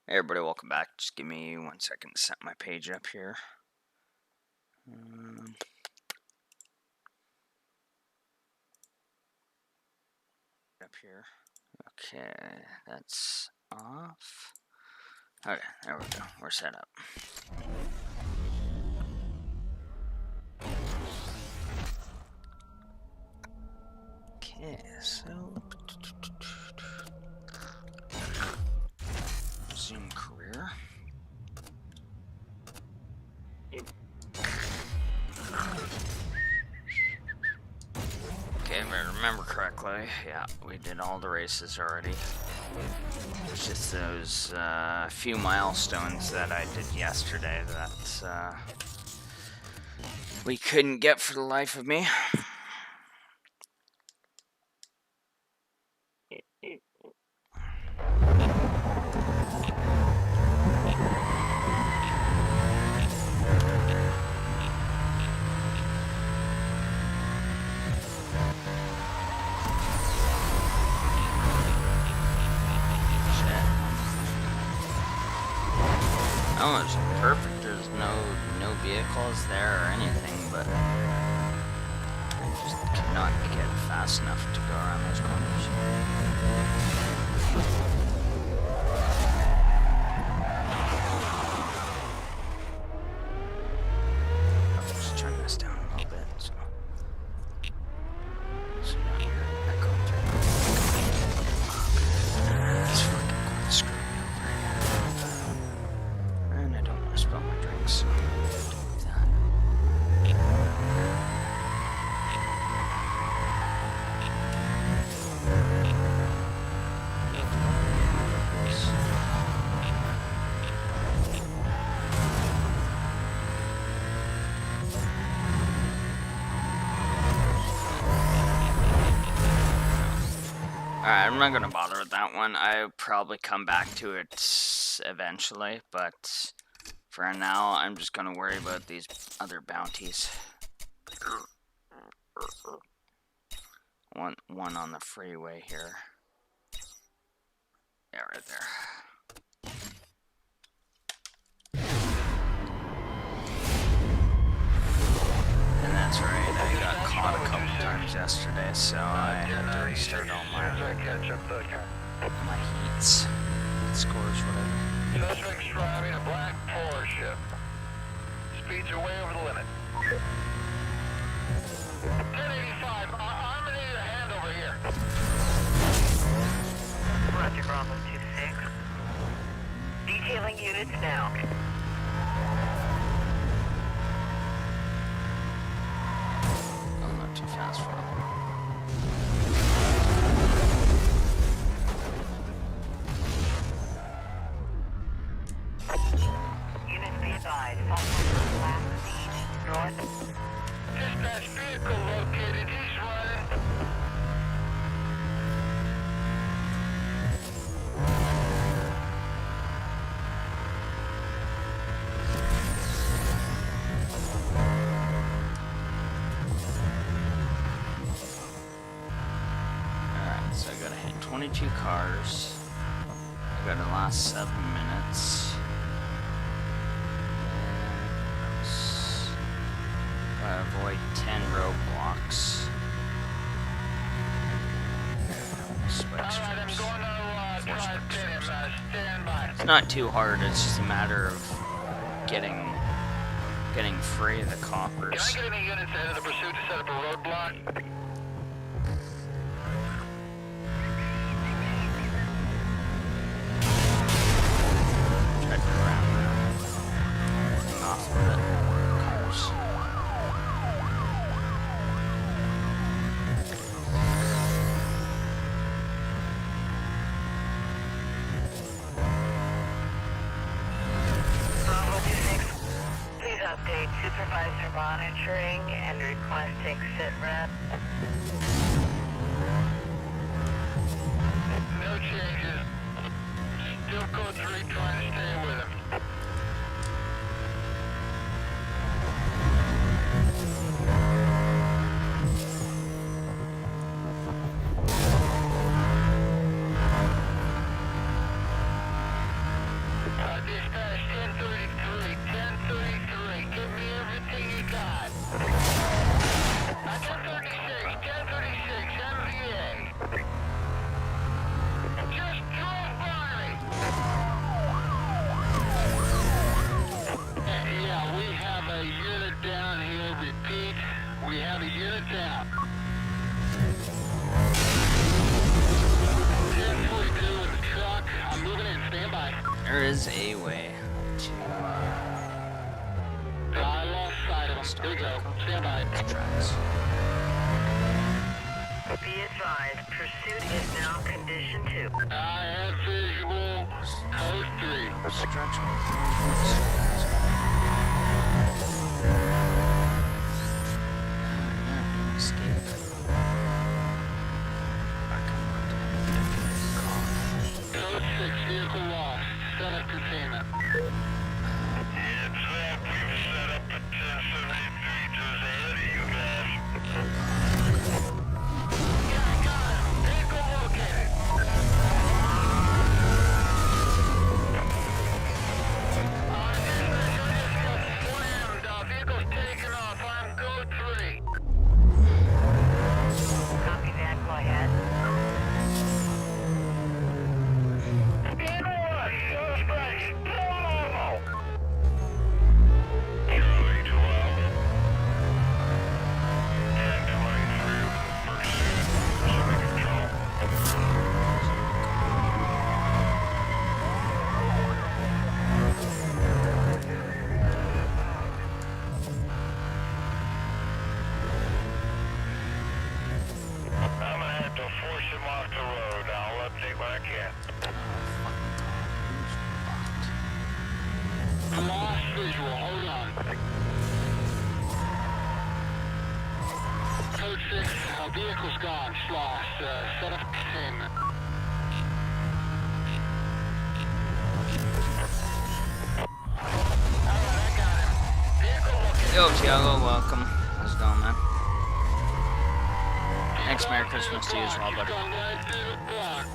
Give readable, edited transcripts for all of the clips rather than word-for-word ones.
Hey everybody, welcome back. Just give me 1 second to set my page up here. Okay, that's off. Okay, there we go. We're set up. Okay, so resume career. Okay, if I remember correctly, yeah, we did all the races already. It's just those few milestones that I did yesterday that we couldn't get for the life of me. Oh, it's perfect. There's no vehicles there or anything, but I just cannot get fast enough to go around those corners. I'll just turn this down a little bit. So now here, that go through. That's fucking quite screwed over. And I don't want to spill my drinks, so do that. Alright, I'm not gonna bother with that one. I'll probably come back to it eventually, but for now, I'm just gonna worry about these other bounties. One on the freeway here. Yeah, right there. And that's right, I got caught a couple times yesterday, so I had to restart all my heats, scores, whatever. Suspect's driving a black Porsche. Speeds are way over the limit. 1085, I'm gonna need a hand over here. Roger, Bravo 26. Detailing units now. I'm not too fast for him. Units be advised. Last speed north. Dispatch vehicle located. He's running. Alright, so I gotta hit 22 cars. I got the last 7 minutes. Avoid 10 roadblocks. Spike Alright, I'm strips. going to try to pin him. Stand by. It's not too hard, it's just a matter of getting free of the Can coppers. I get any units ahead of the pursuit to set up a roadblock? Try to go around there. Off of the cars. Bravo 26. Please update supervisor monitoring and requesting sit rep. No changes. Still code 3 trying to stay with him. is a way to I lost sight of him. Here we go. Stand by. tracks. Be advised, pursuit is now condition 2. I have visual. Code 3. Stretch. Escape. Code 6. Vehicle lost. Set up containment. Heads up, we've set up a 1073 just ahead of you guys. Vehicle's taking off. I'm code 3. Copy that, go ahead. Charlie 12. 1023 pursuit. Control. I'm gonna have to force him off the road. I'll update when I can. Lost visual. Hold on. Code 6. Vehicle's gone. Lost. Set up containment. Alright, I got him. Vehicle looking. Yo, Tiago, welcome. How's it going, man? Thanks, Merry Christmas to you as well, buddy. Gone right through the block.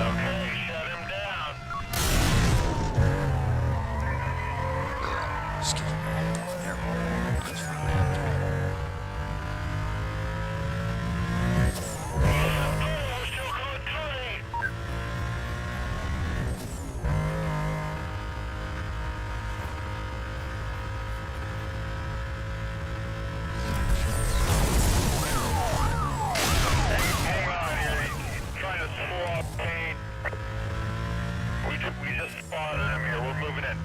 Okay, shut him down. Excuse me. There. That's fine, man. Oh, still code 3. Hang on here. He's trying to slow up pain. We just spotted him here. We're moving in.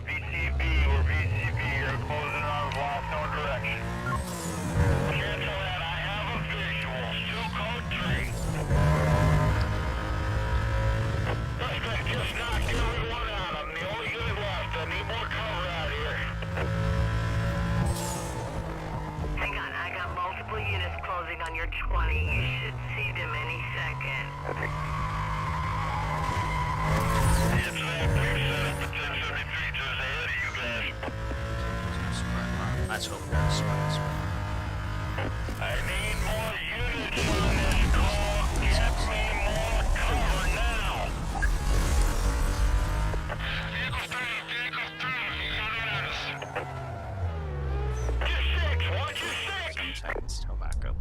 VCB, we're VCB. You're closing on lost, no direction. Cancel that. I have a visual. Still code 3. Suspect just knocked everyone out. I'm the only guy left. I need more cover out here. Hang on, I got multiple units closing on your 20. You should see them any second. It's that we've set up a 1073 just ahead of you guys. Let's hope that's right. I need more units on this call. Get me more cover now. Vehicle 3, Vehicle 3, he's at us. Your 6, watch your 6. 7 seconds till back up.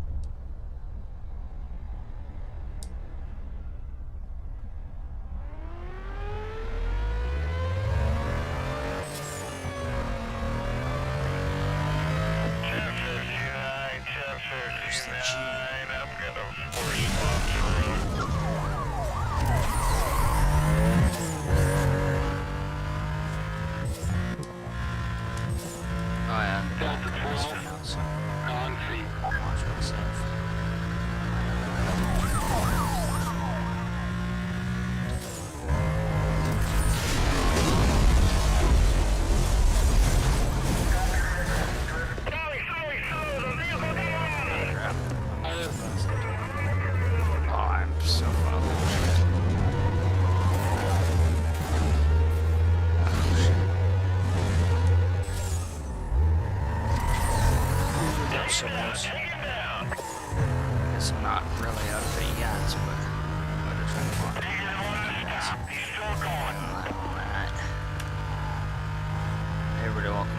Saturday welcome.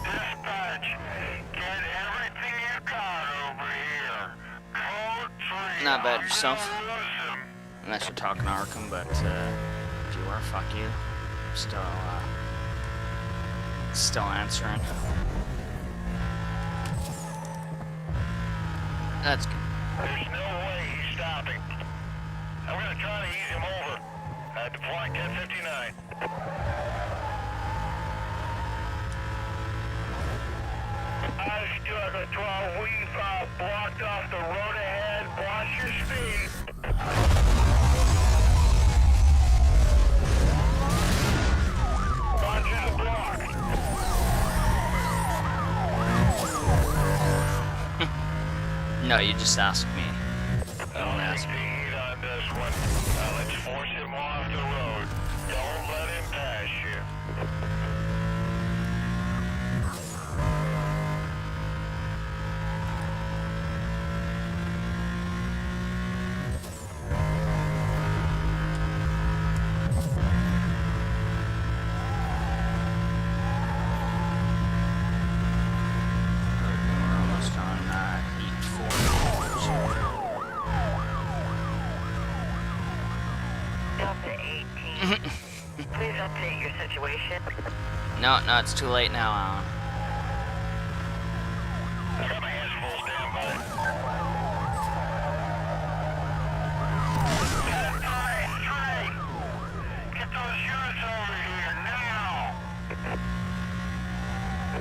Dispatch, get everything you got over here. Code 3. Not bad I'm yourself. gonna lose him. Unless you're talking to Arkham, but if you are, fuck you. Still answering. That's good. There's no way he's stopping. I'm gonna try to ease him over. Deploying 1059. Stuart at 12, we've blocked off the road ahead. Watch your speed. Roger the block. No, you just asked me. Don't ask me on this one. Let's force him off the road. Don't let him pass you. We're almost on Heat 4. Delta 18. Please update your situation. No, it's too late now, Alan. I got my hands full. Stand by. Get those units over here now.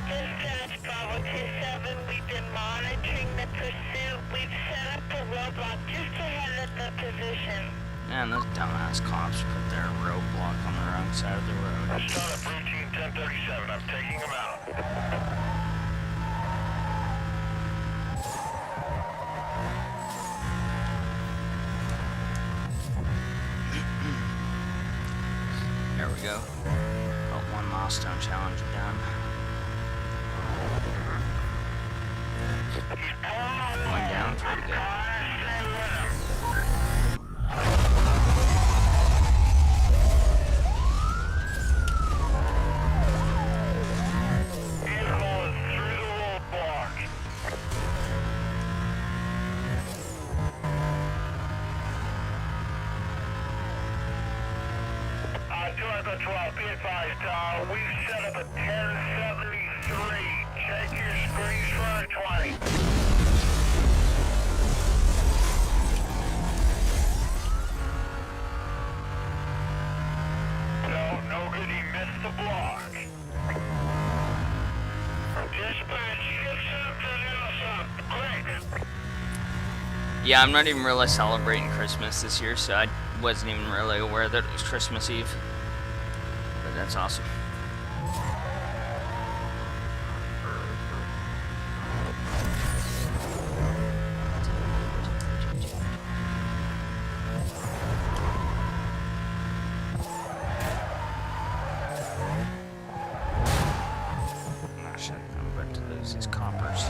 Dispatch Bravo 27, we've been monitoring the pursuit. We've set up a roadblock just ahead of the position. Man, those dumbass cops put their roadblock on the wrong side of the road. Start up routine 1037. I'm taking him out. There we go. Got one milestone challenge done. Going down pretty good. Be advised, we've set up a 1073. Check your screens for a 20. No good, he missed the block. Dispatch, get something else up, quick. Yeah, I'm not even really celebrating Christmas this year, so I wasn't even really aware that it was Christmas Eve. But that's awesome. Oh shit, I'm about to lose these coppers.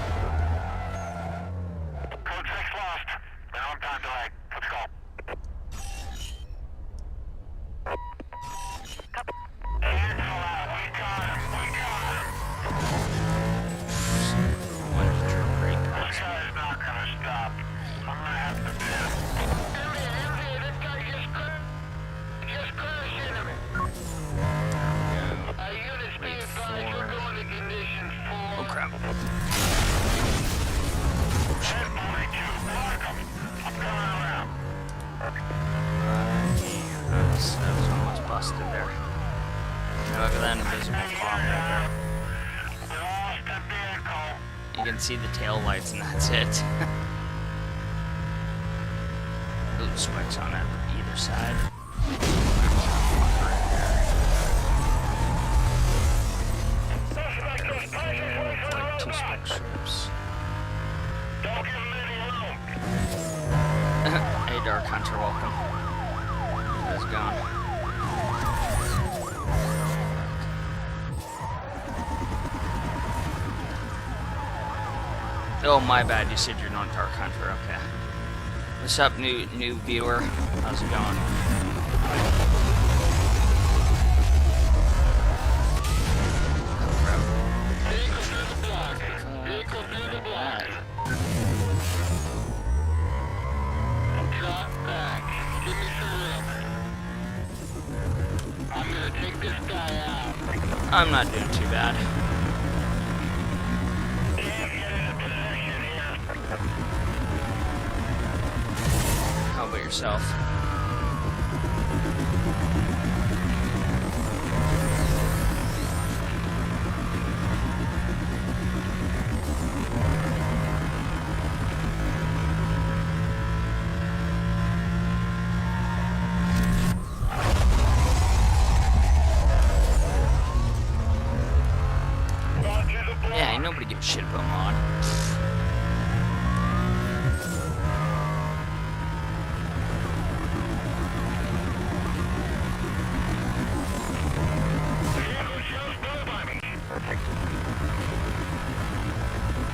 Code 6 lost. Now I'm time delay. Let's go. Oh crap. That was almost busted there. Look at that invisible bomb right there. You can see the tail lights and that's it. Boot switch on it either side. Like two spec strips. Don't give him any room. Hey Dark Hunter, welcome. How's it going? Oh my bad, you said you're not Dark Hunter, okay. What's up, new viewer? How's it going? Vehicle through the block. Drop back. Give me some room. I'm gonna take this guy out. I'm not doing too bad. How about yourself? Yeah, ain't nobody give a shit about mod.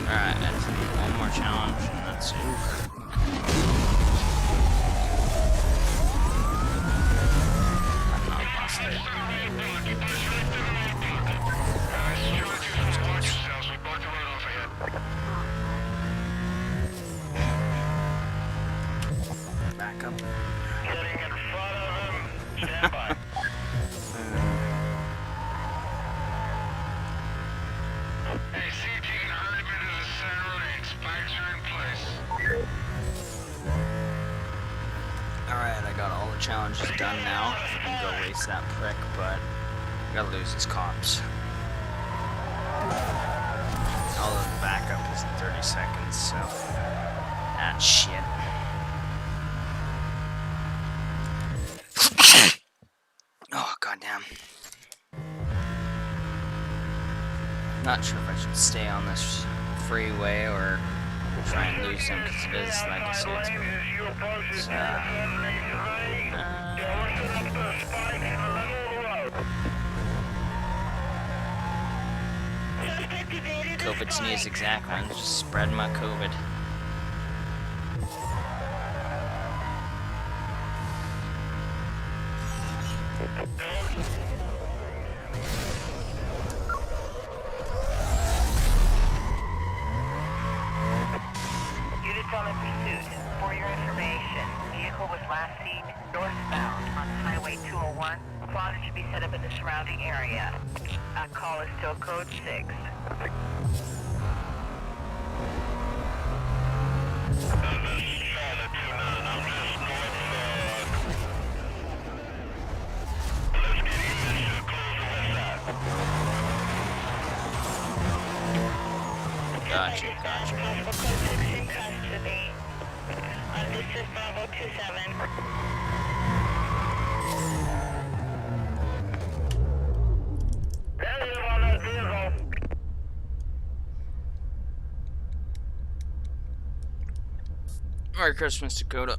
Alright, that's one more challenge, and that's back up. Getting in front of him. Stand by. Hey, see if you can herd him into the center of the spikes are in place. Alright, I got all the challenges done now. I can go race that prick, but I gotta lose his cops. Although the backup is in 30 seconds, so that's shit. Oh, goddamn. Not sure if I should stay on this freeway or try and lose him, because it is, like I said, it's COVID sneeze exactly. I'm just spreading my COVID. Units on the pursuit. For your information, vehicle was last seen northbound on Highway 201. Plotters should be set up in the surrounding area. Call is still code 6. Gotcha. Possible code 6 in custody. This is Bravo 27. Merry Christmas, Dakota.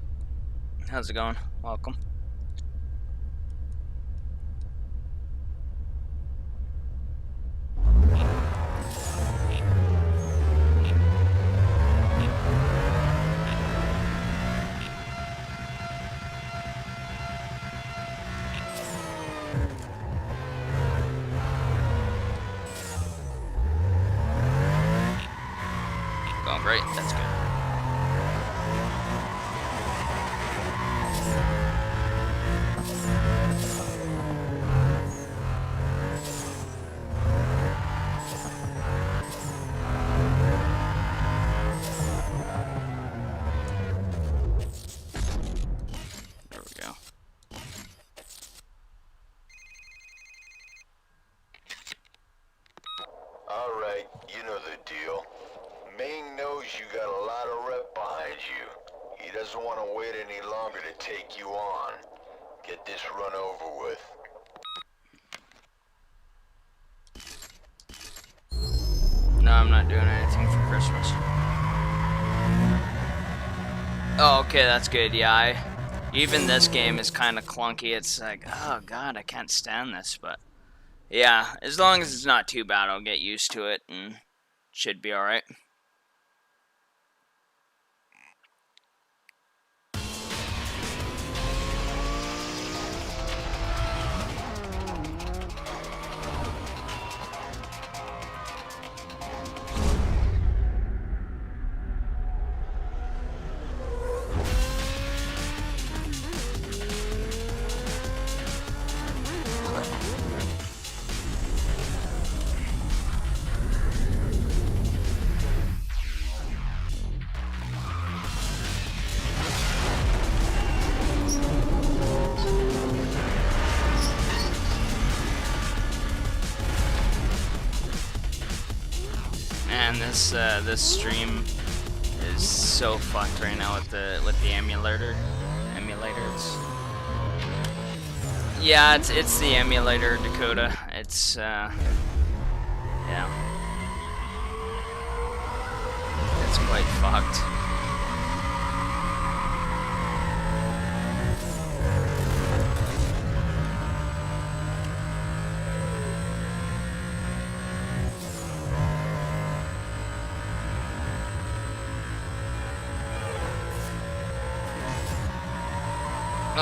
How's it going? Welcome. Going great. That's good. There we go. All right, you know the deal. Ming knows you got a lot of rep behind you. He doesn't want to wait any longer to take you on. Get this run over with. No, I'm not doing anything for Christmas. Oh, okay, that's good. Yeah, even this game is kind of clunky. It's like, oh god, I can't stand this. But yeah, as long as it's not too bad, I'll get used to it and should be alright. man, this stream is so fucked right now with the emulators. Yeah, it's the emulator, Dakota. It's yeah, it's quite fucked.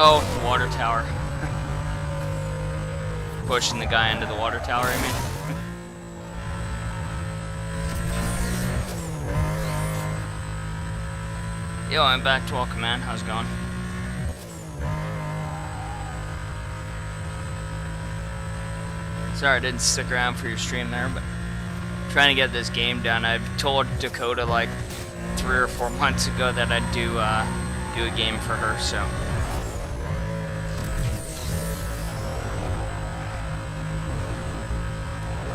Oh, the water tower. Pushing the guy into the water tower, I mean. Yo, I'm back to all command. How's it going? Sorry I didn't stick around for your stream there, but I'm trying to get this game done. I've told Dakota like 3 or 4 months ago that I'd do a game for her, so.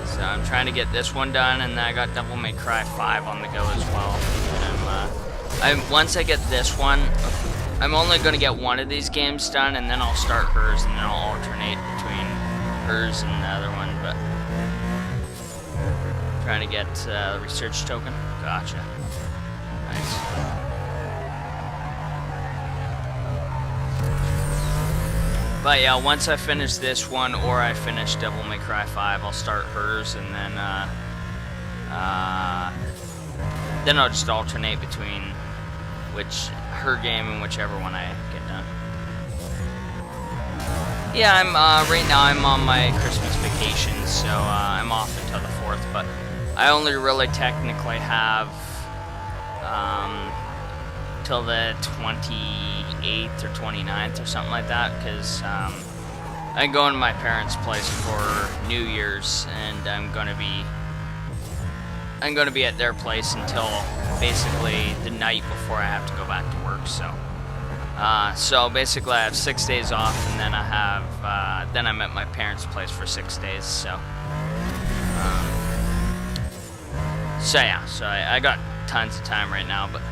So I'm trying to get this one done, and then I got Devil May Cry 5 on the go as well. And once I get this one, I'm only going to get one of these games done, and then I'll start hers, and then I'll alternate between hers and the other one. But trying to get research token. Gotcha. Nice. But yeah, once I finish this one, or I finish Devil May Cry 5, I'll start hers, and then I'll just alternate between her game and whichever one I get done. Yeah, I'm right now I'm on my Christmas vacation, so I'm off until the 4th. But I only really technically have till the 28th or 29th or something like that, because I'm going to my parents' place for New Year's, and I'm gonna be at their place until basically the night before I have to go back to work. So basically I have 6 days off, and then then I'm at my parents' place for 6 days. So yeah, so I got tons of time right now, but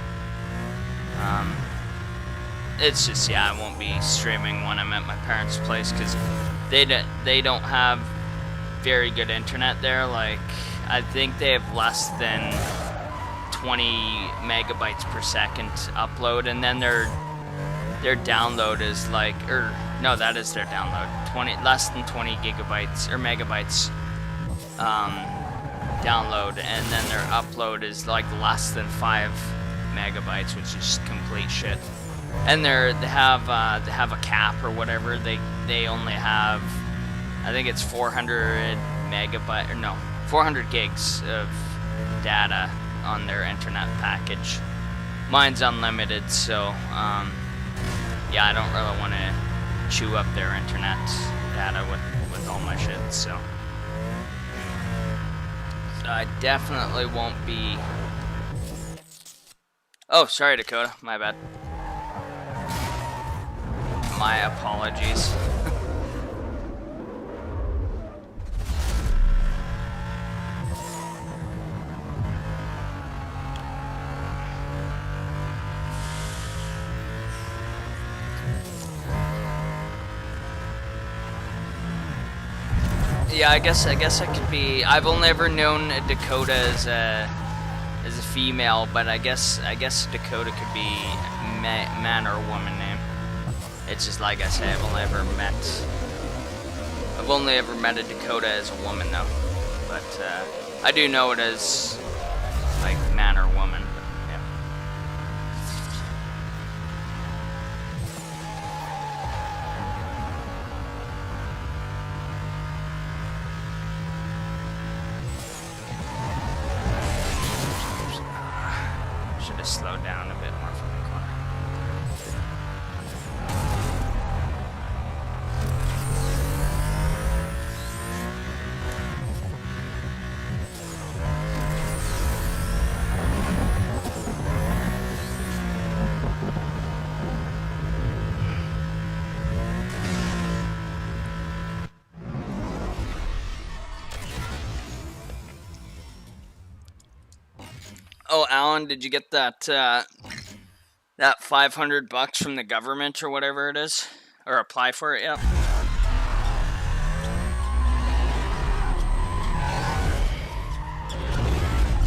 it's just, yeah, I won't be streaming when I'm at my parents' place, because they don't have very good internet there. Like, I think they have less than 20 megabytes per second upload, and then their download is like, no, that is their download, less than 20 gigabytes or megabytes download, and then their upload is like less than 5 megabytes, which is complete shit. And they have a cap or whatever. They only have, I think it's 400 gigs of data on their internet package. Mine's unlimited, so yeah, I don't really want to chew up their internet data with all my shit, so I definitely won't be. Oh, sorry, Dakota, my bad. My apologies. Yeah, I guess I could be. I've only ever known Dakota as a female, but I guess Dakota could be man or woman name. It's just like I say, I've only ever met a Dakota as a woman though. But I do know it as like man or woman. But, yeah. Should have slowed down a bit more from the corner. Oh, Alan, did you get that that $500 from the government or whatever it is, or apply for it yet?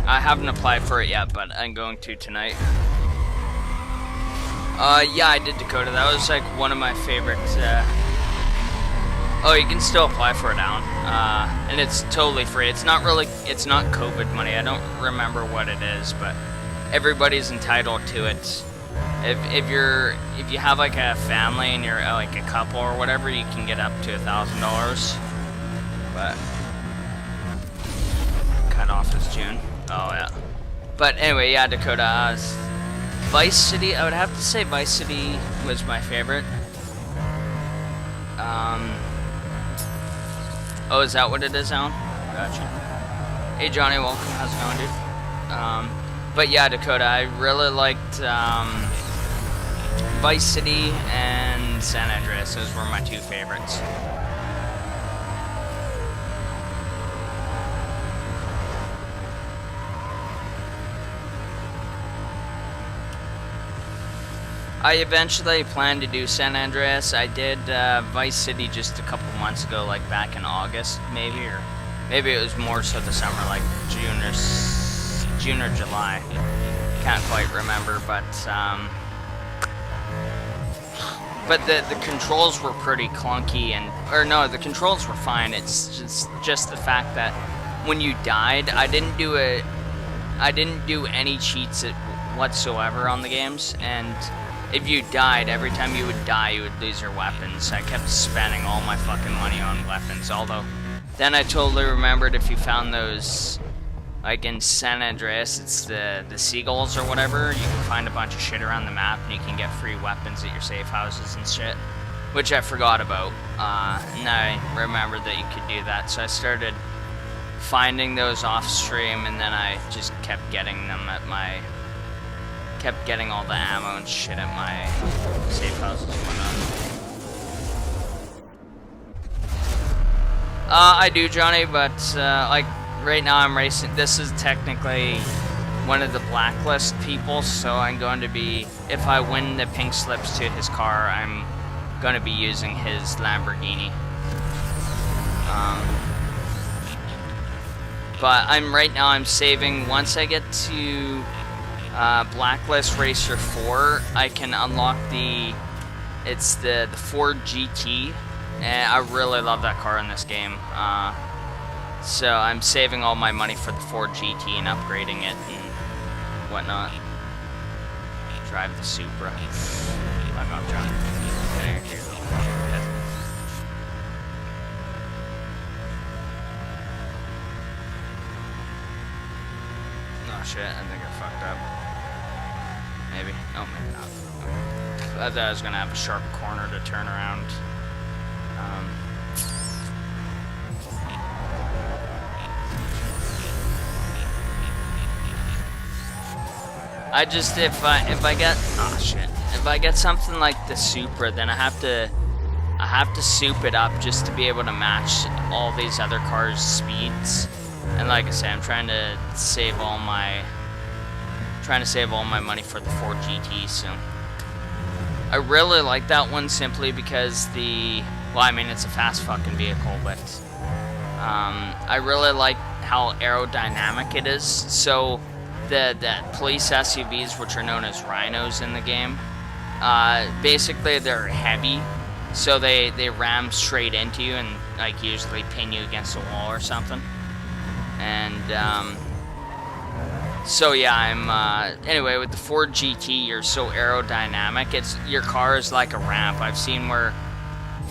I haven't applied for it yet, but I'm going to tonight. Yeah, I did, Dakota. That was like one of my favorite. Oh, you can still apply for it, Alan. And it's totally free. It's not COVID money. I don't remember what it is, but everybody's entitled to it. If you have like a family and you're like a couple or whatever, you can get up to $1,000. But cut off is June. Oh yeah. But anyway, yeah, Dakota. Vice City. I would have to say Vice City was my favorite. Oh, is that what it is, Alan? Gotcha. Hey, Johnny, welcome. How's it going, dude? But yeah, Dakota, I really liked Vice City and San Andreas. Those were my two favorites. I eventually planned to do San Andreas. I did Vice City just a couple months ago, like back in August, maybe, or maybe it was more so the summer, like June or July. Can't quite remember, but the controls were pretty clunky, or no, the controls were fine. It's just the fact that when you died, I didn't do any cheats whatsoever on the games, and if you died, every time you would die, you would lose your weapons. I kept spending all my fucking money on weapons, although then I totally remembered if you found those, like in San Andreas, it's the seagulls or whatever, you can find a bunch of shit around the map and you can get free weapons at your safe houses and shit, which I forgot about, and I remembered that you could do that, so I started finding those off stream, and then I just kept getting them at my... kept getting all the ammo and shit at my safe houses and whatnot. I do, Johnny, but like right now I'm racing. This is technically one of the blacklist people, so I'm going to be, if I win the pink slips to his car, I'm going to be using his Lamborghini. But right now I'm saving. Once I get to Blacklist Racer 4, I can unlock the Ford GT, and I really love that car in this game. So I'm saving all my money for the Ford GT and upgrading it and whatnot. Drive the Supra. Fuck off, John. There, here. Oh shit, I think I fucked up. Maybe. Oh, maybe not. Okay. I thought I was gonna have a sharp corner to turn around. I just, if I get, oh shit, if I get something like the Supra, then I have to soup it up just to be able to match all these other cars' speeds. And like I say, I'm trying to save all my money for the Ford GT, so I really like that one simply because well, I mean, it's a fast fucking vehicle, but I really like how aerodynamic it is. So the police SUVs, which are known as rhinos in the game, basically they're heavy, so they ram straight into you and like usually pin you against a wall or something. And so yeah, anyway, with the Ford GT, you're so aerodynamic. Your car is like a ramp. I've seen where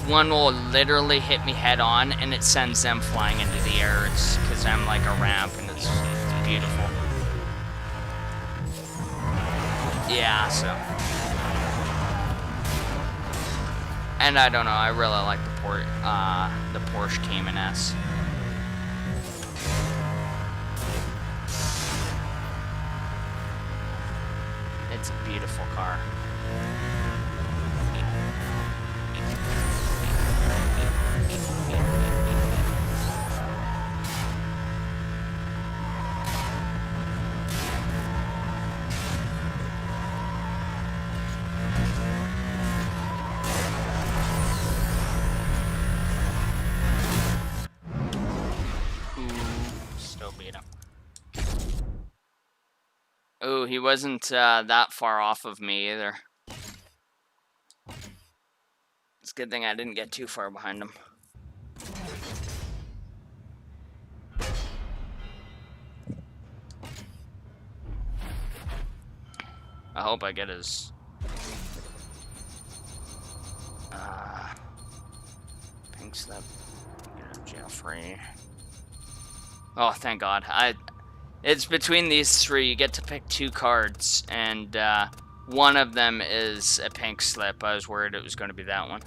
one will literally hit me head on and it sends them flying into the air. It's because I'm like a ramp, and it's beautiful. Yeah, so. And I don't know, I really like the Porsche Cayman S. It's a beautiful car. too. He wasn't that far off of me either. It's a good thing I didn't get too far behind him. I hope I get his pink slip. Jeffrey. Oh, thank God. It's between these three. You get to pick 2 cards, and one of them is a pink slip. I was worried it was going to be that one.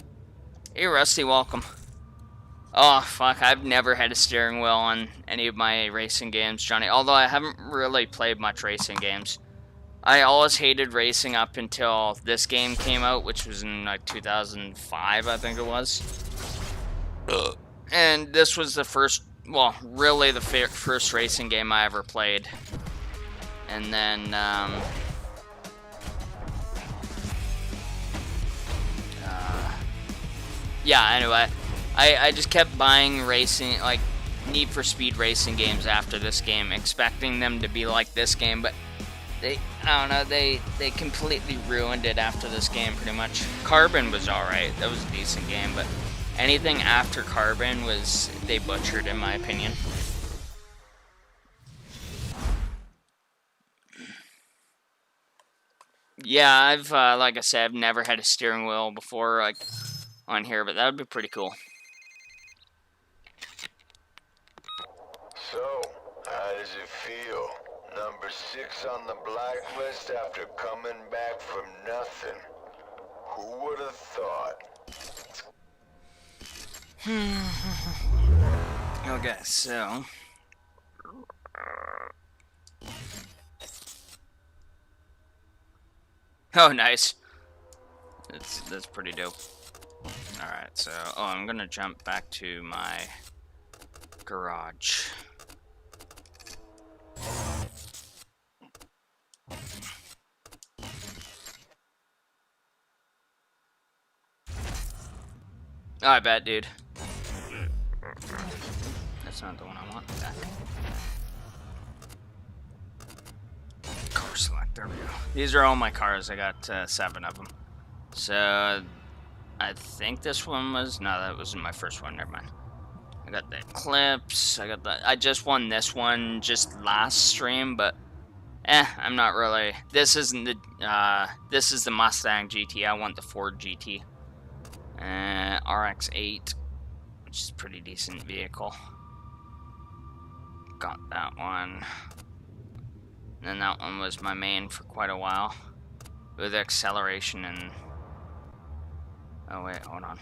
Hey, Rusty, welcome. Oh, fuck. I've never had a steering wheel on any of my racing games, Johnny. Although I haven't really played much racing games. I always hated racing up until this game came out, which was in like 2005, I think it was. And this was the first, well, really the first racing game I ever played. And then, yeah, anyway, I just kept buying racing, like, Need for Speed racing games after this game, expecting them to be like this game, but I don't know, they completely ruined it after this game, pretty much. Carbon was alright, that was a decent game, but anything after Carbon they butchered, in my opinion. Yeah, I've, like I said, I've never had a steering wheel before, like, on here, but that would be pretty cool. So, how does it feel? Number 6 on the blacklist after coming back from nothing. Who would have thought? Okay, so... Oh, nice. That's pretty dope. Alright, so... Oh, I'm gonna jump back to my garage. Oh, I bet, dude. That's not the one I want. Back. Car select, there we go. These are all my cars. I got 7 of them. So, I think this one was... No, that wasn't my first one. Never mind. I got the Eclipse. I just won this one just last stream, but... I'm not really... This isn't the... this is the Mustang GT. I want the Ford GT. RX-8, which is a pretty decent vehicle. Got that one. And then that one was my main for quite a while. With acceleration and... Oh wait, hold on.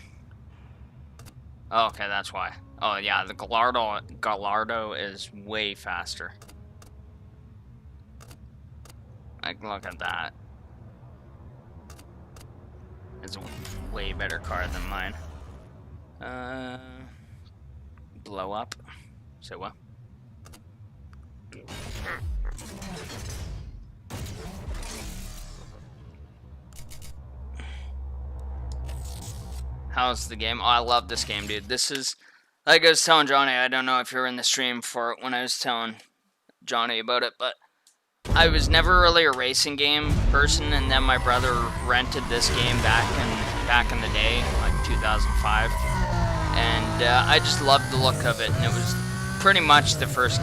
Oh, okay, that's why. Oh yeah, the Gallardo is way faster. Like, look at that. It's a way better car than mine. Blow up. Say what? How's the game? Oh, I love this game, dude. This is, like I was telling Johnny, I don't know if you were in the stream for it when I was telling Johnny about it, but I was never really a racing game person, and then my brother rented this game back in the day, like 2005, and I just loved the look of it, and it was pretty much the first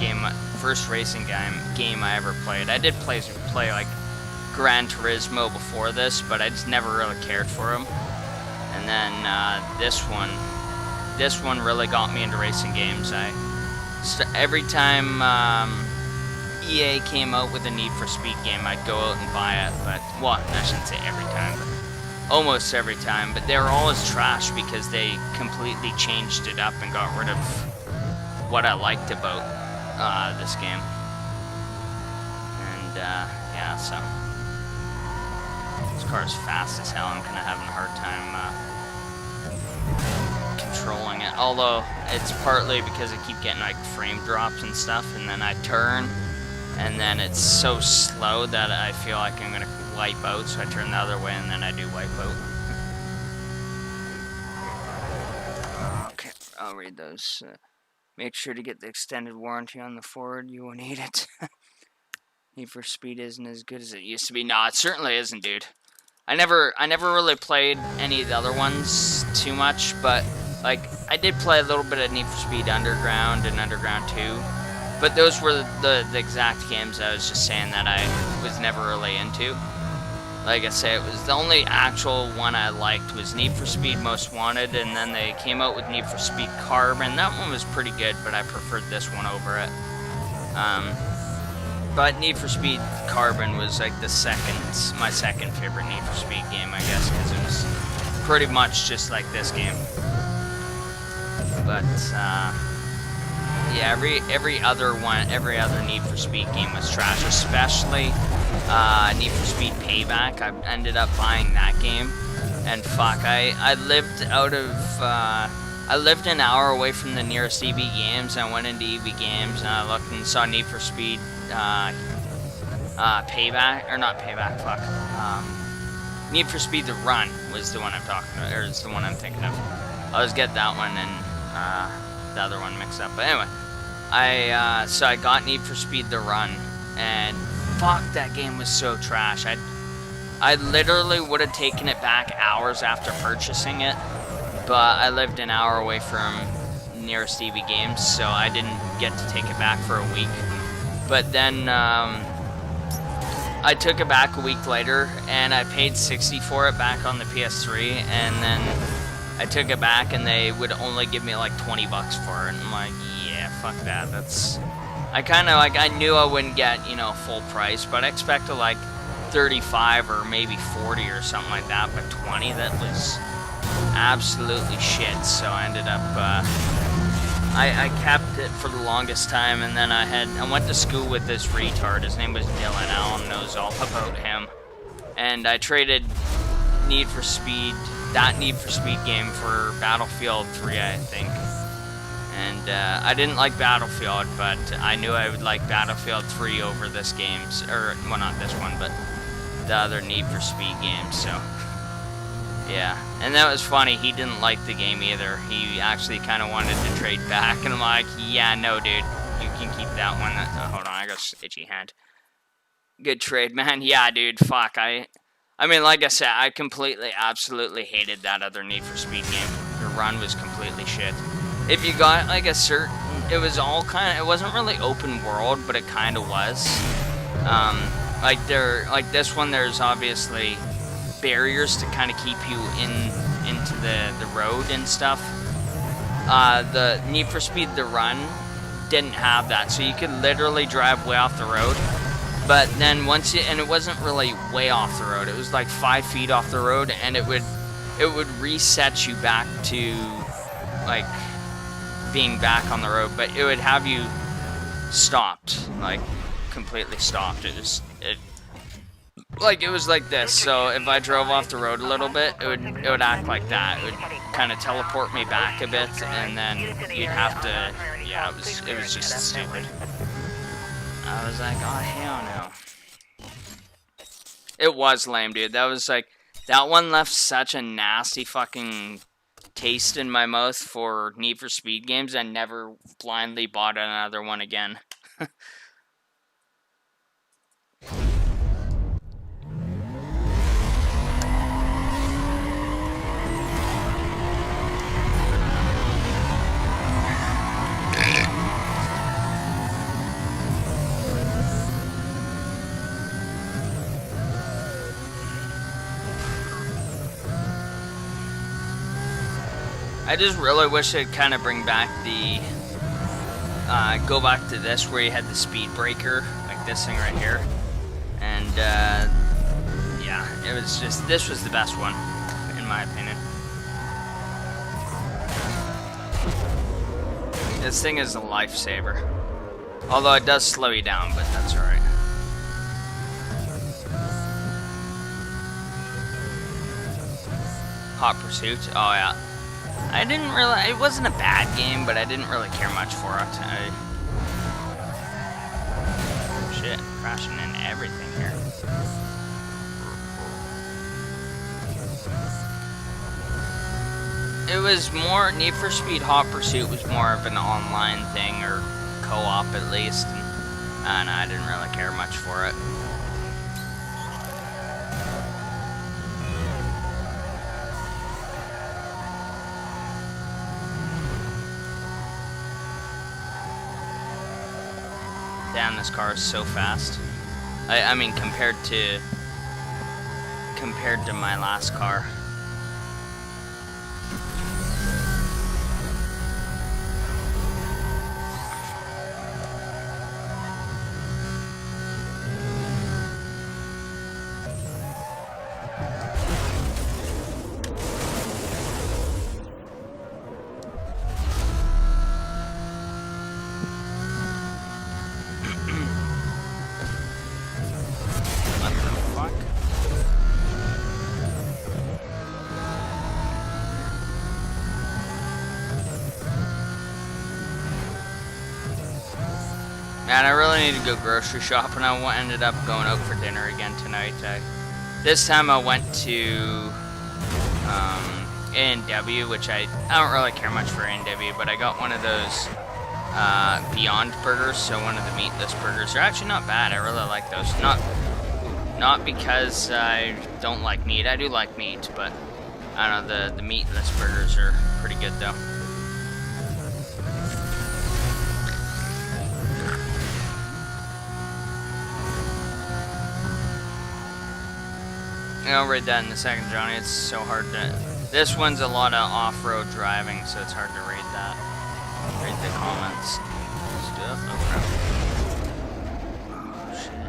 racing game I ever played. I did play like Gran Turismo before this, but I just never really cared for them. And then this one really got me into racing games. Every time EA came out with a Need for Speed game, I'd go out and buy it. But, well, I shouldn't say every time, but almost every time. But they were always trash because they completely changed it up and got rid of what I liked about this game. And, yeah, so this car is fast as hell. I'm kind of having a hard time controlling it. Although, it's partly because I keep getting, like, frame drops and stuff, and then I turn, and then it's so slow that I feel like I'm gonna wipe out, so I turn the other way, and then I do wipe out. Okay, I'll read those. Make sure to get the extended warranty on the Ford. You will need it. Need for Speed isn't as good as it used to be. No, it certainly isn't, dude. I never really played any of the other ones too much, but like I did play a little bit of Need for Speed Underground and Underground 2, but those were the exact games I was just saying that I was never really into. Like I say, it was the only actual one I liked was Need for Speed Most Wanted, and then they came out with Need for Speed Carbon. That one was pretty good, but I preferred this one over it. But Need for Speed Carbon was like my second favorite Need for Speed game, I guess, because it was pretty much just like this game. But yeah, every other Need for Speed game was trash, especially Need for Speed Payback. I ended up buying that game, and fuck, I lived an hour away from the nearest EB Games. I went into EB Games and I looked and saw Need for Speed Payback, or not Payback, fuck. Need for Speed The Run was the one I'm talking about, or is the one I'm thinking of. I always get that one and the other one mixed up. But anyway, so I got Need for Speed The Run, and fuck, that game was so trash. I literally would have taken it back hours after purchasing it, but I lived an hour away from nearest EB Games, so I didn't get to take it back for a week. But then I took it back a week later, and I paid $60 for it back on the PS3, and then I took it back, and they would only give me like $20 for it. And I'm like, yeah, fuck that. I kind of like, I knew I wouldn't get, you know, full price, but I expected like 35 or maybe 40 or something like that, but 20, that was absolutely shit. So I ended up, I kept it for the longest time, and then I went to school with this retard. His name was Dylan. Alan knows all about him. And I traded that Need for Speed game for Battlefield 3, I think. And I didn't like Battlefield, but I knew I would like Battlefield 3 over this game, or well, not this one, but the other Need for Speed game. So yeah, and that was funny. He didn't like the game either. He actually kind of wanted to trade back, and I'm like, yeah, no, dude, you can keep that one. Hold on, I got an itchy hand. Good trade, man. Yeah, dude, fuck. I mean, like I said, I absolutely hated that other Need for Speed game. The Run was completely shit. If you got like a certain, it was all kind of, it wasn't really open world, but it kind of was. Like this one, there's obviously barriers to kind of keep you into the road and stuff. The Need for Speed The Run didn't have that, so you could literally drive way off the road. But then and it wasn't really way off the road. It was like 5 feet off the road, and it would reset you back to like being back on the road, but it would have you stopped, like completely stopped. It was like this. So if I drove off the road a little bit, it would act like that. It would kind of teleport me back a bit, and then you'd have to. Yeah, it was just stupid. I was like, oh hell no. It was lame, dude. That was like, that one left such a nasty fucking taste in my mouth for Need for Speed games. I never blindly bought another one again. I just really wish they'd kind of bring back go back to this where you had the speed breaker, like this thing right here. And, yeah, it was just, this was the best one, in my opinion. This thing is a lifesaver. Although it does slow you down, but that's alright. Hot Pursuit, oh yeah. I didn't really, it wasn't a bad game, but I didn't really care much for it. Shit, crashing into everything here. It was more, Need for Speed Hot Pursuit was more of an online thing, or co-op at least. And and I didn't really care much for it. Damn, this car is so fast. I mean, compared to my last car. Man, I really need to go grocery shopping. I ended up going out for dinner again tonight. This time I went to A&W, which I don't really care much for A&W, but I got one of those Beyond Burgers, so one of the meatless burgers. They're actually not bad. I really like those. Not because I don't like meat. I do like meat, but I don't know, the meatless burgers are pretty good though. I'll read that in a second, Johnny. It's so hard to... This one's a lot of off-road driving, so it's hard to read that. Read the comments. Stuff. Oh, crap. Oh, shit.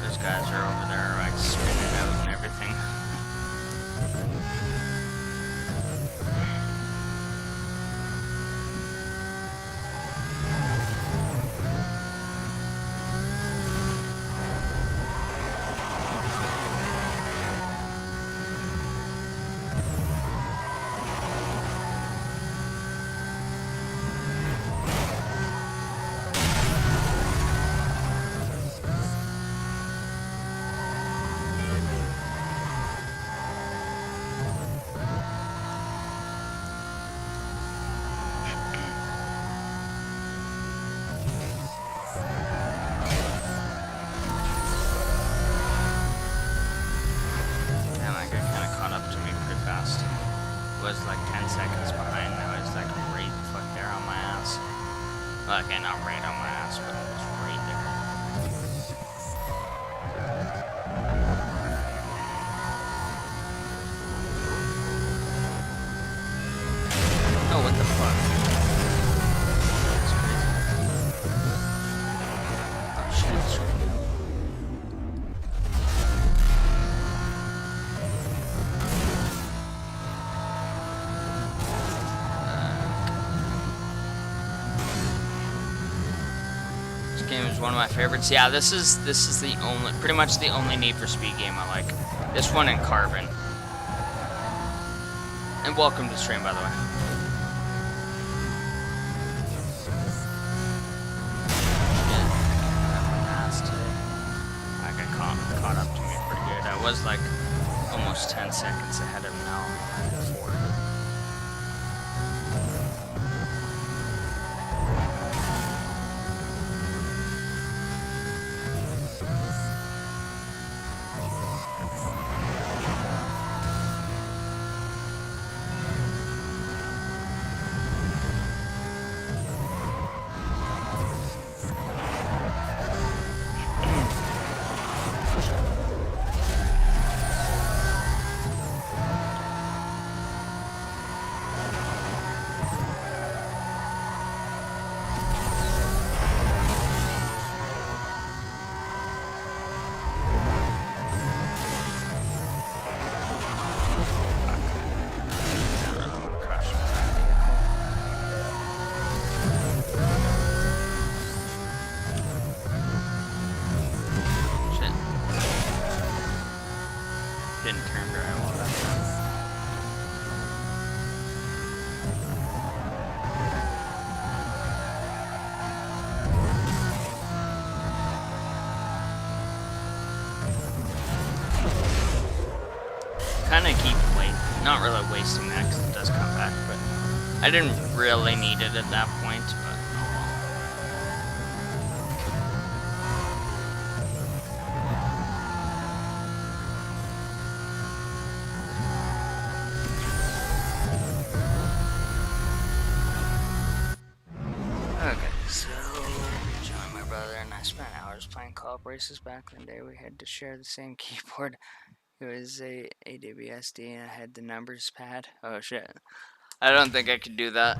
Those guys are over there, like, spinning out and everything. Was like 10 seconds behind. Now it's like right fuck there on my ass. Well, okay, not right on my ass, but it was right there. Oh, what the fuck? That's crazy. Oh shit. Game is one of my favorites. Yeah, this is the only, pretty much the only Need for Speed game I like. This one and Carbon. And welcome to the stream, by the way. I got caught up to me pretty good. I was like almost 10 seconds ahead of now. Before. Didn't turn very well that time. Kind of keep not really wasting that because it does come back, but I didn't really need it at that point, but oh well. races back in the day, we had to share the same keyboard. It was a AWSD and I had the numbers pad. Oh shit. I don't think I could do that.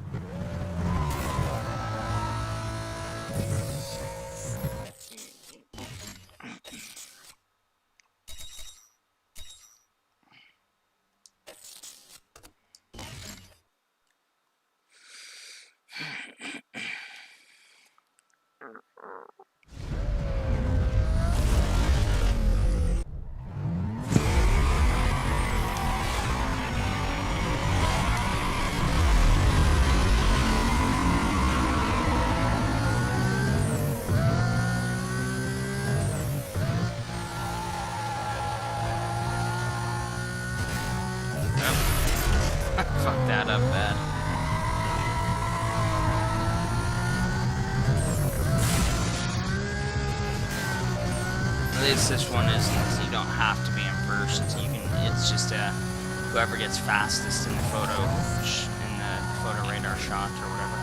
Fuck that up bad. At least this one isn't. You don't have to be in first. You can. It's just whoever gets fastest in the photo radar shot or whatever.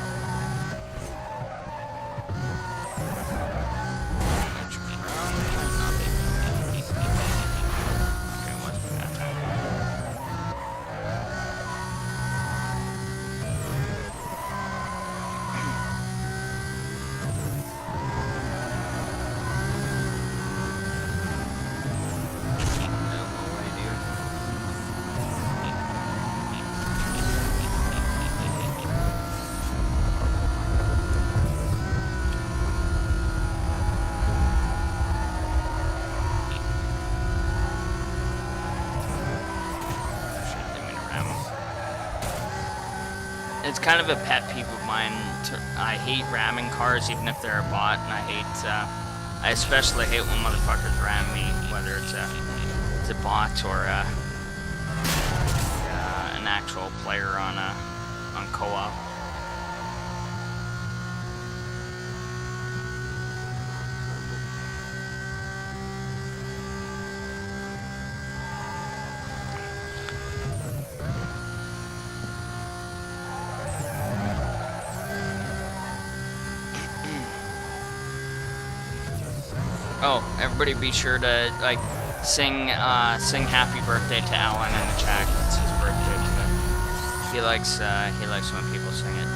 It's kind of a pet peeve of mine. I hate ramming cars, even if they're a bot, and I especially hate when motherfuckers ram me, whether it's a bot or an actual player on co-op. Oh, everybody be sure to sing happy birthday to Alan in the chat. It's his birthday today. He likes when people sing it.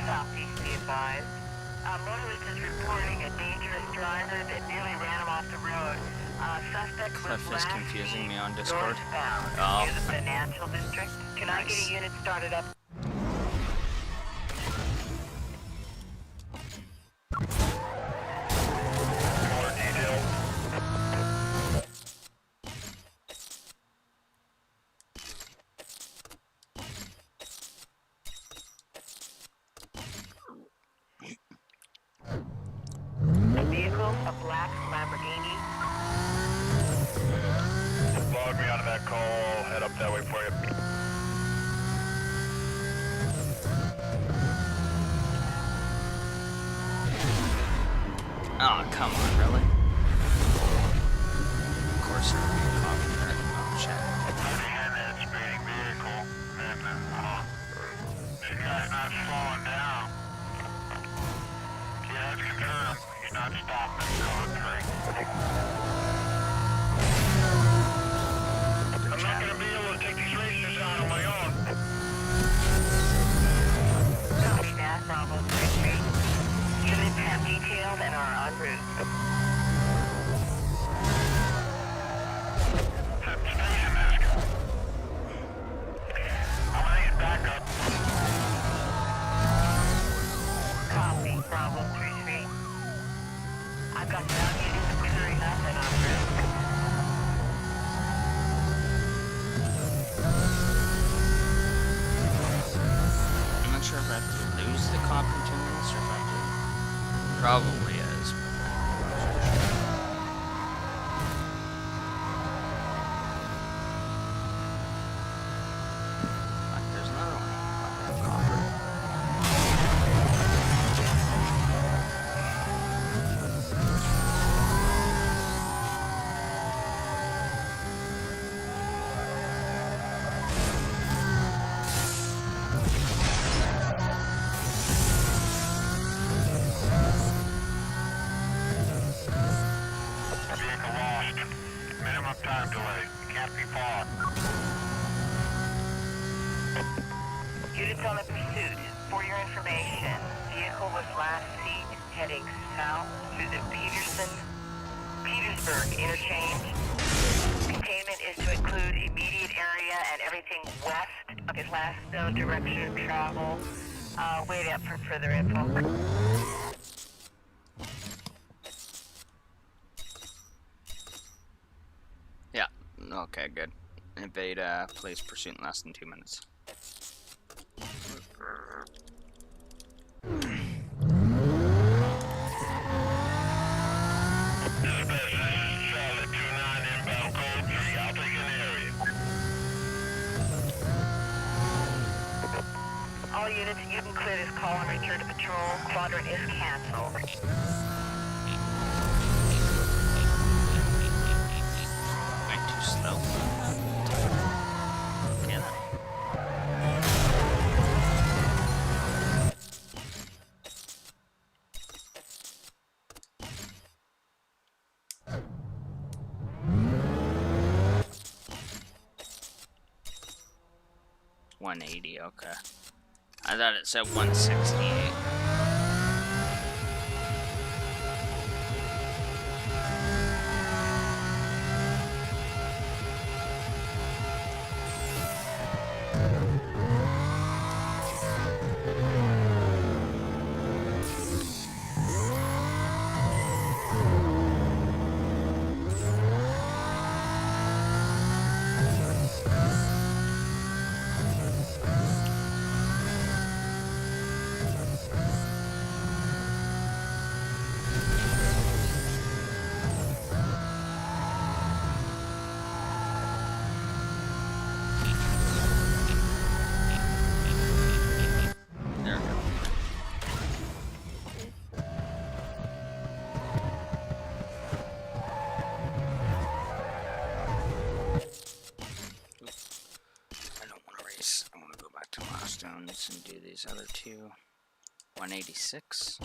Southeast, be advised. Motorist is reporting a dangerous driver that nearly ran him off the road. Suspect was Cliff is confusing me on Discord. northbound Oh. near the financial district. Can I get a unit started up? More details. The vehicle, a black Lamborghini. Log me onto that call. I'll head up that way for you. Oh, come on, really? Of course there would be a copyright. Oh, shit. In that speeding vehicle, and this guy's not slowing down. Yeah, it's confirmed. He's not stopping. I'm not gonna be able to take these racers out on my own. Copy that, Bravo 33. Units have detailed and are en route. Station desk. I'm gonna need backup. Copy, Bravo 33. I've got ground units clearing up and en route. I'm not sure if I have to lose the comp continuance or if I have to. Probably is. on a pursuit. For your information, vehicle was last seen heading south through the Petersburg interchange. Containment is to include immediate area and everything west of his last known direction of travel. Wait up for further info. Yeah, okay, good. Evade police pursuit in less than 2 minutes. All units, you can clear this call and return to patrol. Quadrant is canceled. Going too slow. Okay then. $180, okay. I thought it said 168. There we go. I don't want to race. I want to go back to milestones and do these other two. 186.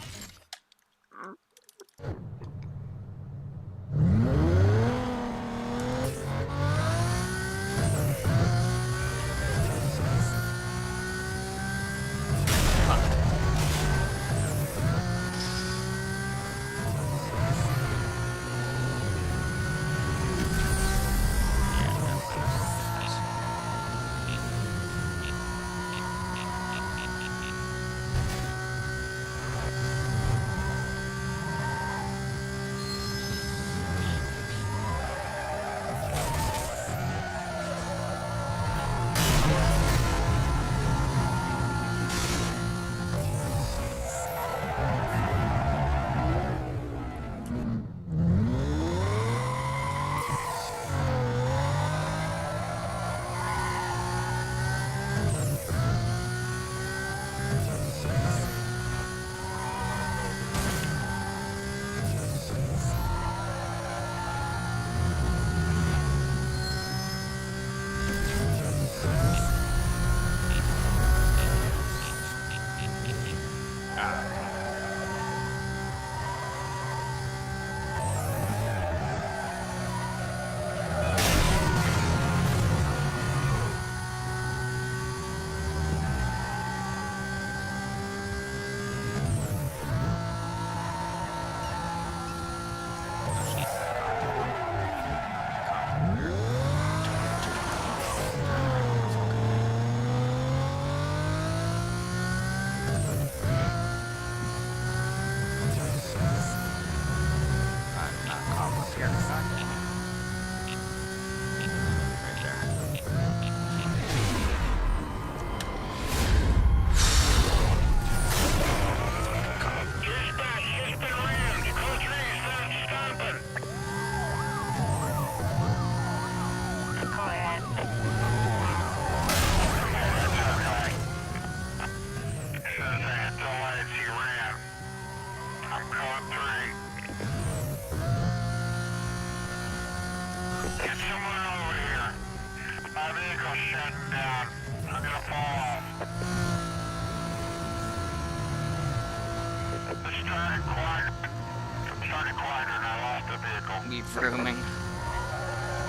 Be vrooming.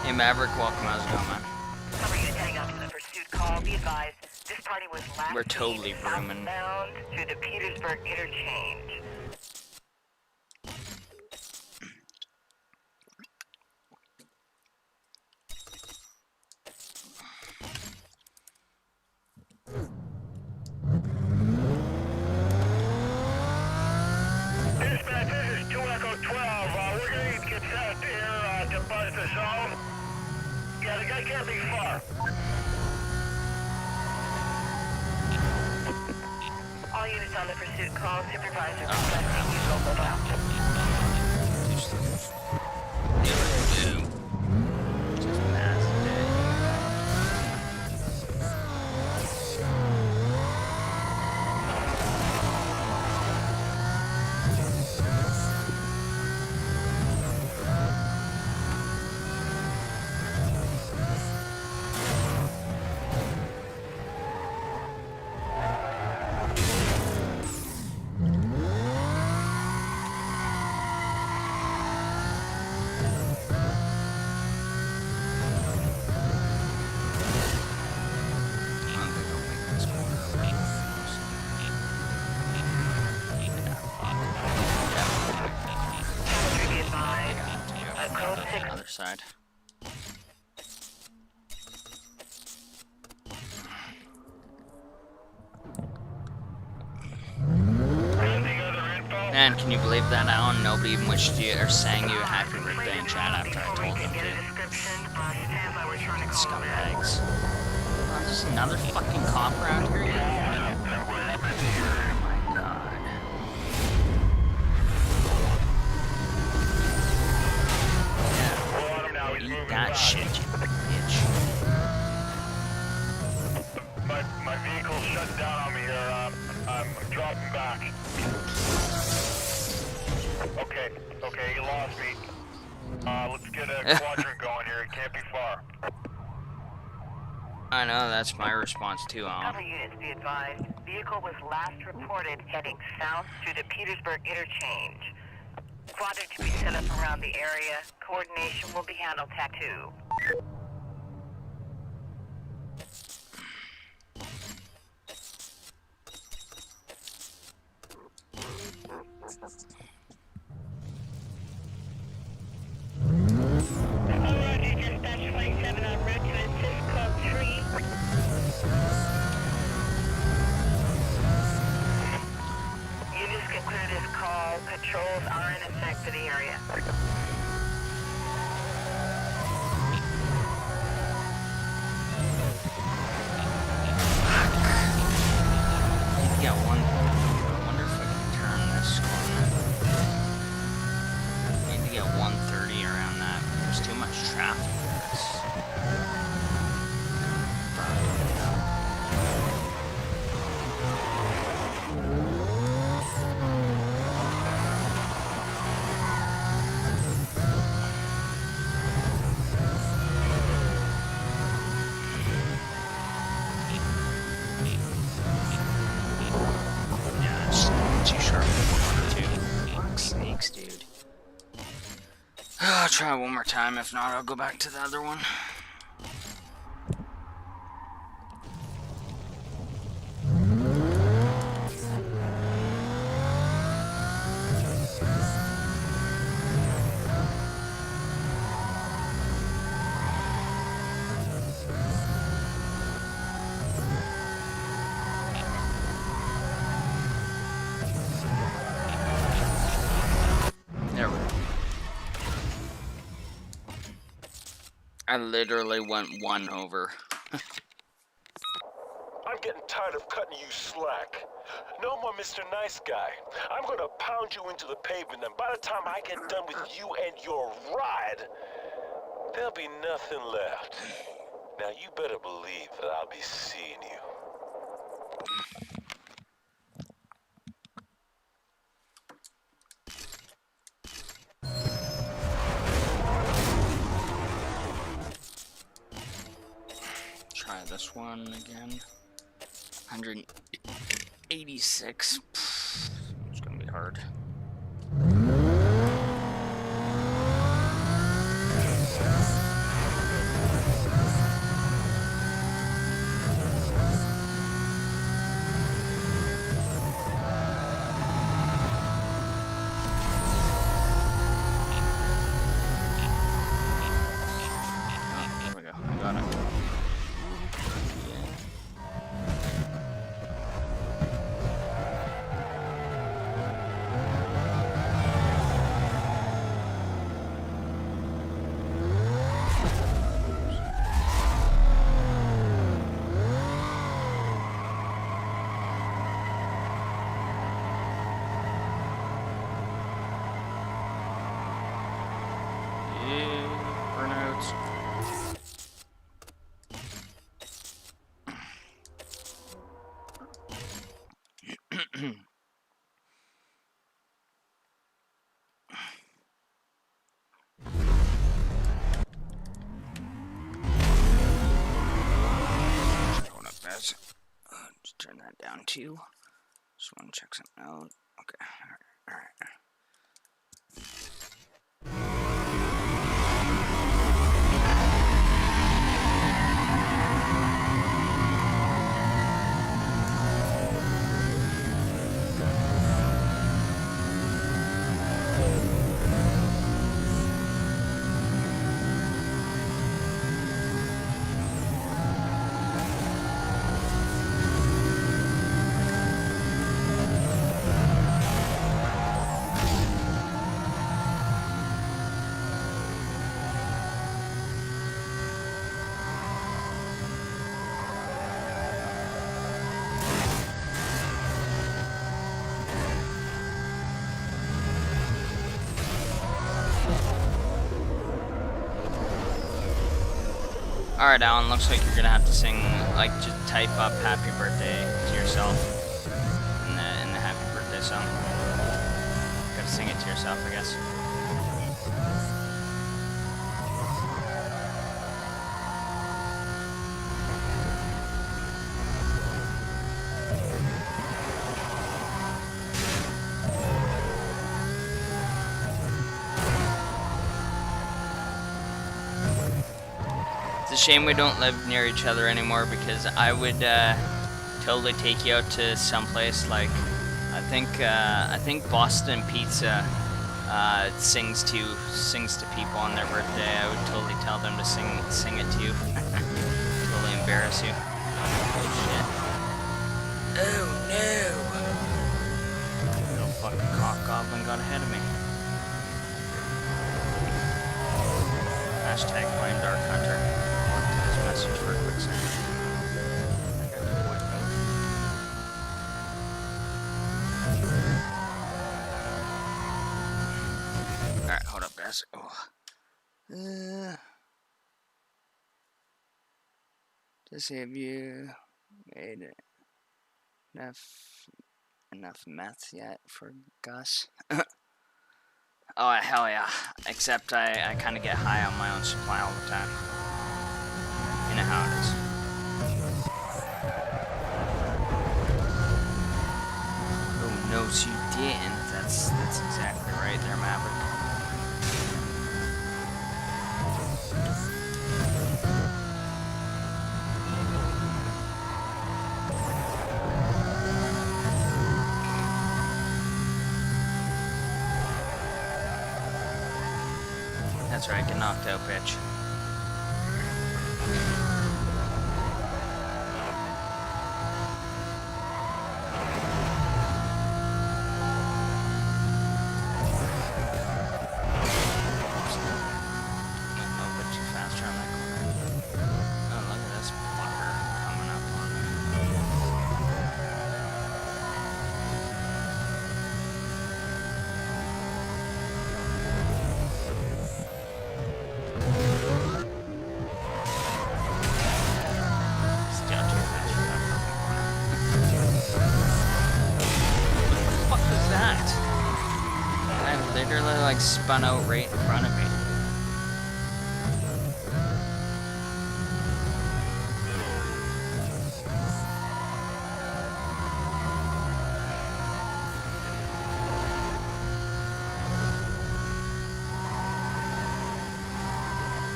Hey Maverick, welcome. How's it going, man? Cover unit heading out to the pursuit call. be advised, this party was last We're totally seen rooming. southbound through the Petersburg interchange. Dispatch, this is 2 Echo 12. We're going to get set here to buzz the zone. Yeah, the guy can't be far. All units on the pursuit call. Supervisor requesting you local out. Just mass day. Be advised, code 6. Other side. Any other info? And can you believe that, Alan? Nobody even wished you or sang you a happy birthday in chat after I Before we told them can get a to. description, stand by, we're trying to call in. Scumbags. Oh, there's another fucking cop around here? Oh my god. We'll let him know. He's Eat moving that back. shit, you bitch. My vehicle's shut down on me here. I'm dropping back. Okay, you lost me. Let's get a quadrant going here. It can't be far. I know, that's my response too, Cover Alan. units be advised, vehicle was last reported heading south through the Petersburg interchange. Quadrant to be set up around the area. Coordination will be handled tattoo. Alright, dispatch 27 en route to assist Club 3. Units conclude this call. Patrols are in effect for the area. Yeah, one. I wonder if I can turn this corner. Need to get 130 around that. There's too much traffic for this. Yeah, it's too sharp for two. Fuck snakes, dude. I'll try one more time. If not, I'll go back to the other one. There we go. I literally went one over. I'm getting tired of cutting you slack. No more Mr. Nice Guy. I'm gonna pound you into the pavement, and by the time I get done with you and your ride, there'll be nothing left. Now you better believe that I'll be seeing you. Try this one again. 186. It's gonna be hard. Hold up, guys. Just turn that down too. Just want to check something out. Okay. All right. Alright, Alan, looks like you're gonna have to sing, like, just type up happy birthday to yourself in the happy birthday song. Gotta sing it to yourself, I guess. It's a shame we don't live near each other anymore, because I would totally take you out to someplace like I think Boston Pizza sings to people on their birthday. I would totally tell them to sing it to you. Totally embarrass you. Oh shit. Oh no! Little fucking cock goblin got ahead of me. Hashtag blame Dark Hunter. This message for a quick second. Alright, hold up, guys. Oh. Just have you made enough meth yet for Gus? Oh, hell yeah. Except I kind of get high on my own supply all the time. You know how it is. Oh, no, you didn't. That's exactly right there, Maverick. That's right, get knocked out, bitch. Literally like spun out right in front of me.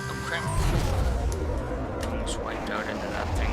Oh crap. Almost wiped out into that thing.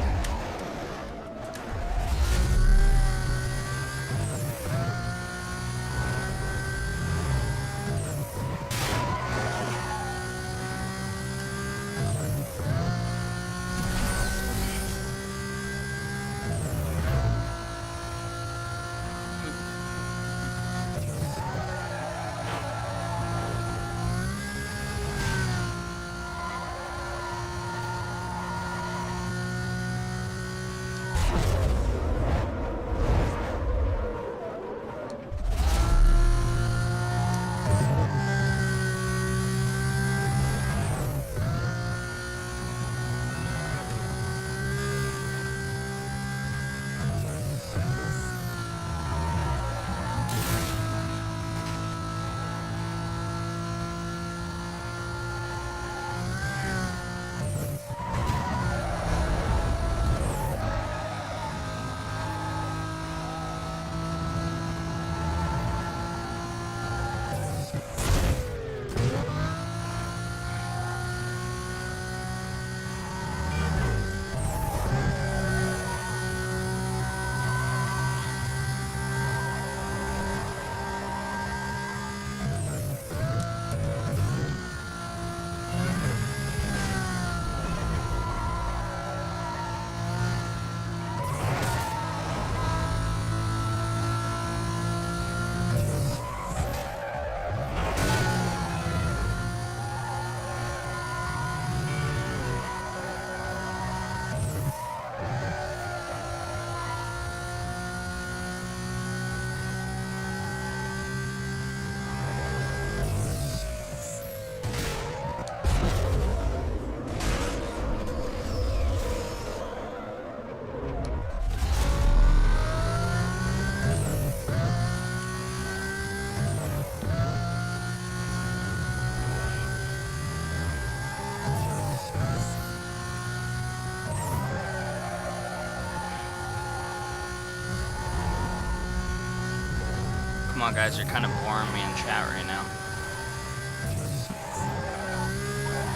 Come on, guys, you're kind of boring me in chat right now.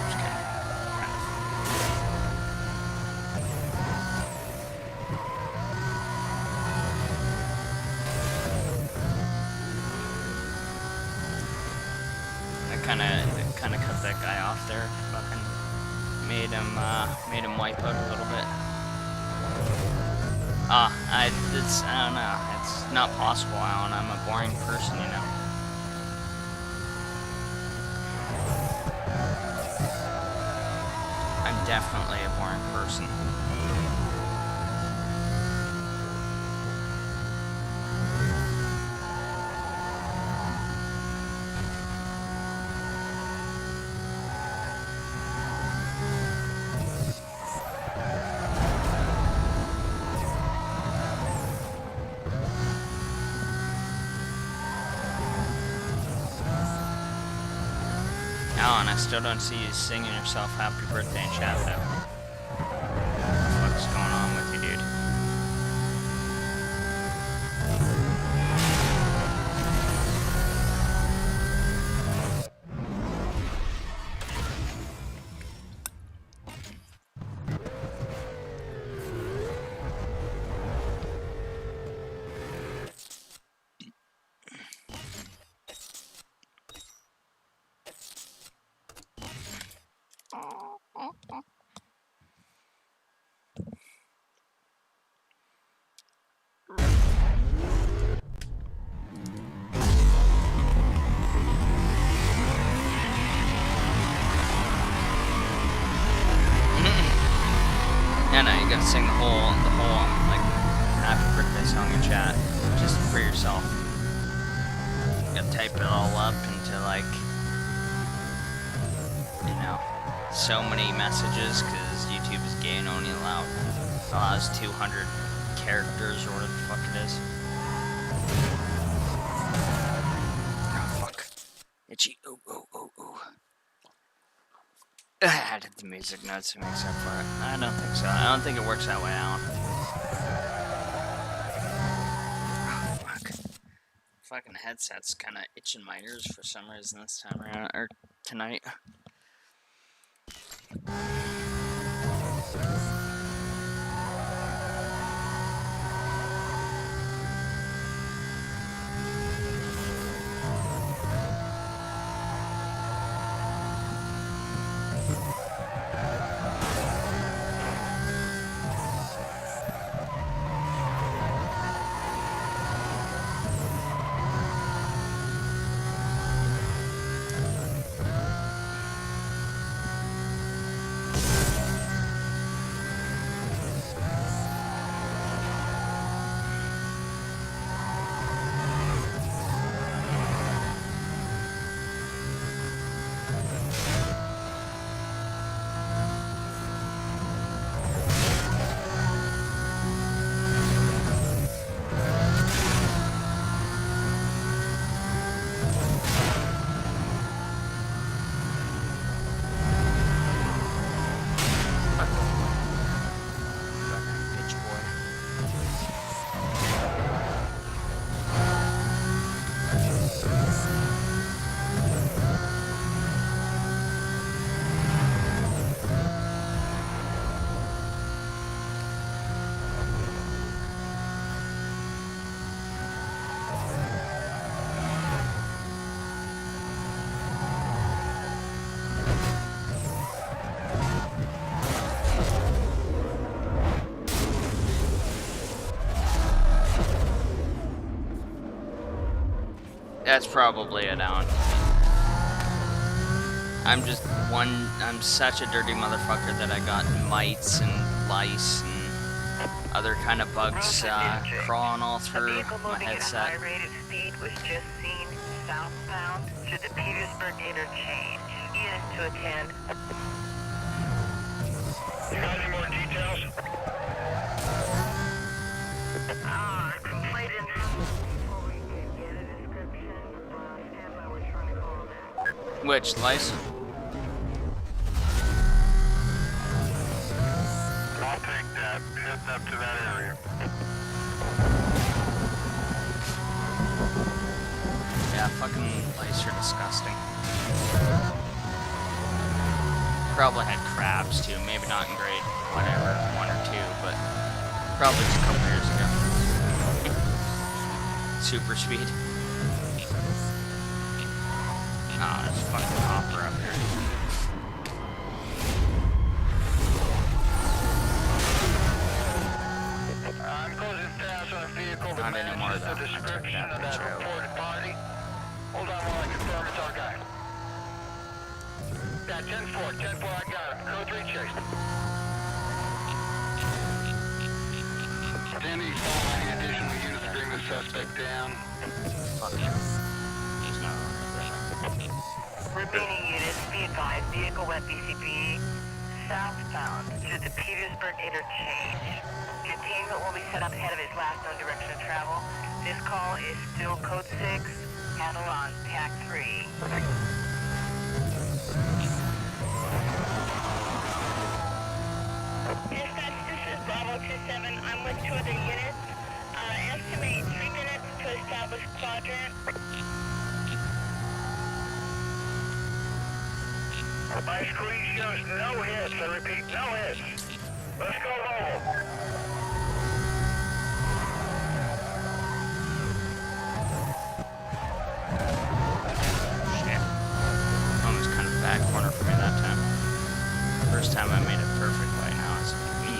Just kidding. Kind of cut that guy off there. Fucking made him wipe out a little bit. I don't know. It's not possible, Alan. I'm a boring person, you know. I'm definitely a boring person. Alan, I still don't see you singing yourself happy birthday in chat though. What the fuck's going on with you, dude? Yeah, no, you gotta sing the whole like happy birthday song in chat, just for yourself. You gotta type it all up into like, you know, so many messages because YouTube is gay and only allows 200 characters or whatever the fuck it is. Oh fuck, itchy. Ooh ooh ooh ooh. I added the music notes to make up for it. I don't think so. I don't think it works that way, Alan. Oh, fuck. Fucking headset's kind of itching my ears for some reason this time around, or tonight. That's probably it, Alan. I'm such a dirty motherfucker that I got mites and lice and other kind of bugs crawling all through my headset. High rate of speed was just seen southbound to the Petersburg interchange. Units to attend. You got any more details? Complete Which lice? I'll take that. Head up to that area. fucking lice are disgusting. Probably had crabs too, maybe not in grade whatever, 1 or 2, but probably just a couple years ago. Super speed. Ah, there's a fucking hopper up here. I'm closing fast on a vehicle that Not anymore, matches the though. I took description that of that picture. reported party. Hold on while I confirm it's our guy. Yeah, 10-4, 10-4, I got him. Code 3 chased. Standing by, additional units bring the suspect down. Fuck yeah. He's not right there. Remaining units, be advised, vehicle went BCB southbound through the Petersburg interchange. Containment will be set up ahead of his last known direction of travel. This call is still code 6, handle on TAC 3. Dispatch, this is Bravo 27. I'm with 2 other units. Estimate 3 minutes to establish quadrant. My screen shows no hits. I repeat, no hits. Let's go mobile. Shit. Almost kind of back corner for me that time. First time I made it perfect right now is me.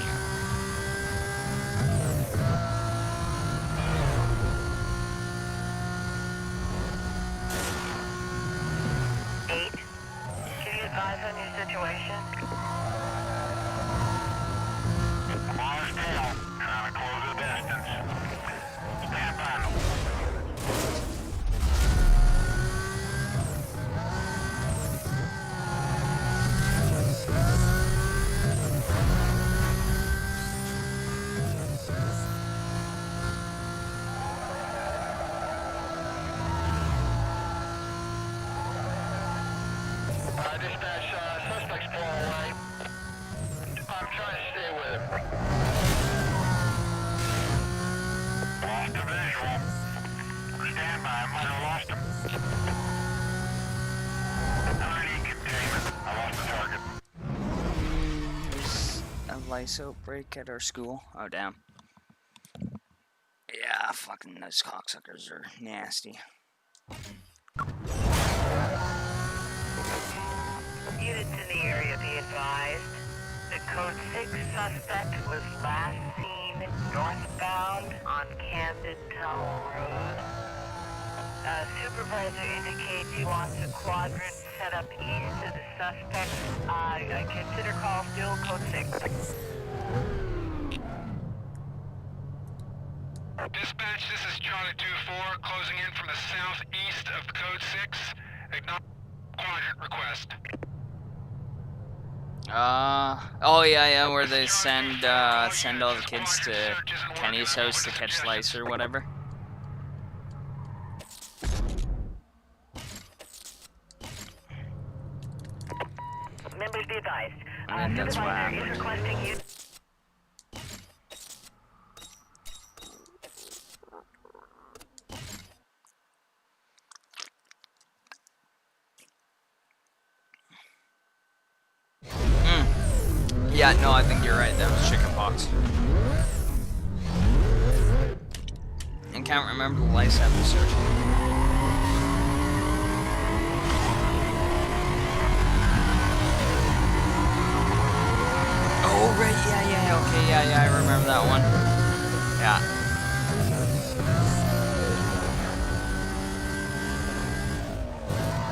8, can you advise on your situation? Mars tail, trying to close the distance. Stand by. Dispatch, suspect's pulling away. I'm trying to stay with him. Lost a visual. Stand by, I might have lost him. I need containment. I lost the target. There's a lice outbreak at our school. Oh, damn. Yeah, fucking those cocksuckers are nasty. Units in the area, be advised. The code 6 suspect was last seen northbound on Camden Tunnel Road. Supervisor indicates he wants a quadrant set up east of the suspect. Consider call still code 6. Dispatch, this is Charlie 2-4, closing in from the southeast of code 6. Acknowledge quadrant request. Oh yeah, where they send all the kids to Kenny's house to catch lice or whatever. Members be advised. I think that's what Supervisor is happened. requesting you. Yeah, no, I think you're right. That was chickenpox. I can't remember the lice episode. Oh, right, yeah, okay, yeah, I remember that one. Yeah.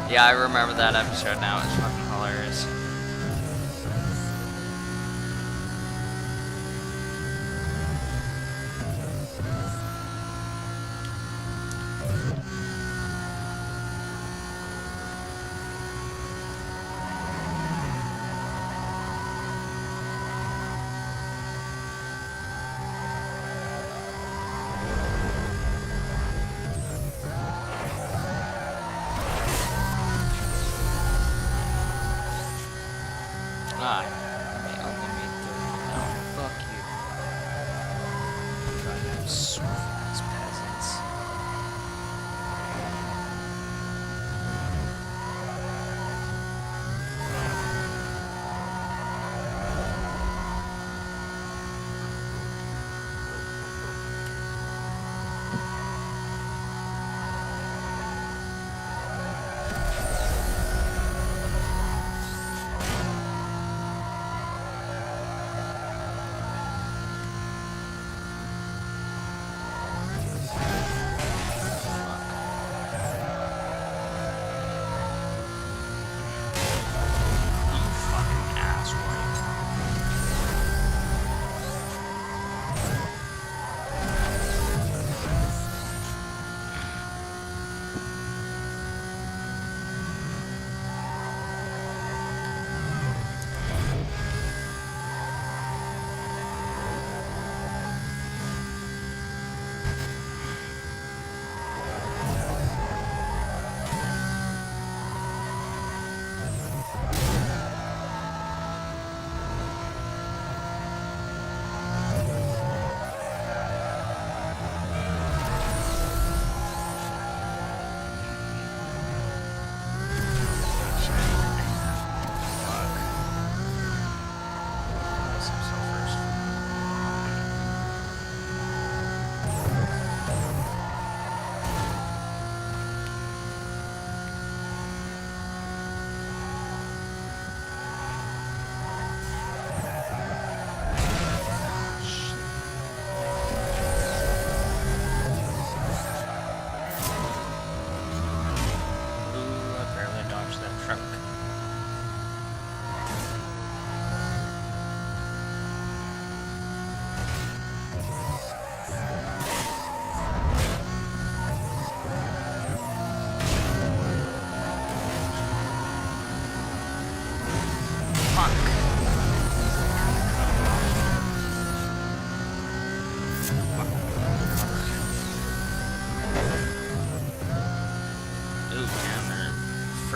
Yeah, I remember that episode now. It's fucking hilarious.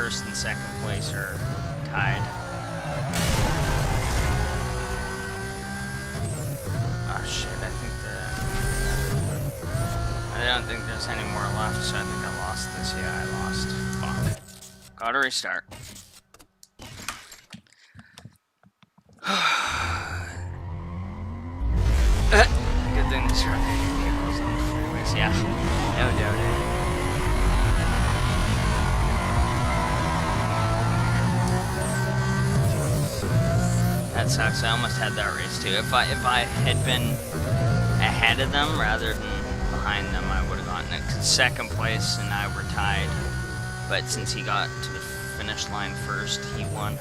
first and second place are tied. Oh shit, I don't think there's any more left, so I think I lost this. Yeah, I lost. Fuck. Gotta restart. Good thing this vehicle's on the freeways. Yeah, no doubt. That sucks. I almost had that race too. If I had been ahead of them rather than behind them, I would have gotten it. Second place and I were tied. But since he got to the finish line first, he won.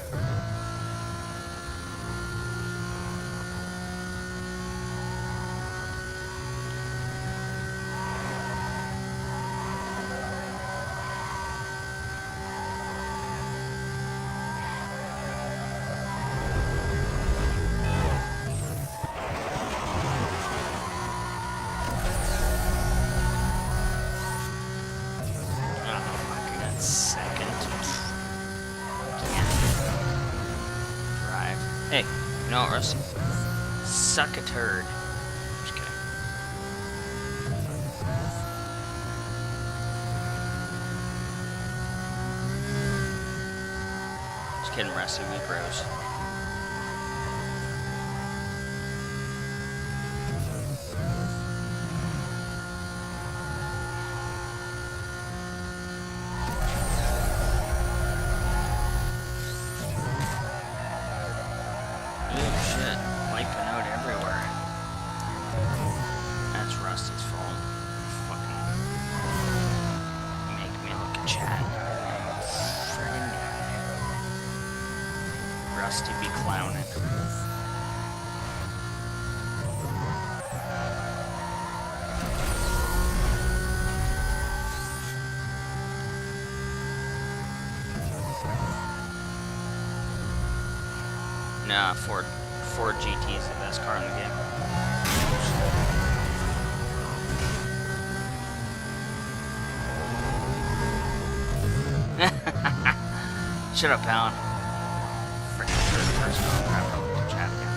Hey, you know what, Rusty? Suck a turd. Just kidding. Just kidding, Rusty. We bros. Rusty be clowning. Nah, Ford GT is the best car in the game. Shut up, Alan. Freaking third person. I'll grab her with the chat again.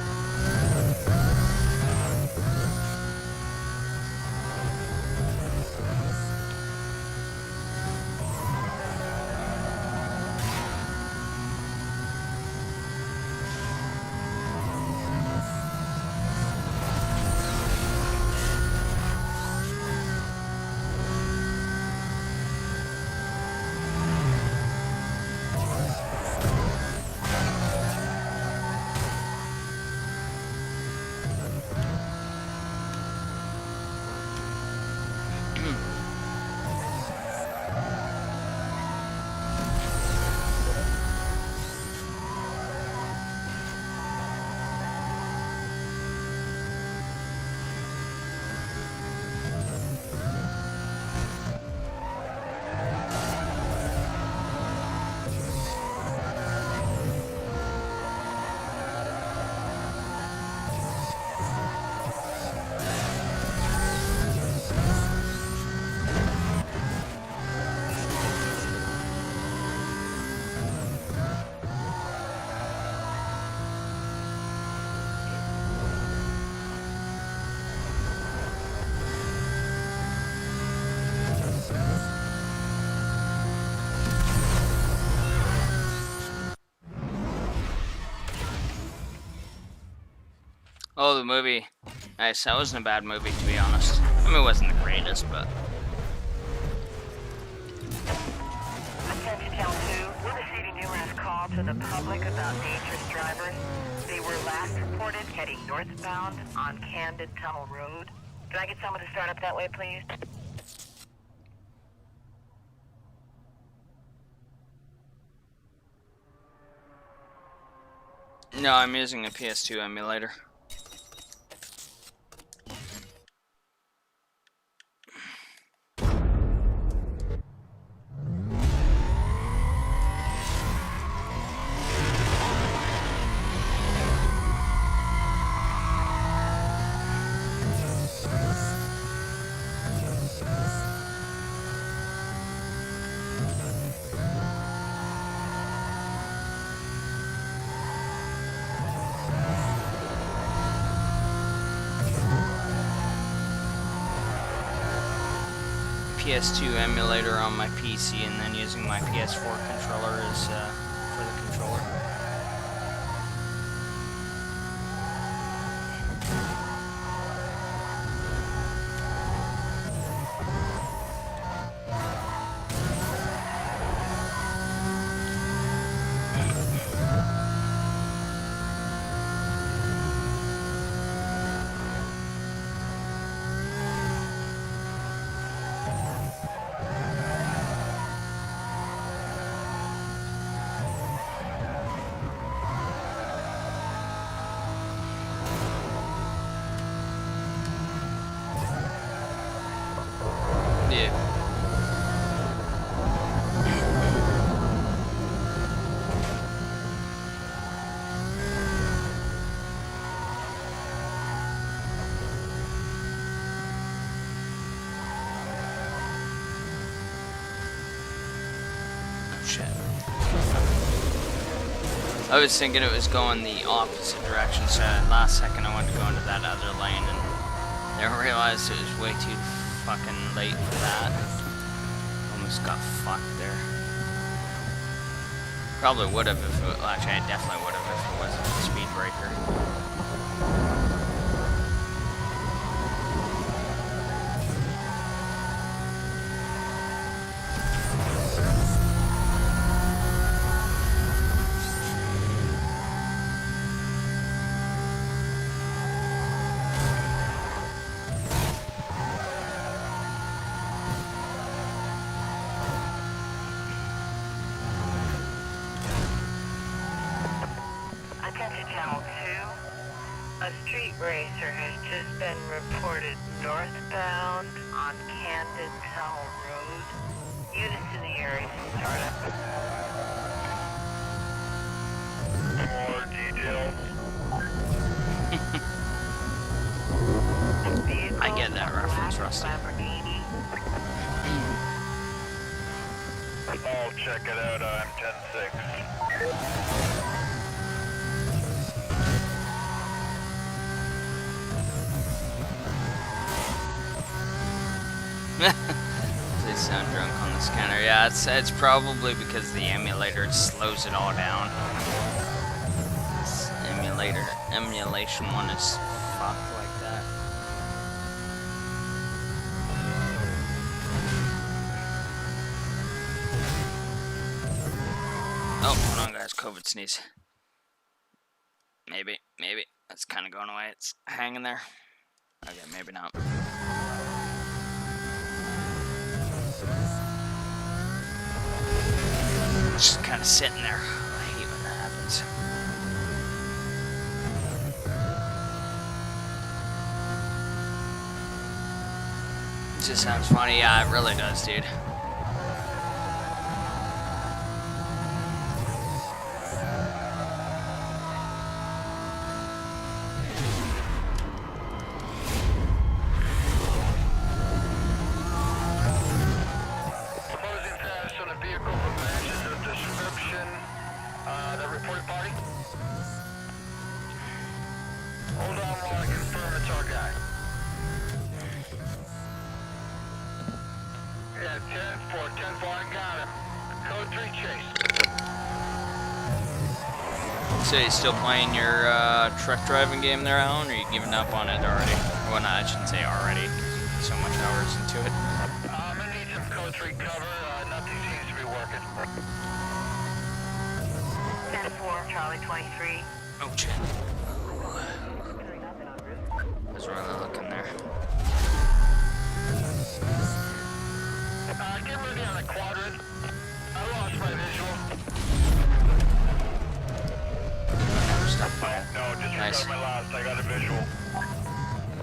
Oh, the movie. Nice. That wasn't a bad movie, to be honest. I mean, it wasn't the greatest, but... Attention Channel 2, we're receiving numerous calls to the public about dangerous drivers. They were last reported heading northbound on Camden Tunnel Road. Can I get someone to start up that way, please? No, I'm using a PS2 emulator. PS2 emulator on my PC and then using my PS4 controller as for the controller. Yeah. Oh shit. I was thinking it was going the opposite direction, so last second I wanted to go into that other lane and I realized it was way too fucking late for that. Almost got fucked there. Probably would have if it, well, actually I definitely would have if it wasn't a speed breaker. Attention Channel 2. A street racer has just been reported northbound on Camden Town Road. Units in the area start up. More details. I get that reference, Rusty. Lamborghini. I'll check it out. I'm 10-6. They sound drunk on the scanner. Yeah, it's probably because the emulator slows it all down. This emulation one is fucked like that. Oh, hold on guys, COVID sneeze. Maybe. That's kind of going away. It's hanging there. Okay, maybe not. Just kind of sitting there. I hate when that happens. It just sounds funny. Yeah, it really does, dude. Closing status on the vehicle from matches the description. The report party. Hold on while I confirm it's our guy. Yeah, 10-4, I got him. Code 3 chase. So you still playing your truck driving game there, Alan, or are you giving up on it already? Well, no, I shouldn't say already, 'cause you put so much hours into it. I'm gonna need some code 3 cover. Nothing seems to be working. 10-4, Charlie 23. Oh, shit. I was really looking there. Get ready on the quadrant. I lost my visual. Stop playing. No, just Nice. recovered my last. I got a visual.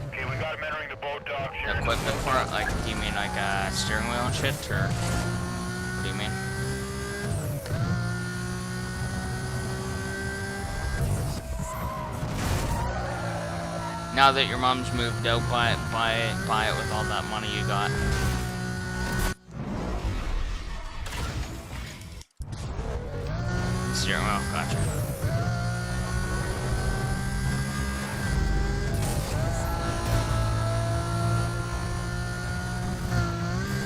Okay, we got him entering the boat docks here. The equipment for it, like, do you mean like steering wheel and shit, or what do you mean? Now that your mom's moved out, buy it with all that money you got. Steering wheel, gotcha.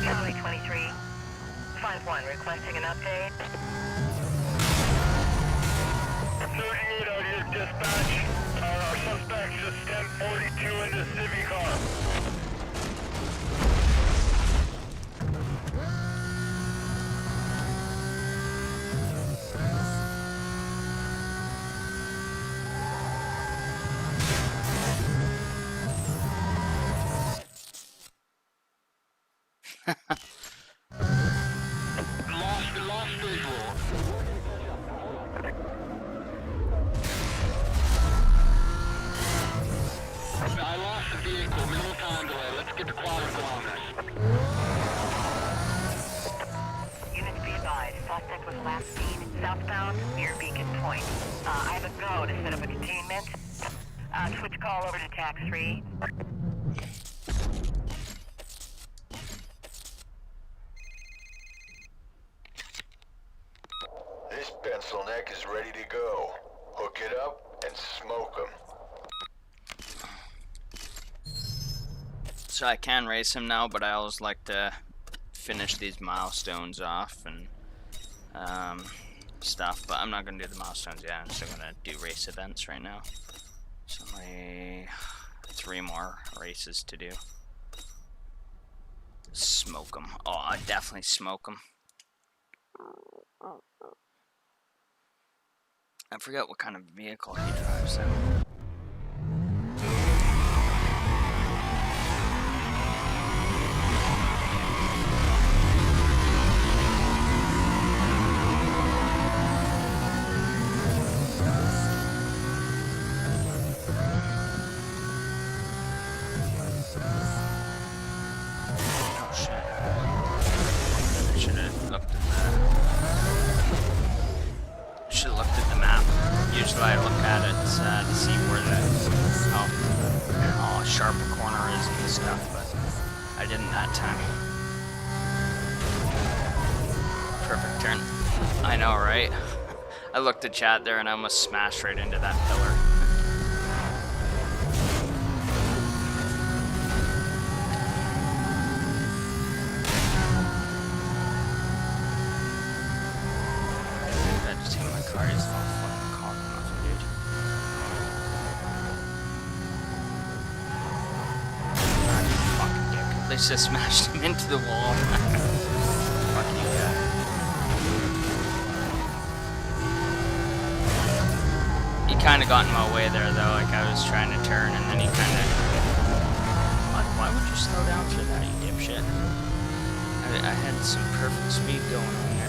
Charlie 251, requesting an update. 38 out here, dispatch. Our suspect just 1042 in the Civic car. Lost visual. I lost the vehicle, minimal time delay. Let's get to Quantico on this. Units be advised, suspect was last seen southbound near Beacon Point. I have a go to set up a containment. Switch call over to TAC 3. This pencil neck is ready to go. Hook it up and smoke 'em. So I can race him now, but I always like to finish these milestones off and stuff. But I'm not gonna do the milestones yet. I'm still gonna do race events right now. So only 3 more races to do. Smoke them. Oh, I definitely smoke them. I forget what kind of vehicle he drives in. Oh shit. I should have looked at the map. Usually I look at it to see where how sharp a corner is and stuff, but I didn't that time. Perfect turn. I know, right? I looked at chat there and I almost smashed right into that pillar. I just hit my car. He's all fucking cock muffin, dude. Fucking dick. At least I smashed him into the wall. Fuck you, guy. He kind of got in my way there, though. Like, I was trying to turn, and then he kind of... Why would you slow down for that, you dipshit? I had some perfect speed going on there.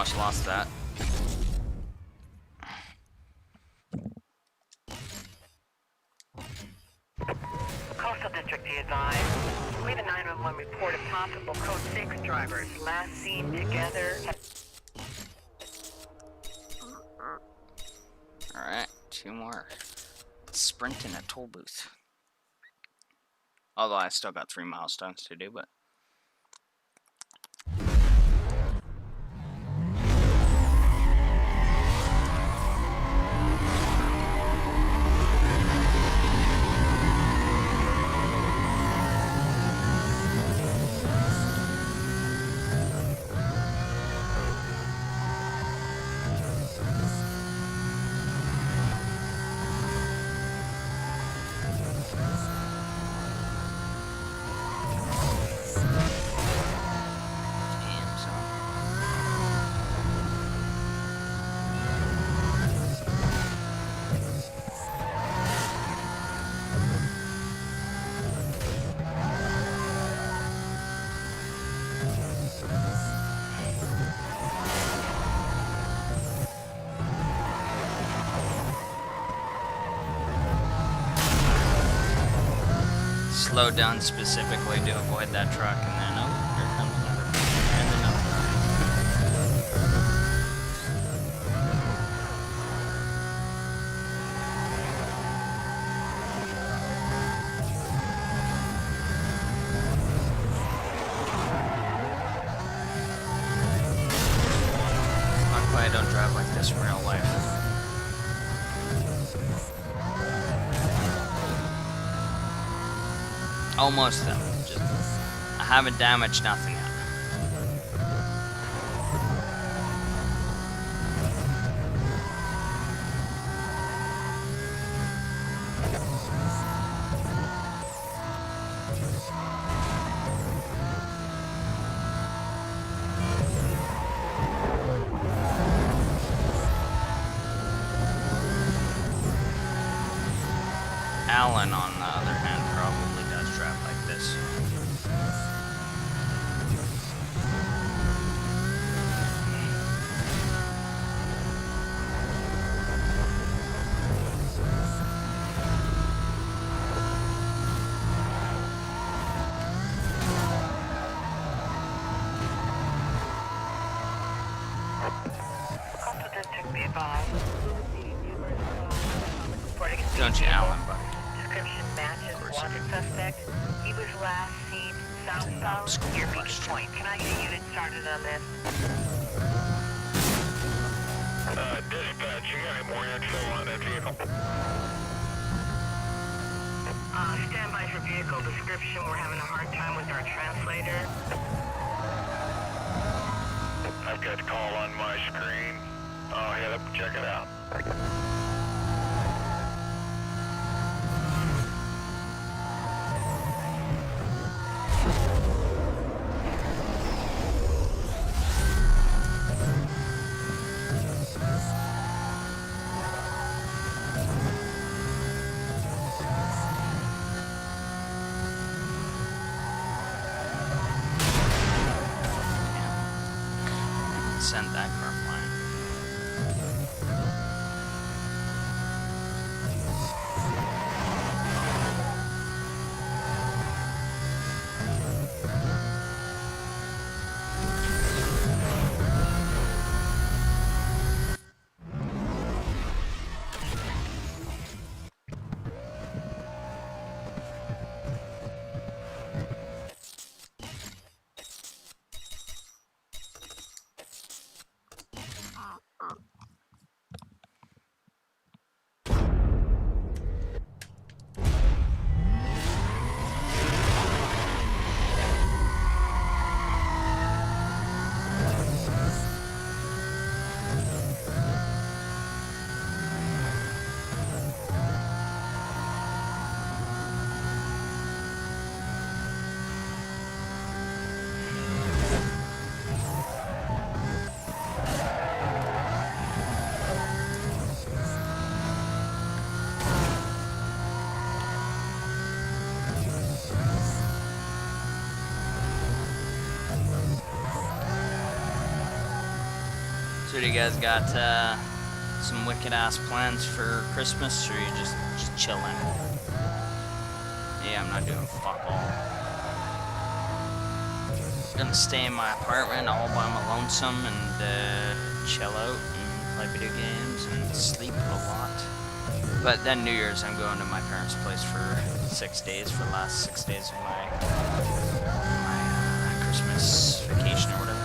almost lost that. Coastal District, be advised. Leave a 911 report of possible Code 6 drivers last seen together. Alright, 2 more. Sprint in a toll booth. Although I still got 3 milestones to do, but... Damn, son. Slow down specifically to avoid that truck, and then oh, here comes another, and another. Luckily, I don't drive like this in real life. Almost though. Just I haven't damaged nothing yet. Alan, on the other hand, probably does drive like this. Coastal District, be advised. Reporting a Don't you, Alan, buddy? description matches Of course. wanted suspect. He was last seen southbound near Beach Point. Can I get a unit started on this? Dispatch, you got any more info on that vehicle? Stand by for vehicle description. We're having a hard time with our translator. I've got the call on my screen. I'll head up and check it out. Send that car flying. So do you guys got some wicked ass plans for Christmas, or you just chilling? Yeah, I'm not doing fuck all. Gonna stay in my apartment all by my lonesome and chill out and play video games and sleep a lot. But then New Year's I'm going to my parents' place for 6 days, for the last 6 days of my Christmas vacation or whatever.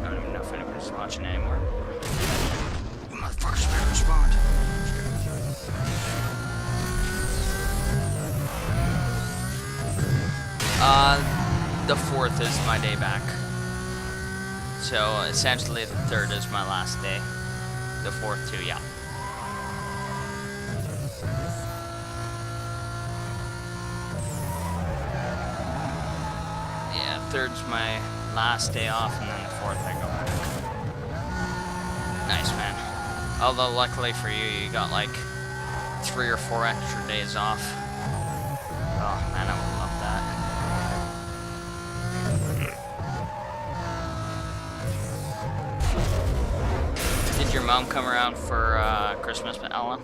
I don't even know if anybody's watching anymore. You motherfuckers better respond. The 4th is my day back. So essentially the 3rd is my last day. The 4th too, yeah. Yeah, 3rd's my last day off, and then the 4th I go back. Nice, man. Although luckily for you, you got like 3 or 4 extra days off. Oh man, I would love that. Did your mom come around for Christmas, Ella?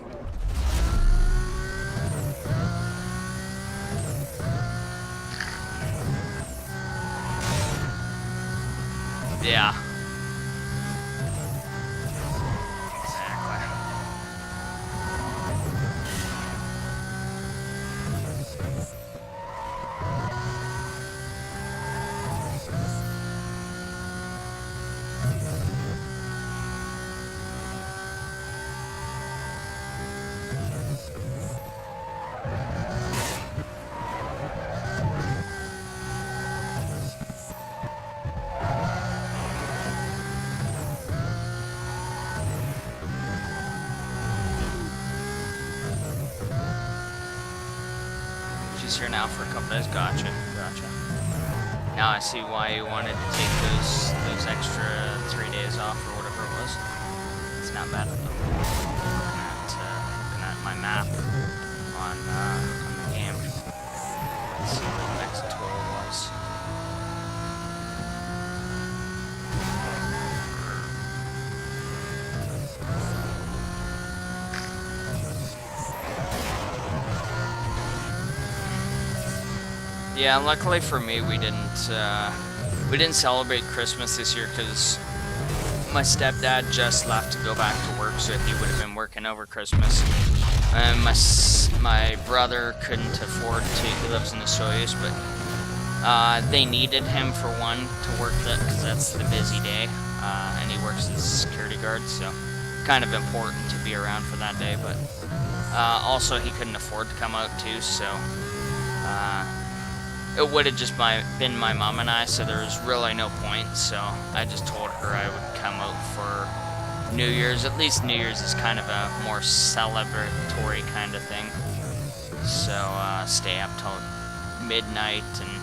Yeah. Exactly. She's here now for a couple days. Gotcha. Now I see why you wanted to take those extra 3 days off or whatever it was. It's not bad. Looking at my map on the game. Let's see where the next tour was. Yeah, luckily for me, we didn't celebrate Christmas this year because my stepdad just left to go back to work, so he would have been working over Christmas. And my brother couldn't afford to. He lives in the Soyuz, but they needed him for one to work that because that's the busy day, and he works as a security guard, so kind of important to be around for that day. But also he couldn't afford to come out too, so. It would have just been my mom and I, so there was really no point, so I just told her I would come out for New Year's. At least New Year's is kind of a more celebratory kind of thing. So, stay up till midnight and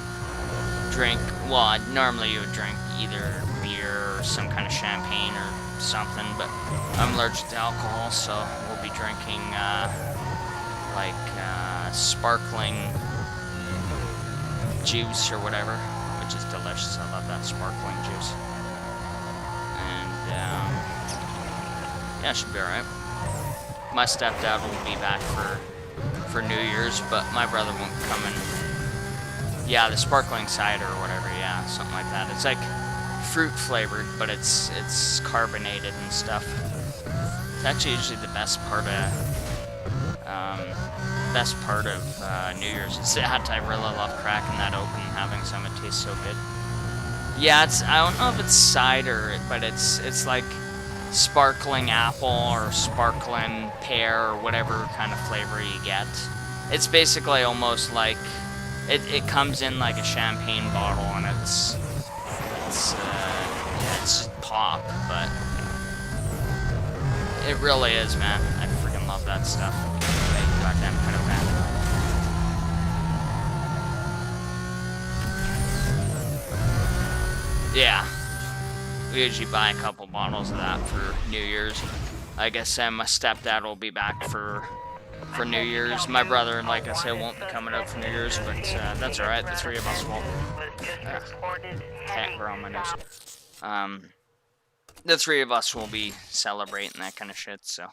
drink, well, normally you would drink either beer or some kind of champagne or something, but I'm allergic to alcohol, so we'll be drinking, sparkling juice or whatever, which is delicious. I love that sparkling juice. And yeah, it should be alright. My stepdad will be back for New Year's, but my brother won't come in. Yeah, the sparkling cider or whatever, yeah, something like that. It's like fruit flavored, but it's carbonated and stuff. It's actually usually the best part of New Year's is that. I really love cracking that open and having some. It tastes so good. Yeah, I don't know if it's cider, but it's like sparkling apple or sparkling pear or whatever kind of flavor you get. It's basically almost like it comes in like a champagne bottle, and it's pop, but it really is, man. I freaking love that stuff. Goddamn kind of bad. Yeah, we usually buy a couple bottles of that for New Year's. Like I said, my stepdad will be back for for New Year's. My brother, like I said, won't be coming up for New Year's, but that's alright. The three of us will. Cat girl on my nose. The three of us will be celebrating that kind of shit, so.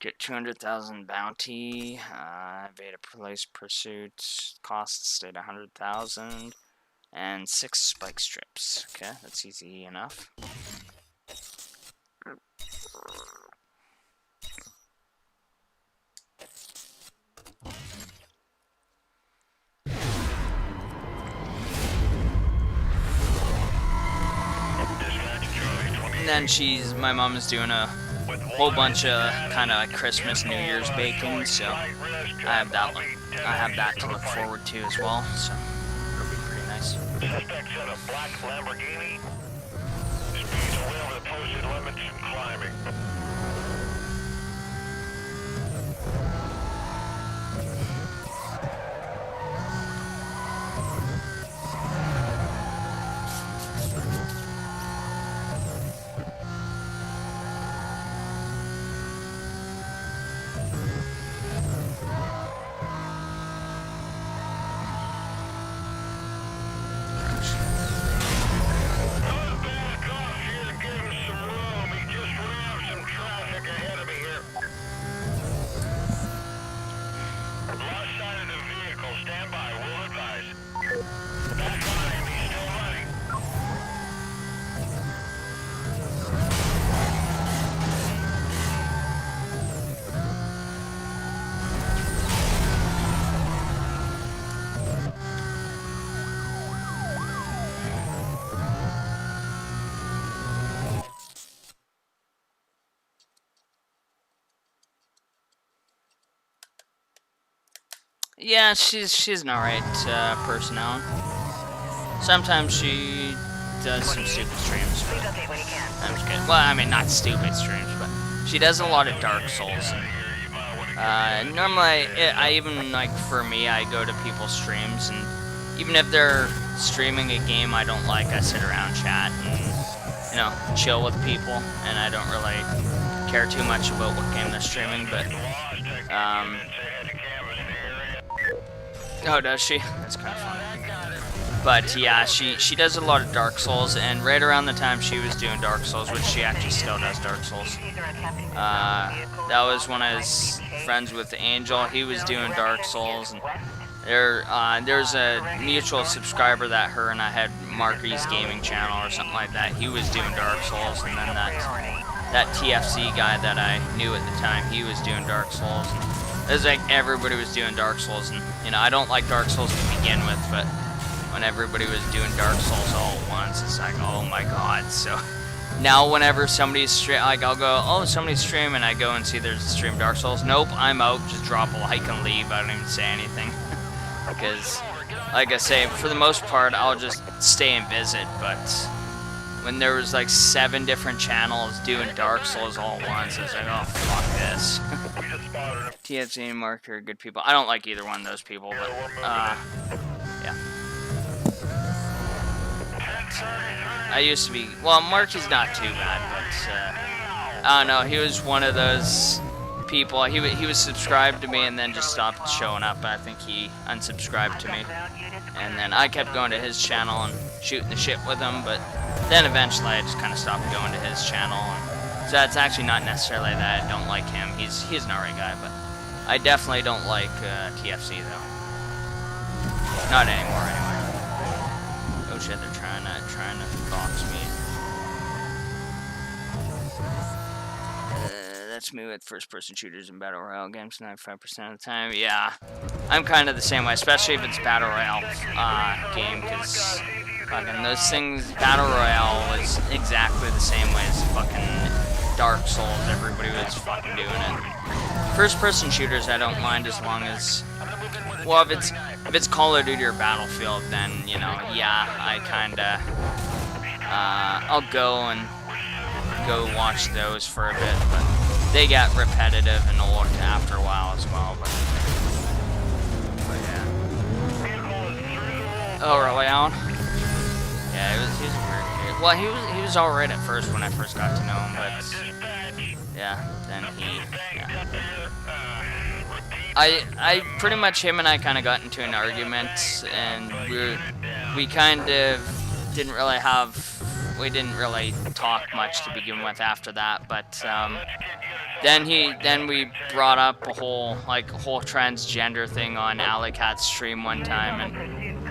Get 200,000 bounty, evade a police pursuit, costs stayed 100,000, and 6 spike strips. Okay, that's easy enough. And then my mom is doing a whole bunch of kind of Christmas, New Year's baking, so I have that to look forward to as well, so it'll be pretty nice. Suspect's in a black Lamborghini. Speeds away over the posted limits and climbing. Yeah, she's an alright person now. Sometimes she does some stupid streams, but I'm just kidding. Well, I mean, not stupid streams, but she does a lot of Dark Souls. And, normally, I even, like, for me, I go to people's streams, and even if they're streaming a game I don't like, I sit around, chat, and, you know, chill with people, and I don't really care too much about what game they're streaming, but, oh, does she? That's kind of fun. But yeah, she does a lot of Dark Souls, and right around the time she was doing Dark Souls, which she actually still does Dark Souls, that was when I was friends with Angel. He was doing Dark Souls, and there's a mutual subscriber that her and I had, Marky's Gaming Channel or something like that. He was doing Dark Souls, and then that TFC guy that I knew at the time, he was doing Dark Souls. And it was like everybody was doing Dark Souls, and you know, I don't like Dark Souls to begin with, but when everybody was doing Dark Souls all at once, it's like, oh my god. So now whenever somebody's like, I'll go, oh, somebody's streaming, I go and see there's a stream Dark Souls. Nope, I'm out, just drop a like and leave. I don't even say anything. Because, like I say, for the most part, I'll just stay and visit, but when there was like 7 different channels doing Dark Souls all at once, I was like, oh, fuck this. TFC and Mark are good people. I don't like either one of those people, but, yeah. I used to be, well, Marky's not too bad, but, I don't know, he was one of those people, he was subscribed to me and then just stopped showing up. I think he unsubscribed to me, and then I kept going to his channel and shooting the shit with him, but then eventually I just kind of stopped going to his channel, and so that's actually not necessarily that I don't like him. He's an alright guy, but I definitely don't like TFC though. Not anymore, anyway. Oh shit, they're trying to box me. That's me with first-person shooters and battle royale games 95% of the time. Yeah, I'm kind of the same way, especially if it's battle royale game, because fucking those things, battle royale was exactly the same way as fucking Dark Souls. Everybody was fucking doing it. First-person shooters, I don't mind as long as, well, if it's Call of Duty or Battlefield, then, you know, yeah, I kinda, I'll go watch those for a bit, but they get repetitive and old after a while as well, but yeah. Oh, really, Alan? Yeah, he was a weird kid. Well, he was alright at first when I first got to know him, but yeah, then he, yeah. I pretty much, him and I kind of got into an argument, and we kind of didn't really talk much to begin with after that, but then we brought up a whole transgender thing on Alleycat's stream one time, and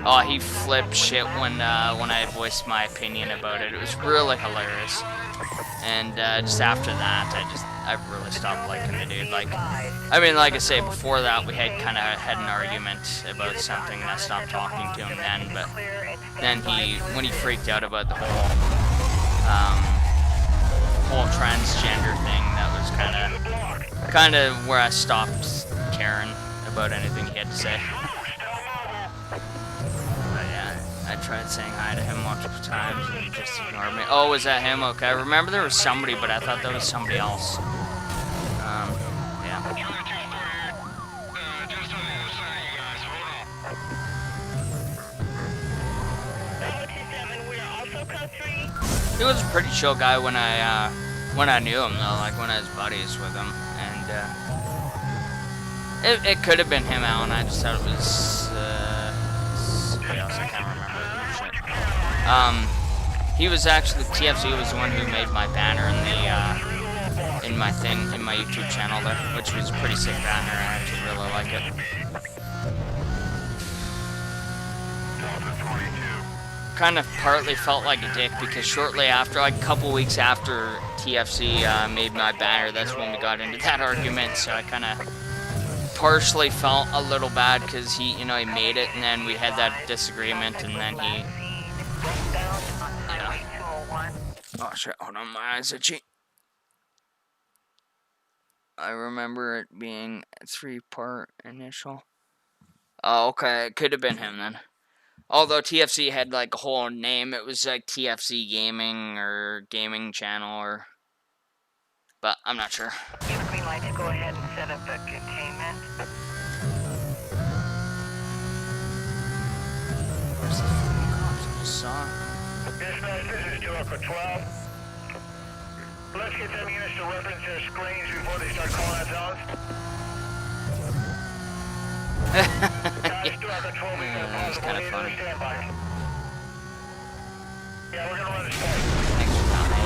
oh, he flipped shit when I voiced my opinion about it. It was really hilarious. And just after that, I really stopped liking the dude. Like I I say, before that we had kind of had an argument about something, and I stopped talking to him then. But then when he freaked out about the whole transgender thing, that was kind of where I stopped caring about anything he had to say. I tried saying hi to him multiple times and he just ignored me. Oh, was that him? Okay, I remember there was somebody, but I thought that was somebody else. Yeah. He was a pretty chill guy when I knew him though, like when I was buddies with him, and it could have been him, Alan. I just thought it was somebody else. I can't remember. He was actually, TFC was the one who made my banner in my YouTube channel there, which was a pretty sick banner. I actually really like it. Kind of partly felt like a dick because shortly after, like a couple weeks after TFC made my banner, that's when we got into that argument. So I kind of partially felt a little bad because he made it, and then we had that disagreement, and then he. Oh shit, hold on, my eyes itchy. I remember it being a 3-part initial. Oh, okay, it could have been him then. Although TFC had like a whole name, it was like TFC Gaming or Gaming Channel or... But I'm not sure. You have a green light to go ahead and set up a containment. Where's the fucking cops I just saw? Dispatch, this is 2 Echo 12. Let's get them units to reference their screens before they start calling out zones. That's kind of funny. Yeah, we're gonna run a strike. Thanks for coming.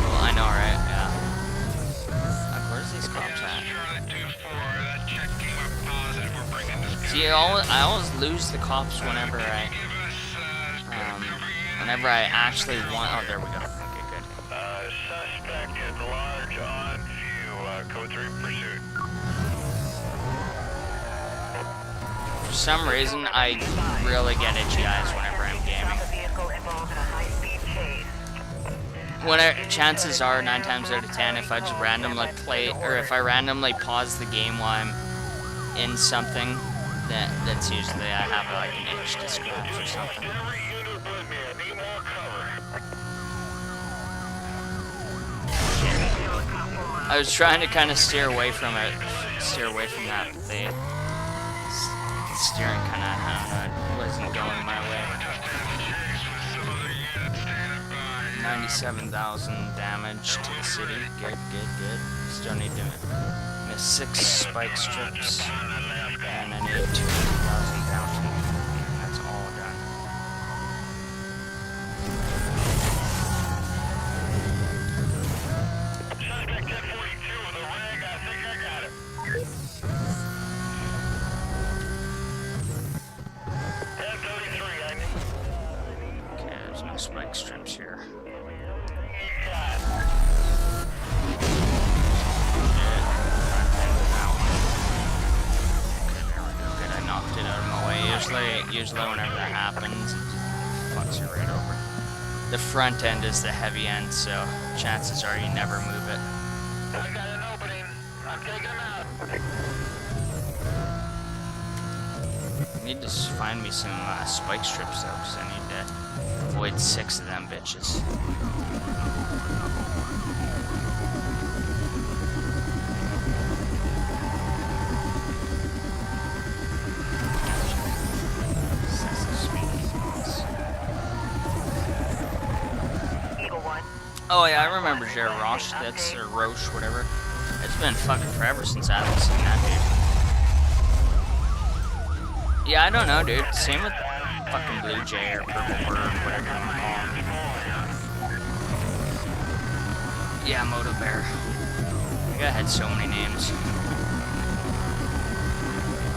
Well, I know, right? Yeah. Like, where's these cops at? See, I always lose the cops whenever I actually want. Oh, there we go. Okay, good. Suspect is large on view. Code 3 pursuit. For some reason, I really get itchy eyes whenever I'm gaming. Chances are, 9 times out of 10, if I just randomly play, or if I randomly pause the game while I'm in something, that's usually I have like an itch to scratch or something. I was trying to kind of steer away from that, but the steering kind of, I don't know, it wasn't going my way. 97,000 damage to the city. Good. Still need to miss 6 spike strips, and I need 2,000 bounty. That's all done. Suspect 1042 with a rig. I think I got it. 1033, I need. Okay, there's no spike strips here. Usually whenever that happens, it fucks you right over. The front end is the heavy end, so chances are you never move it. I got an opening. I'm taking him out. I need to find me some spike strips though, because I need to avoid 6 of them bitches. Oh yeah, I remember Jared Roche, or Roche, whatever. It's been fucking forever since I haven't seen that dude. Yeah, I don't know, dude. Same with fucking Blue Jay or Purple Bird, whatever you want to call him. Yeah, Moto Bear. The guy had so many names.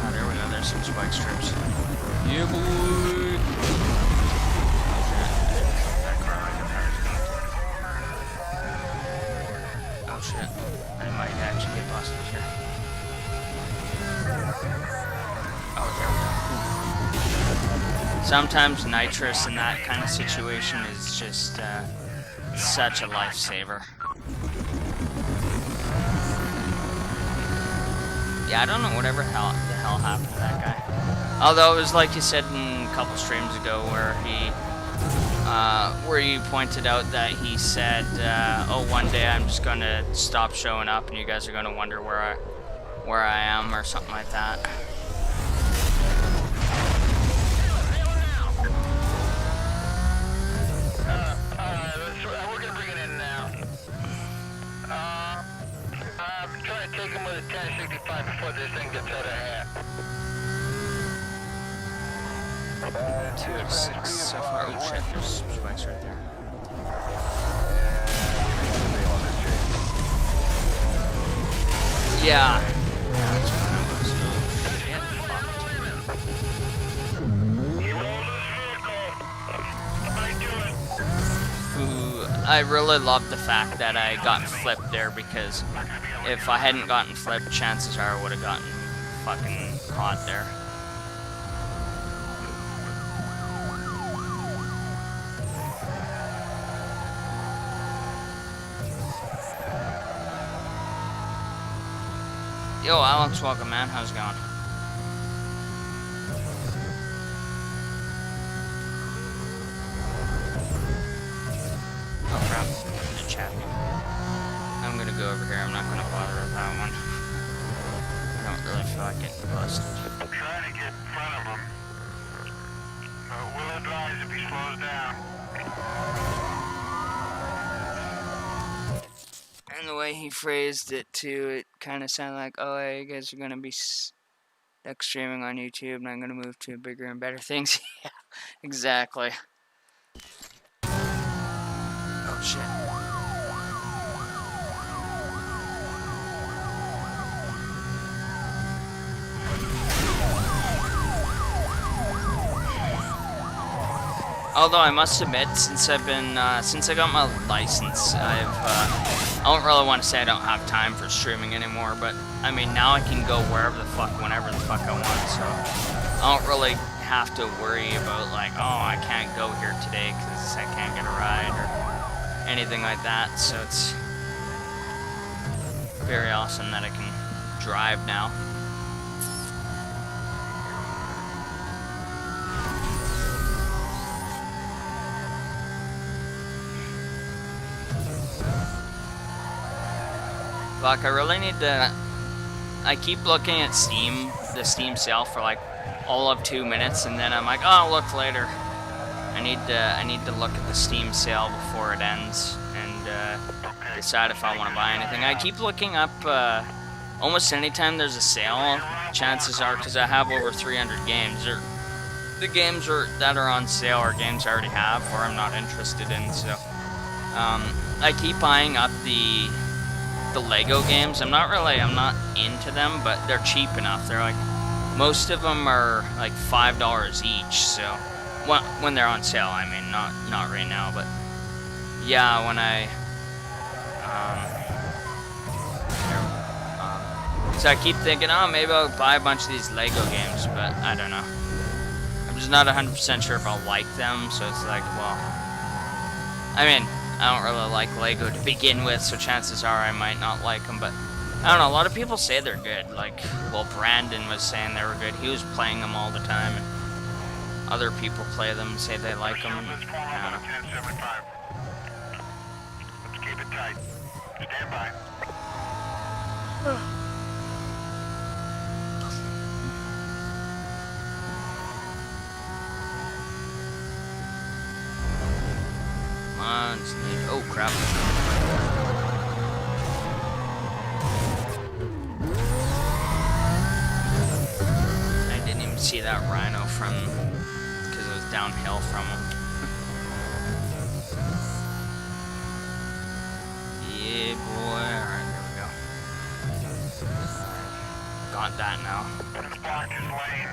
Ah, there we go. There's some spike strips. Yeah, boy. Oh shit. I might actually get busted here. Oh, there we go. Sometimes nitrous in that kind of situation is just such a lifesaver. Yeah, I don't know whatever the hell happened to that guy. Although it was like you said in a couple streams ago where you pointed out that he said, "Oh, one day I'm just gonna stop showing up, and you guys are gonna wonder where I am," or something like that. We're gonna bring it in now. Try to take him with a 1065 before this thing gets out of hand. 2 out of 6 so far. Oh shit, there's some spikes right there. Yeah. That's what it was. Oh, shit, fuck. Ooh, I really love the fact that I got flipped there, because if I hadn't gotten flipped, chances are I would have gotten fucking caught there. Yo, Alex, welcome, man. How's it going? Oh, crap. In the chat. I'm gonna go over here. I'm not gonna bother with that one. I don't really feel like getting busted. I'm trying to get in front of him. We'll advise if he slows down. And the way he phrased it, too, it kind of sounded like, oh, hey, you guys are gonna be stuck streaming on YouTube, and I'm gonna move to bigger and better things. Yeah, exactly. Oh, shit. Although I must admit, since I got my license, I don't really want to say I don't have time for streaming anymore, but I mean, now I can go wherever the fuck, whenever the fuck I want, so I don't really have to worry about like, oh, I can't go here today because I can't get a ride or anything like that, so it's very awesome that I can drive now. Fuck, I really need to... I keep looking at Steam, the Steam sale for like all of 2 minutes, and then I'm like, oh, I'll look later. I need to look at the Steam sale before it ends and decide if I want to buy anything. I keep looking up almost anytime there's a sale. Chances are, because I have over 300 games, or the games that are on sale are games I already have or I'm not interested in. So I keep eyeing up the Lego games. I'm not into them, but they're cheap enough. They're like, most of them are like $5 each, so when they're on sale, I mean, not right now, but yeah, when so I keep thinking, oh, maybe I'll buy a bunch of these Lego games, but I don't know. I'm just not 100% sure if I'll like them, so it's like, well, I mean, I don't really like Lego to begin with, so chances are I might not like them, but I don't know, a lot of people say they're good. Like, well, Brandon was saying they were good. He was playing them all the time, and other people play them and say they like them. I don't know. 1075. Let's keep it tight. Stand by. Oh crap. I didn't even see that rhino from, because it was downhill from him. Yeah, boy. Alright, there we go. Got that now. Let's block his lane.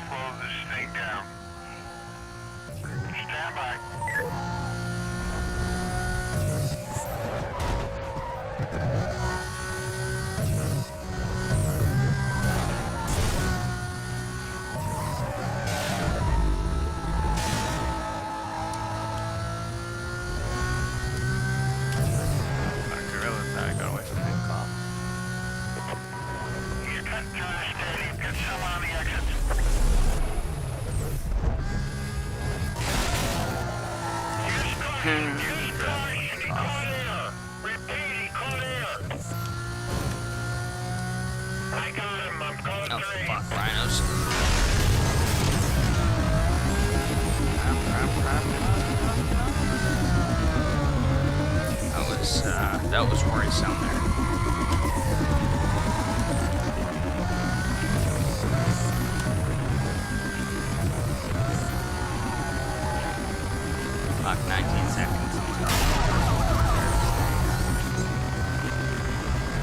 Slow this thing down. Stand by. Oh, fuck, rhinos. That was worrisome there. Fuck, 19 seconds until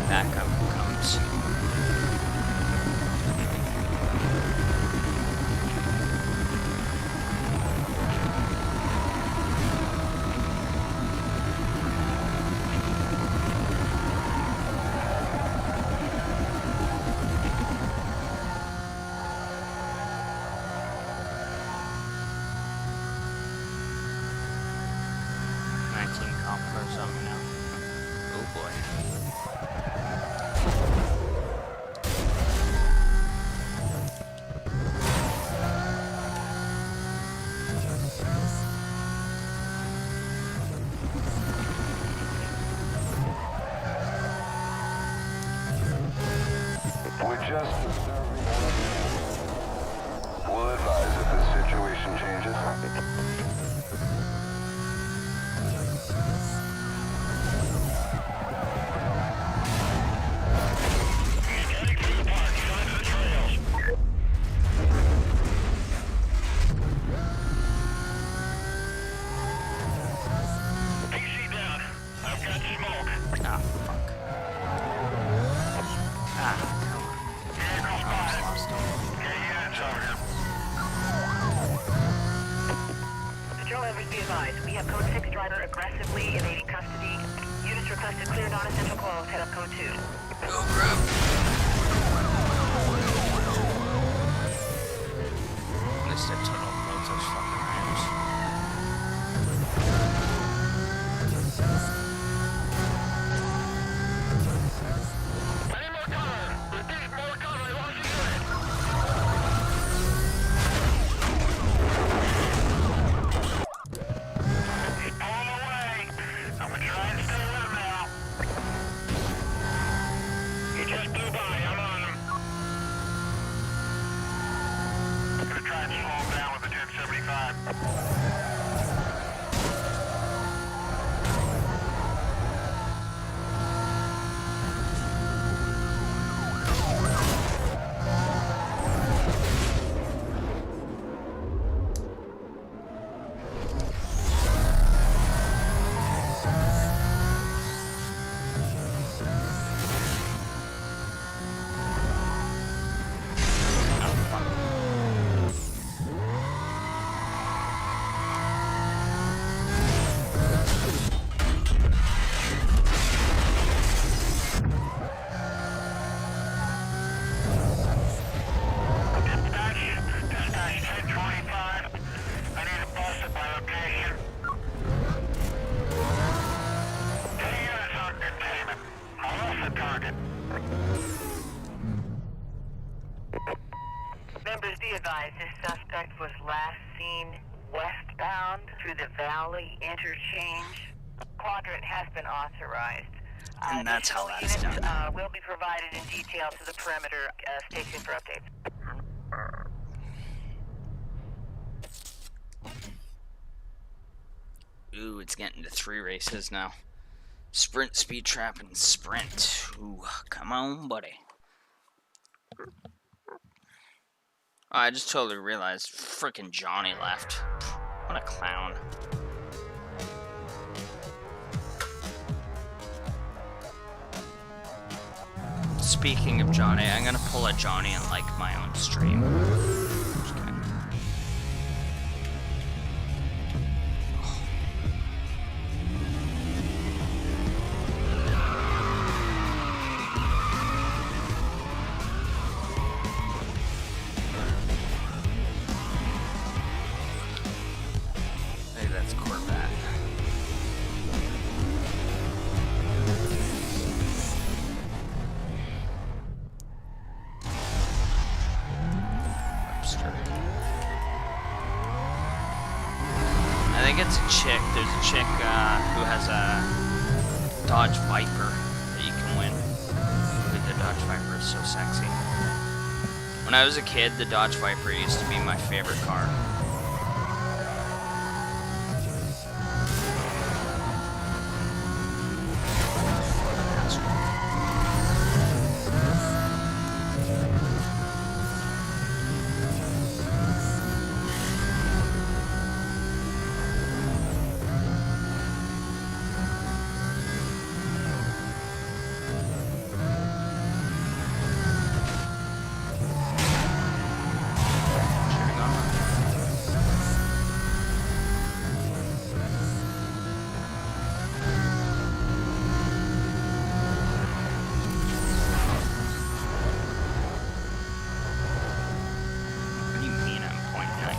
backup comes. We're just observing. We'll advise if the situation changes. We have code 6 driver aggressively evading custody. Units requested clear non-essential calls. Head up code 2. Oh, crap. At least I total both those fucking rams. I need more cover. Repeat, more cover. I lost you. He's pulling away. I'm gonna try and stay with him now. He just blew by. I'm on him. I'm gonna try and slow him down with the 1075. Members, be advised, this suspect was last seen westbound through the Valley Interchange. Quadrant has been authorized. And that's how that's units, done. will be provided in detail to the perimeter. Stay tuned for updates. Ooh, it's getting to 3 races now. Sprint, speed trap, and sprint. Ooh, come on, buddy. Oh, I just totally realized frickin' Johnny left. What a clown. Speaking of Johnny, I'm gonna pull a Johnny and like my own stream. Just kidding. Maybe that's Corvette. Webster. I think it's a chick. There's a chick who has a Dodge Viper that you can win. Dude, the Dodge Viper is so sexy. When I was a kid, the Dodge Viper used to be my favorite car. What do you mean I'm 0.19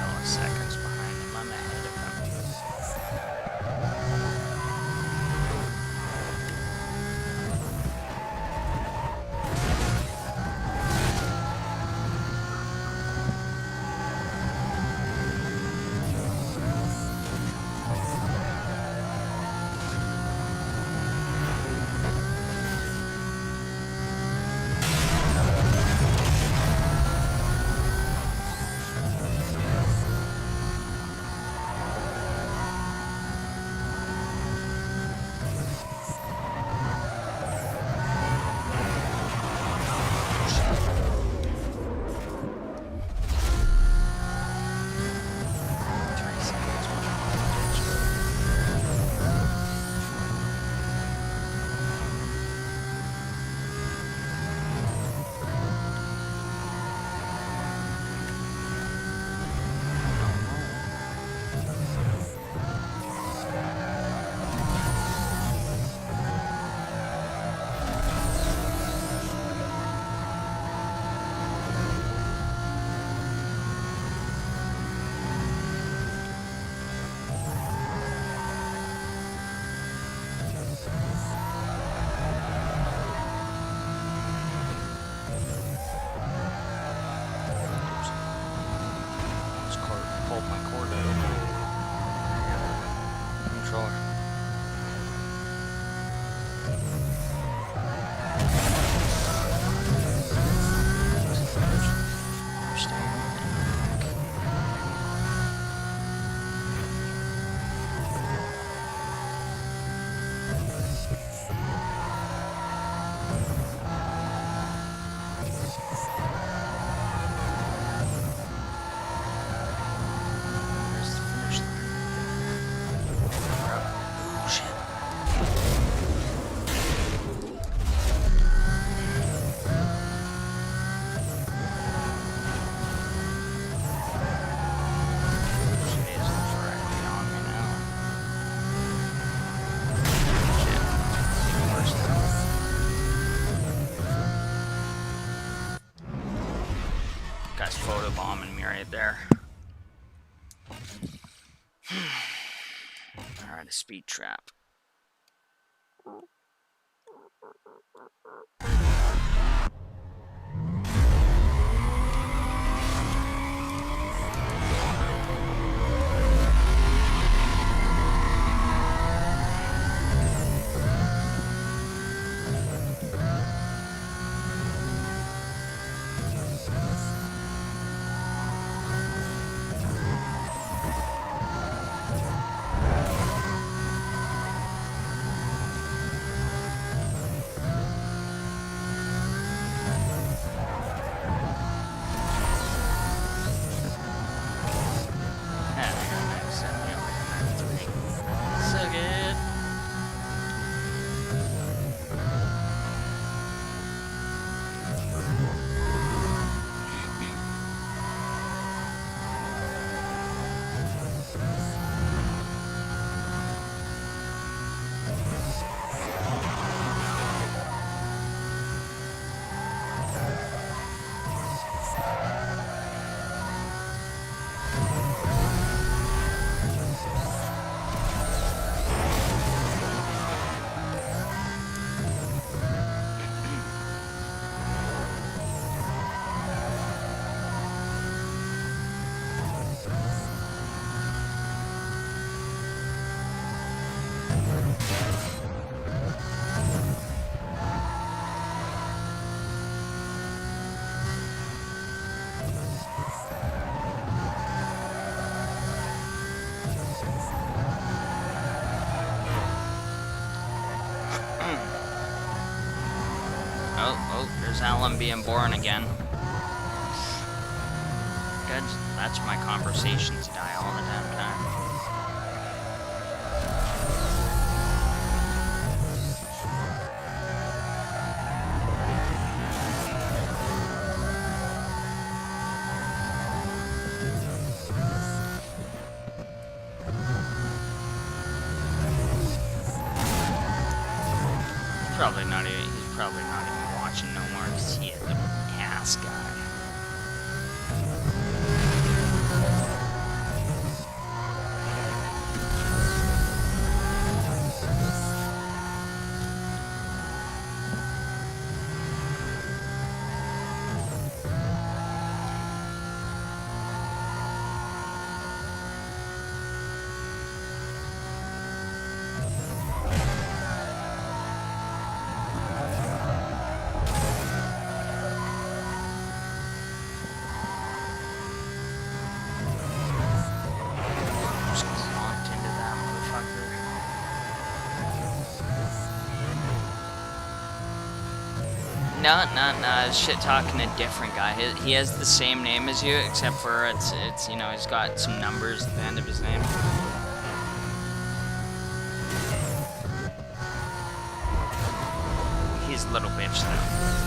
milliseconds behind him? I'm ahead of him. Pulled my cord out. Controller. Where's the finish line? Oh shit. She is directly on me now. Shit. Even worse now. Guy's photobombing me right there. Alright, a speed trap. oh, there's Alan being born again. Good, that's my conversations die all the damn time. He's probably not even watching no more because he is an ass guy. No, shit talking a different guy. He has the same name as you, except for it's you know, he's got some numbers at the end of his name. He's a little bitch though.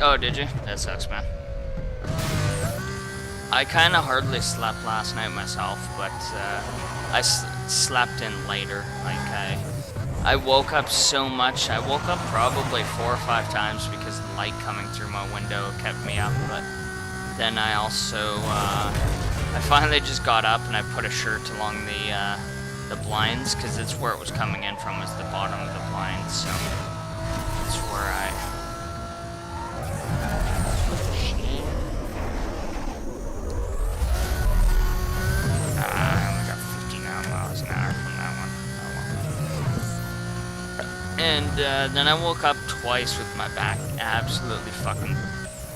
Oh, did you? That sucks, man. I kind of hardly slept last night myself, but I slept in later. Like, I woke up so much. I woke up probably 4 or 5 times because the light coming through my window kept me up. But then I also, I finally just got up and I put a shirt along the blinds because it's where it was coming in from, was the bottom of the blinds. So that's where I. And then I woke up twice with my back absolutely fucking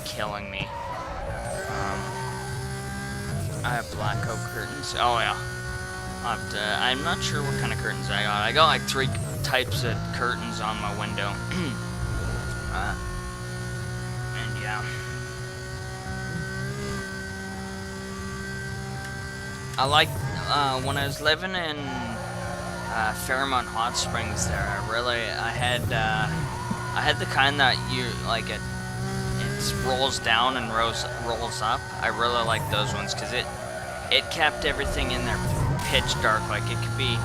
killing me. I have black oak curtains. Oh yeah. I'm not sure what kind of curtains I got. I got like 3 types of curtains on my window. And yeah. I like when I was living in Fairmont Hot Springs there. I had the kind that you like it rolls down and rolls up. I really like those ones because it kept everything in there pitch dark. Like it could be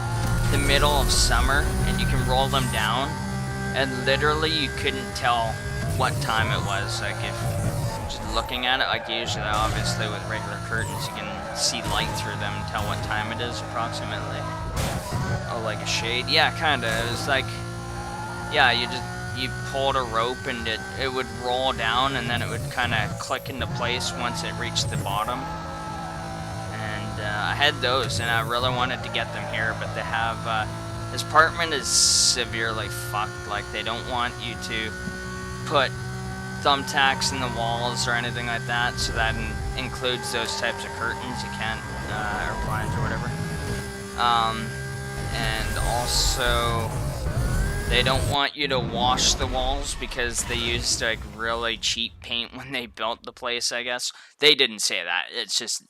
the middle of summer and you can roll them down and literally you couldn't tell what time it was. Like if just looking at it, like usually obviously with regular curtains you can see light through them and tell what time it is approximately. Oh, like a shade? Yeah, kinda. It was like, yeah, you pulled a rope and it would roll down and then it would kind of click into place once it reached the bottom. And I had those and I really wanted to get them here, but they have, this apartment is severely fucked. Like they don't want you to put thumbtacks in the walls or anything like that, so that includes those types of curtains. You can't, or blinds or whatever. And also, they don't want you to wash the walls because they used like really cheap paint when they built the place, I guess. They didn't say that. It's just,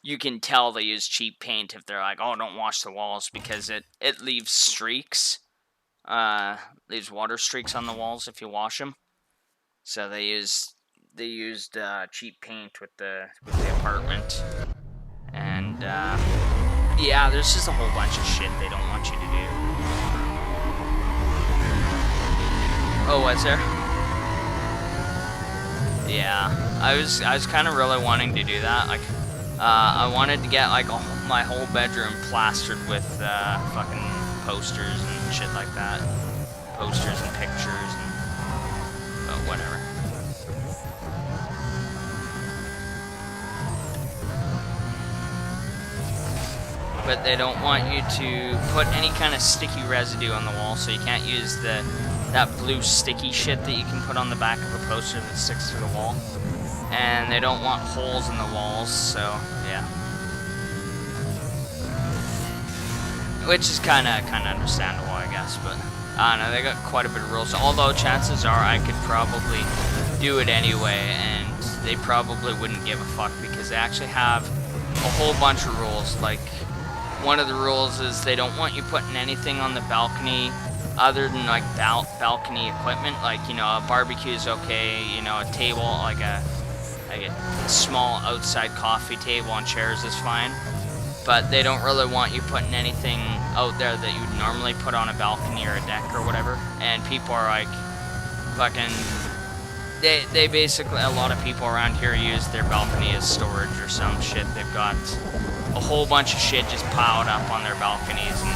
you can tell they use cheap paint if they're like, oh, don't wash the walls because it leaves streaks. Leaves water streaks on the walls if you wash them. So they used cheap paint with the apartment. And, yeah, there's just a whole bunch of shit they don't want you to do. Oh, what's there? Yeah, I was kind of really wanting to do that. Like, I wanted to get like my whole bedroom plastered with fucking posters and shit like that. Posters and pictures, but whatever. but they don't want you to put any kind of sticky residue on the wall, so you can't use that blue sticky shit that you can put on the back of a poster that sticks to the wall. And they don't want holes in the walls, so yeah. Which is kind of understandable, I guess, but I don't know, they got quite a bit of rules. Although chances are I could probably do it anyway, and they probably wouldn't give a fuck because they actually have a whole bunch of rules. Like, one of the rules is they don't want you putting anything on the balcony other than like balcony equipment. Like, you know, a barbecue is okay, you know, a table, like a small outside coffee table and chairs is fine. But they don't really want you putting anything out there that you'd normally put on a balcony or a deck or whatever. And people are like, fucking, they basically, a lot of people around here use their balcony as storage or some shit. They've got a whole bunch of shit just piled up on their balconies and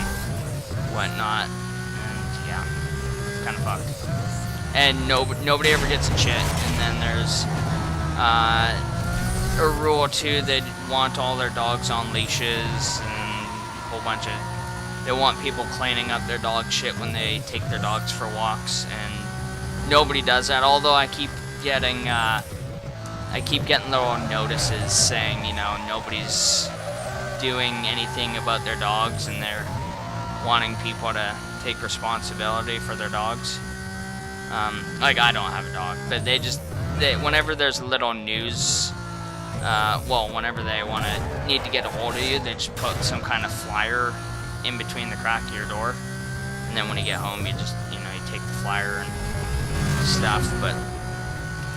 whatnot. And yeah, it's kind of fucked. And nobody ever gets a shit. And then there's a rule too, they want all their dogs on leashes and a whole bunch of, they want people cleaning up their dog shit when they take their dogs for walks, and nobody does that. Although I keep getting little notices saying, you know, nobody's doing anything about their dogs and they're wanting people to take responsibility for their dogs. Like, I don't have a dog, but whenever there's little news, whenever they need to get a hold of you, they just put some kind of flyer in between the crack of your door, and then when you get home, you just, you know, you take the flyer and stuff. But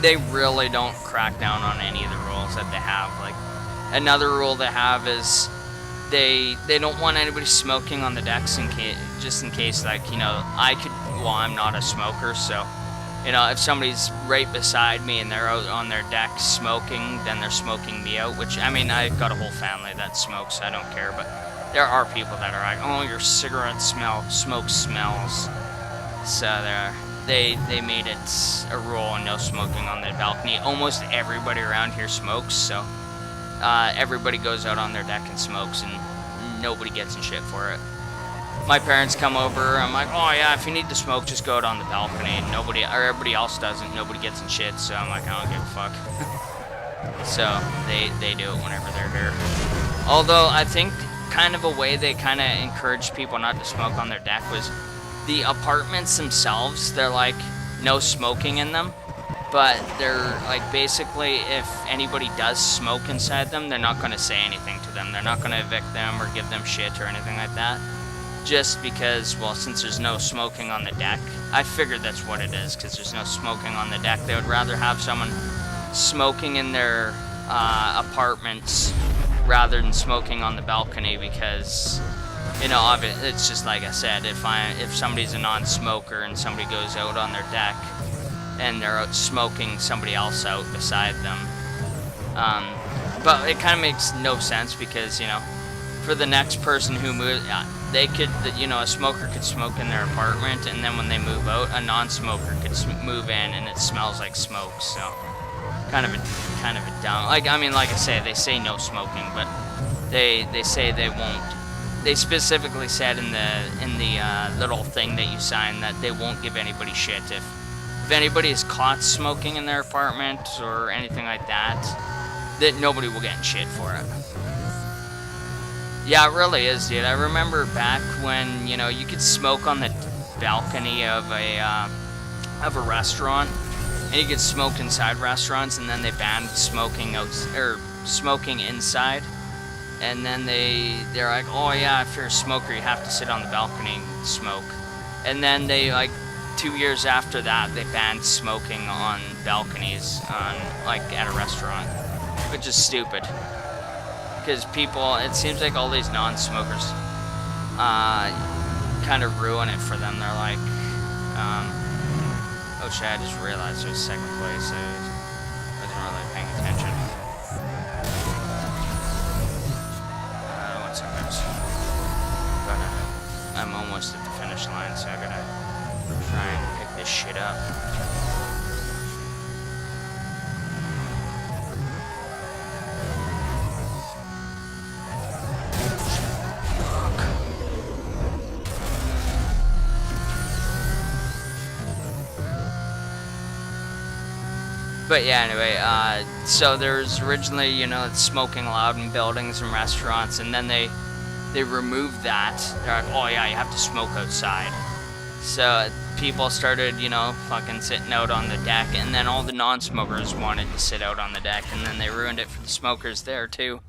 they really don't crack down on any of the rules that they have. Like, another rule they have is they don't want anybody smoking on the decks just in case, like, you know, I'm not a smoker, so, you know, if somebody's right beside me and they're out on their deck smoking, then they're smoking me out, which, I mean, I've got a whole family that smokes, I don't care, but there are people that are like, oh, your cigarette smoke smells. So they made it a rule, no smoking on the balcony. Almost everybody around here smokes, so everybody goes out on their deck and smokes, and nobody gets in shit for it. My parents come over, I'm like, oh yeah, if you need to smoke, just go out on the balcony. And everybody else doesn't, nobody gets in shit, so I'm like, I don't give a fuck. So they do it whenever they're here. Although I think kind of a way they kind of encouraged people not to smoke on their deck was the apartments themselves, they're like, no smoking in them. But they're like, basically, if anybody does smoke inside them, they're not going to say anything to them. They're not going to evict them or give them shit or anything like that. Just because, well, since there's no smoking on the deck, I figured that's what it is, because there's no smoking on the deck. They would rather have someone smoking in their apartments rather than smoking on the balcony, because, you know, it's just like I said, if somebody's a non-smoker and somebody goes out on their deck and they're out smoking somebody else out beside them, but it kind of makes no sense, because, you know, for the next person who moves, they could, you know, a smoker could smoke in their apartment, and then when they move out, a non-smoker could move in, and it smells like smoke. So, kind of a dumb. Like, I mean, like I say, they say no smoking, but they say they won't. They specifically said in the little thing that you sign that they won't give anybody shit if anybody is caught smoking in their apartment or anything like that. That nobody will get in shit for it. Yeah, it really is, dude. I remember back when, you know, you could smoke on the balcony of a restaurant, and you could smoke inside restaurants, and then they banned smoking smoking inside, and then they're like, oh yeah, if you're a smoker, you have to sit on the balcony and smoke, and then they, like, 2 years after that, they banned smoking on balconies at a restaurant, which is stupid. Because people, it seems like all these non-smokers kind of ruin it for them. They're like, oh shit, I just realized there's second place. I wasn't really paying attention. 1 second. I'm almost at the finish line, so I gotta try and pick this shit up. But yeah, anyway, so there's originally, you know, it's smoking allowed in buildings and restaurants, and then they removed that. They're like, oh yeah, you have to smoke outside. So people started, you know, fucking sitting out on the deck, and then all the non-smokers wanted to sit out on the deck, and then they ruined it for the smokers there too.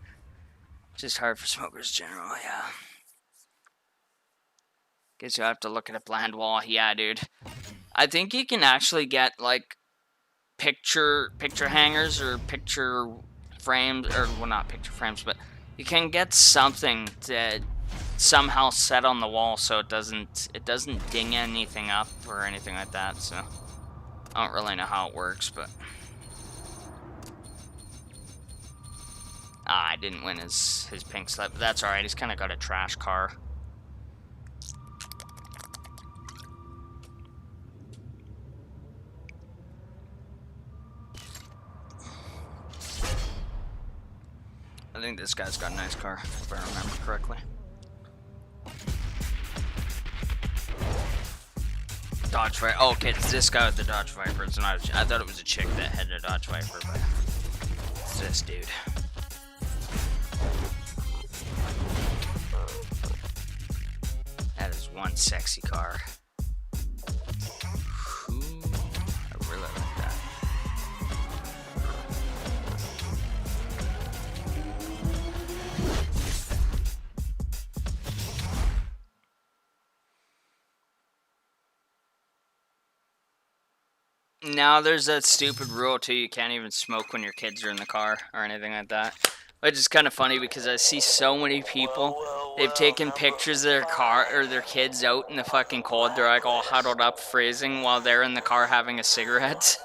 Just hard for smokers generally, yeah. Guess you have to look at a bland wall. Yeah, dude. I think you can actually get, like, picture hangers or picture frames, or, well, not picture frames, but you can get something to somehow set on the wall so it doesn't ding anything up or anything like that, so I don't really know how it works, but I didn't win his pink slip, but that's alright. He's kind of got a trash car. I think this guy's got a nice car, if I remember correctly. Dodge Viper. Oh, okay, it's this guy with the Dodge Viper. It's not. I thought it was a chick that had a Dodge Viper, but it's this dude. That is one sexy car. Ooh, I really like that. Now there's that stupid rule too, you can't even smoke when your kids are in the car or anything like that. Which is kind of funny because I see so many people, they've taken pictures of their car or their kids out in the fucking cold. They're like all huddled up freezing while they're in the car having a cigarette.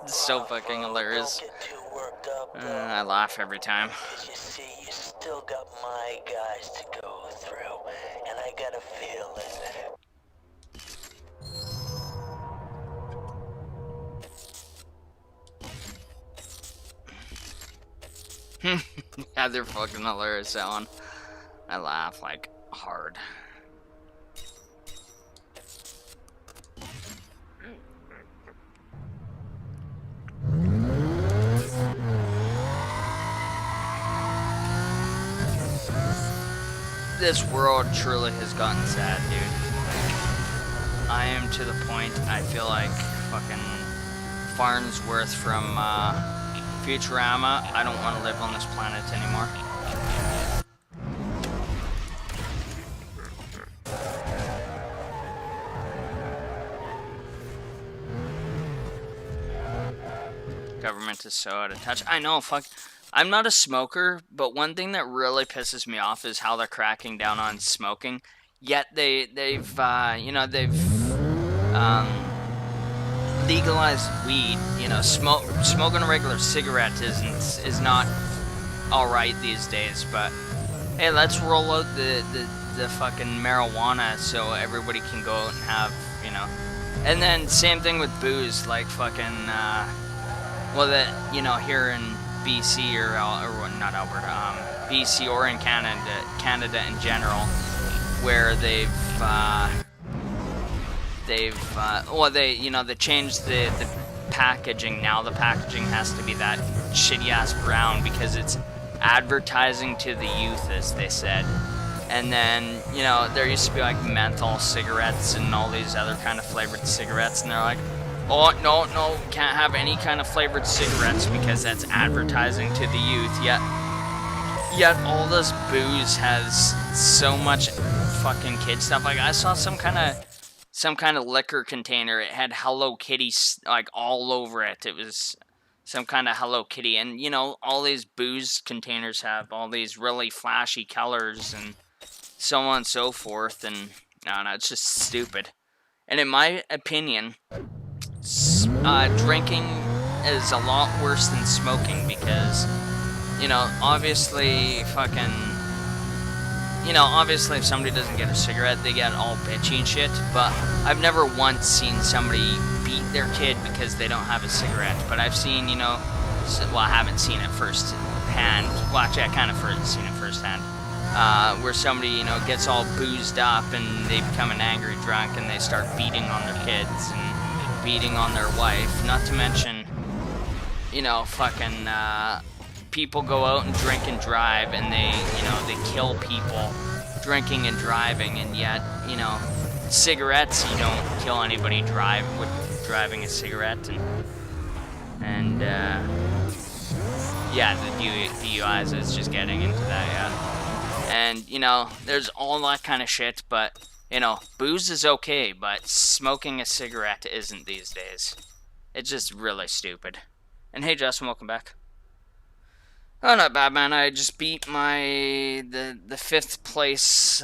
It's so fucking hilarious. I laugh every time. You see, you still got my guys to go through, and I got a feeling. Yeah, they're fucking hilarious, that one. I laugh, like, hard. This world truly has gotten sad, dude. I am to the point, I feel like fucking Farnsworth from, Futurama. I don't want to live on this planet anymore. Government is so out of touch. I know, fuck. I'm not a smoker, but one thing that really pisses me off is how they're cracking down on smoking. Yet they've legalized weed. You know, smoking a regular cigarette is not all right these days. But hey, let's roll out the fucking marijuana so everybody can go out and have, you know. And then same thing with booze, like fucking well, that, you know, here in BC or not Alberta, BC or in Canada in general, where they changed the packaging. Now the packaging has to be that shitty ass brown because it's advertising to the youth, as they said. And then, you know, there used to be like menthol cigarettes and all these other kind of flavored cigarettes, and they're like, oh, no, can't have any kind of flavored cigarettes because that's advertising to the youth. Yet all this booze has so much fucking kid stuff. Like, I saw some kind of liquor container. It had Hello Kitty, like, all over it. It was some kind of Hello Kitty. And, you know, all these booze containers have all these really flashy colors and so on and so forth. And, I don't know, it's just stupid. And in my opinion, drinking is a lot worse than smoking because, you know, obviously if somebody doesn't get a cigarette, they get all bitchy and shit, but I've never once seen somebody beat their kid because they don't have a cigarette. But I've seen, you know, well, I haven't seen it firsthand. Well, actually, I kind of seen it firsthand. Where somebody, you know, gets all boozed up and they become an angry drunk and they start beating on their kids and beating on their wife. Not to mention, you know, fucking, people go out and drink and drive, and they, you know, they kill people drinking and driving, and yet, you know, cigarettes, you don't kill anybody driving a cigarette, and yeah, the DUIs is just getting into that, yeah. And, you know, there's all that kind of shit, but, you know, booze is okay, but smoking a cigarette isn't these days. It's just really stupid. And hey, Justin, welcome back. Oh, not bad, man. I just beat the 5th place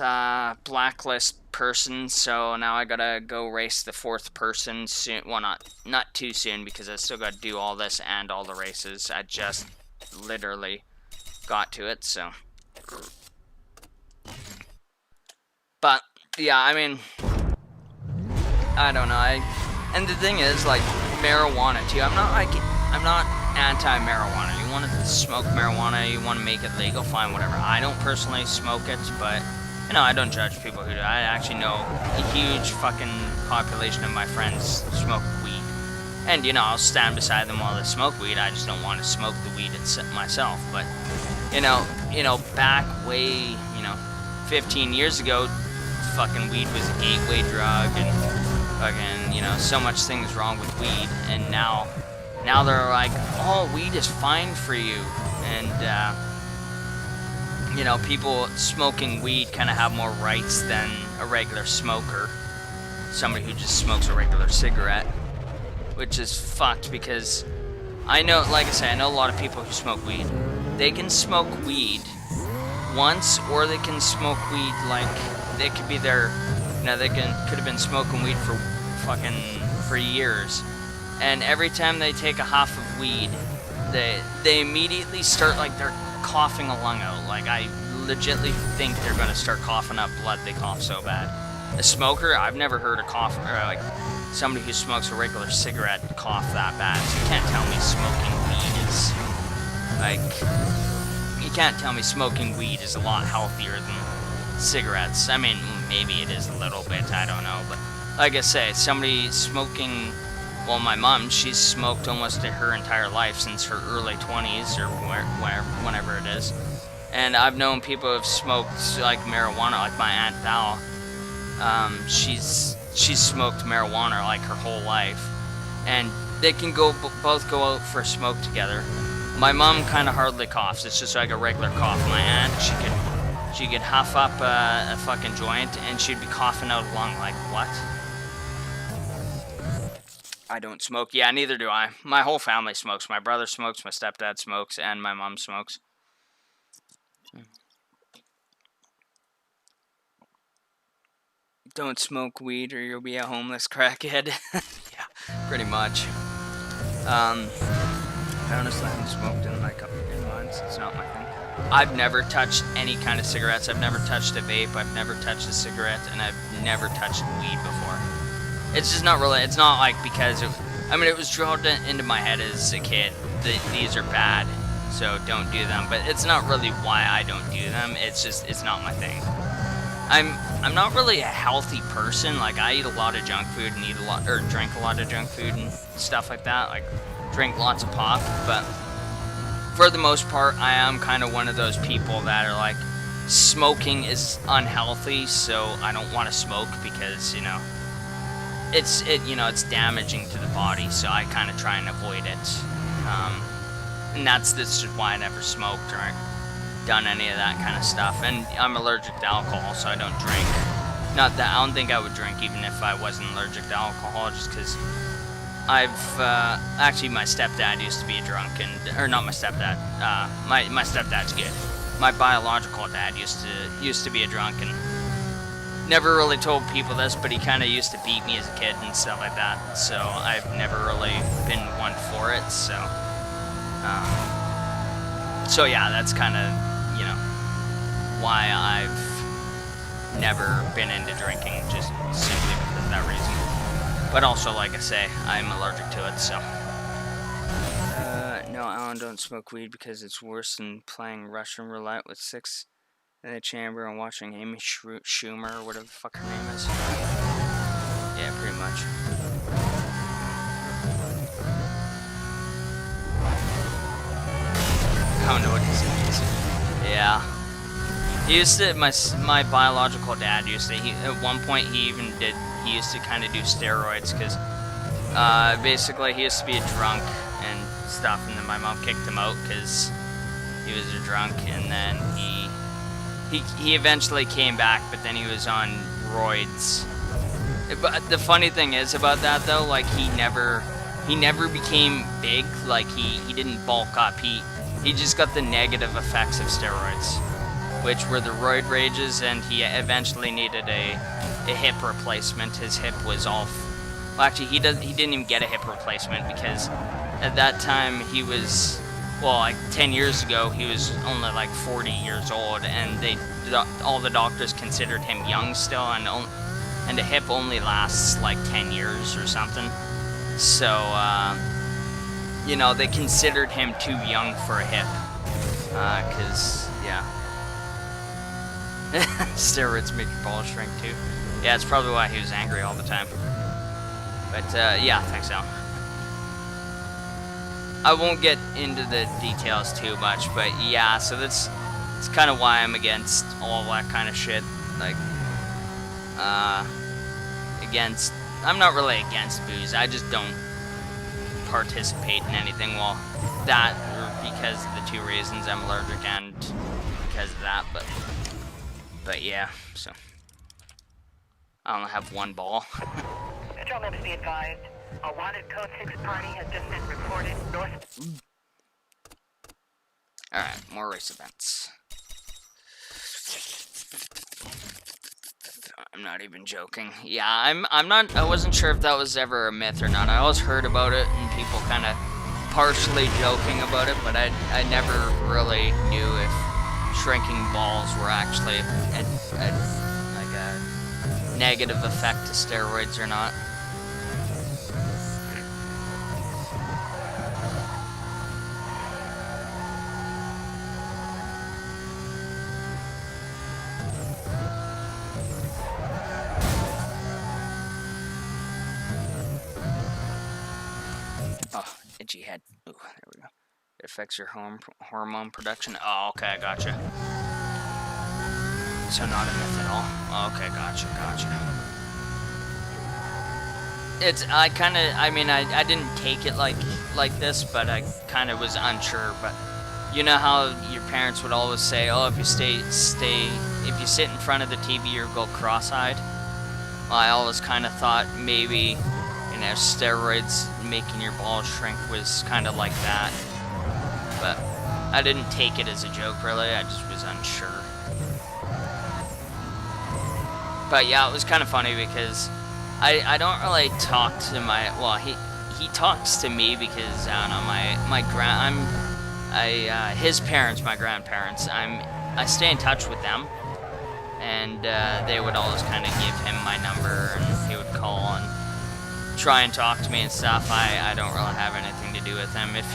blacklist person, so now I gotta go race the 4th person soon. Well, not too soon, because I still gotta do all this and all the races. I just literally got to it, so. But yeah, I mean, I don't know. And the thing is, like, marijuana too. I'm not anti-marijuana. You want to smoke marijuana, you want to make it legal, fine, whatever. I don't personally smoke it, but, you know, I don't judge people who do. I actually know a huge fucking population of my friends smoke weed. And, you know, I'll stand beside them while they smoke weed. I just don't want to smoke the weed myself. But, you know, back way, you know, 15 years ago, fucking weed was a gateway drug, and fucking, you know, so much things wrong with weed, and now they're like, oh, weed is fine for you, and, you know, people smoking weed kind of have more rights than a regular smoker, somebody who just smokes a regular cigarette, which is fucked, because I know, like I say, I know a lot of people who smoke weed. They can smoke weed once, or they can smoke weed, like, they could be there, you know, could have been smoking weed for years, and every time they take a huff of weed, they immediately start, like, they're coughing a lung out. Like, I legitimately think they're gonna start coughing up blood. They cough so bad. A smoker, I've never heard a cough, or like somebody who smokes a regular cigarette cough that bad. So you can't tell me smoking weed is, like, you can't tell me smoking weed is a lot healthier than cigarettes. I mean, maybe it is a little bit, I don't know, but like I say, somebody smoking, well, my mom, she's smoked almost her entire life since her early 20s, or whenever it is, and I've known people who have smoked, like, marijuana, like my Aunt Val. She's smoked marijuana, like, her whole life, and they can both go out for a smoke together. My mom kind of hardly coughs, it's just like a regular cough. My aunt, she could huff up a fucking joint, and she'd be coughing out a lung, like, what? I don't smoke. Yeah, neither do I. My whole family smokes. My brother smokes, my stepdad smokes, and my mom smokes. Don't smoke weed or you'll be a homeless crackhead. Yeah, pretty much. I honestly haven't smoked in like a few months. It's not my thing. I've never touched any kind of cigarettes. I've never touched a vape. I've never touched a cigarette, and I've never touched weed before. It's just not really. It's not like because it was drilled into my head as a kid that these are bad, so don't do them. But it's not really why I don't do them. It's just it's not my thing. I'm not really a healthy person. Like, I eat a lot of junk food and drink a lot of junk food and stuff like that. Like, drink lots of pop. But for the most part, I am kind of one of those people that are like, smoking is unhealthy, so I don't want to smoke because, you know, it's damaging to the body, so I kind of try and avoid it. And that's why I never smoked or done any of that kind of stuff. And I'm allergic to alcohol, so I don't drink. Not that I don't think I would drink even if I wasn't allergic to alcohol, just because actually my stepdad used to be a drunk, or not my stepdad. My stepdad's good. My biological dad used to be a drunk, and never really told people this, but he kind of used to beat me as a kid and stuff like that. So I've never really been one for it. So yeah, that's kind of, you know, why I've never been into drinking, just simply because of that reason. But also, like I say, I'm allergic to it, so. No, Alan, don't smoke weed because it's worse than playing Russian roulette with 6 in the chamber and watching Amy Schumer, or whatever the fuck her name is. Yeah, pretty much. Oh no, disease. Yeah. He used to, my biological dad used to, at one point he used to kind of do steroids, because basically he used to be a drunk and stuff, and then my mom kicked him out because he was a drunk, and then he eventually came back, but then he was on roids. But the funny thing is about that though, like he never became big, like he didn't bulk up, he just got the negative effects of steroids, which were the roid rages, and he eventually needed a hip replacement. His hip was all, well actually he didn't even get a hip replacement, because at that time he was, well, like 10 years ago he was only like 40 years old, and all the doctors considered him young still, and a hip only lasts like 10 years or something. So you know, they considered him too young for a hip, cause yeah. Steroids make your balls shrink too. Yeah, it's probably why he was angry all the time. But yeah, thanks, Al. I won't get into the details too much, but yeah, so it's kind of why I'm against all that kind of shit. Like, I'm not really against booze, I just don't participate in anything. Well, that, or because of the two reasons, I'm allergic and because of that, but yeah, so I only have one ball. Control members be advised. A wanted code 6 party has just been reported north. Alright, more race events. I'm not even joking. Yeah, I wasn't sure if that was ever a myth or not. I always heard about it and people kind of partially joking about it, but I never really knew if shrinking balls were actually like a negative effect to steroids or not. Itchy head. Ooh, there we go. It affects your hormone production. Oh, okay, I gotcha. So not a myth at all. Oh, okay, gotcha. I didn't take it like this, but I kind of was unsure. But you know how your parents would always say, oh, if you if you sit in front of the TV, you'll go cross-eyed. Well, I always kind of thought maybe, you know, steroids making your balls shrink was kind of like that, but I didn't take it as a joke really, I just was unsure. But yeah, it was kind of funny because I don't really talk to my, well, he talks to me because, I don't know, his parents, my grandparents, I stay in touch with them, and they would always kind of give him my number, and he would call and try and talk to me and stuff. I don't really have anything to do with him. If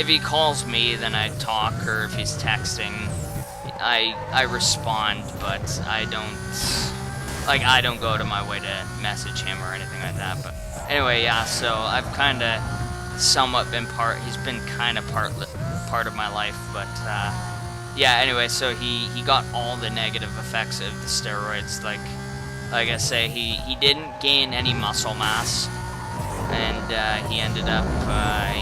he calls me, then I talk, or if he's texting, I respond, but I don't go to my way to message him or anything like that. But anyway, yeah, so I've kind of somewhat been he's been kind of part of my life, but yeah, anyway, so he got all the negative effects of the steroids. Like I say, he didn't gain any muscle mass, and he ended up,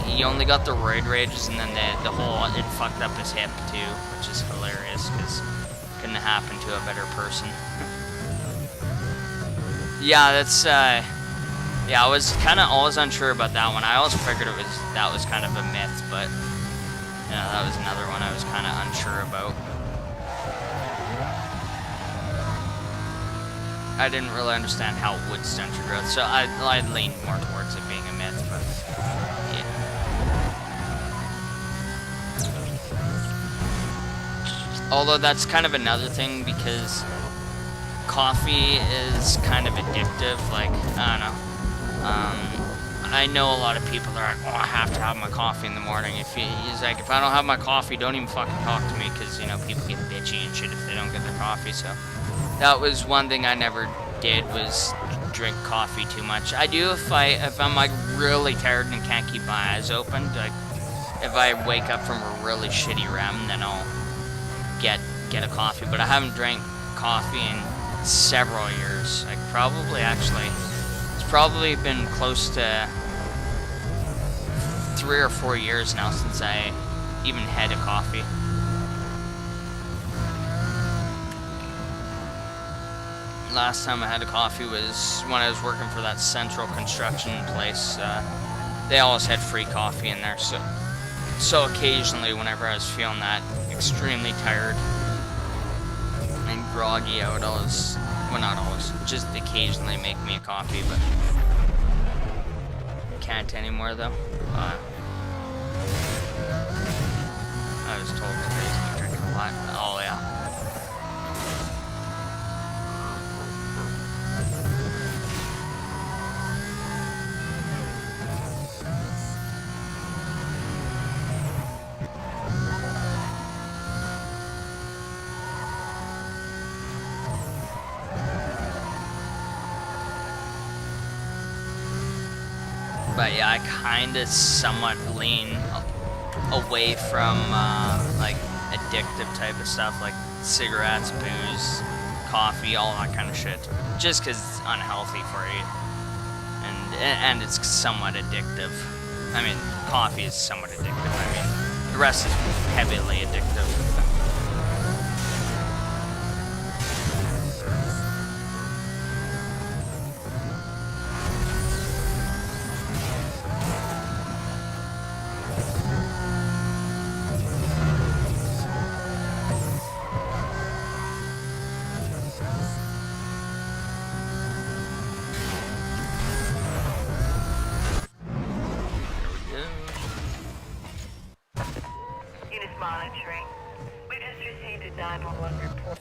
he only got the roid rages, and then it fucked up his hip too, which is hilarious, because it couldn't happen to a better person. Yeah, that's, yeah, I was kind of always unsure about that one. I always figured that was kind of a myth, but, you know, that was another one I was kind of unsure about. I didn't really understand how it would stunt your growth, so I leaned more towards it being a myth, but yeah. Although that's kind of another thing, because coffee is kind of addictive. Like, I don't know. I know a lot of people that are like, oh, I have to have my coffee in the morning. He's like, if I don't have my coffee, don't even fucking talk to me, because, you know, people get bitchy and shit if they don't get their coffee, so. That was one thing I never did, was drink coffee too much. I do if I'm like really tired and can't keep my eyes open. Like, if I wake up from a really shitty REM, then I'll get a coffee. But I haven't drank coffee in several years. Like probably actually, it's probably been close to 3 or 4 years now since I even had a coffee. Last time I had a coffee was when I was working for that Central Construction place. They always had free coffee in there, so occasionally whenever I was feeling that extremely tired and groggy, I would always, well not always, just occasionally make me a coffee, but can't anymore though. I was told that I used to be drinking a lot. Oh yeah. But yeah, I kinda somewhat lean away from like addictive type of stuff like cigarettes, booze, coffee, all that kind of shit. Just because it's unhealthy for you. And it's somewhat addictive. I mean, coffee is somewhat addictive. I mean, the rest is heavily addictive. Monitoring. We just received a 911 report.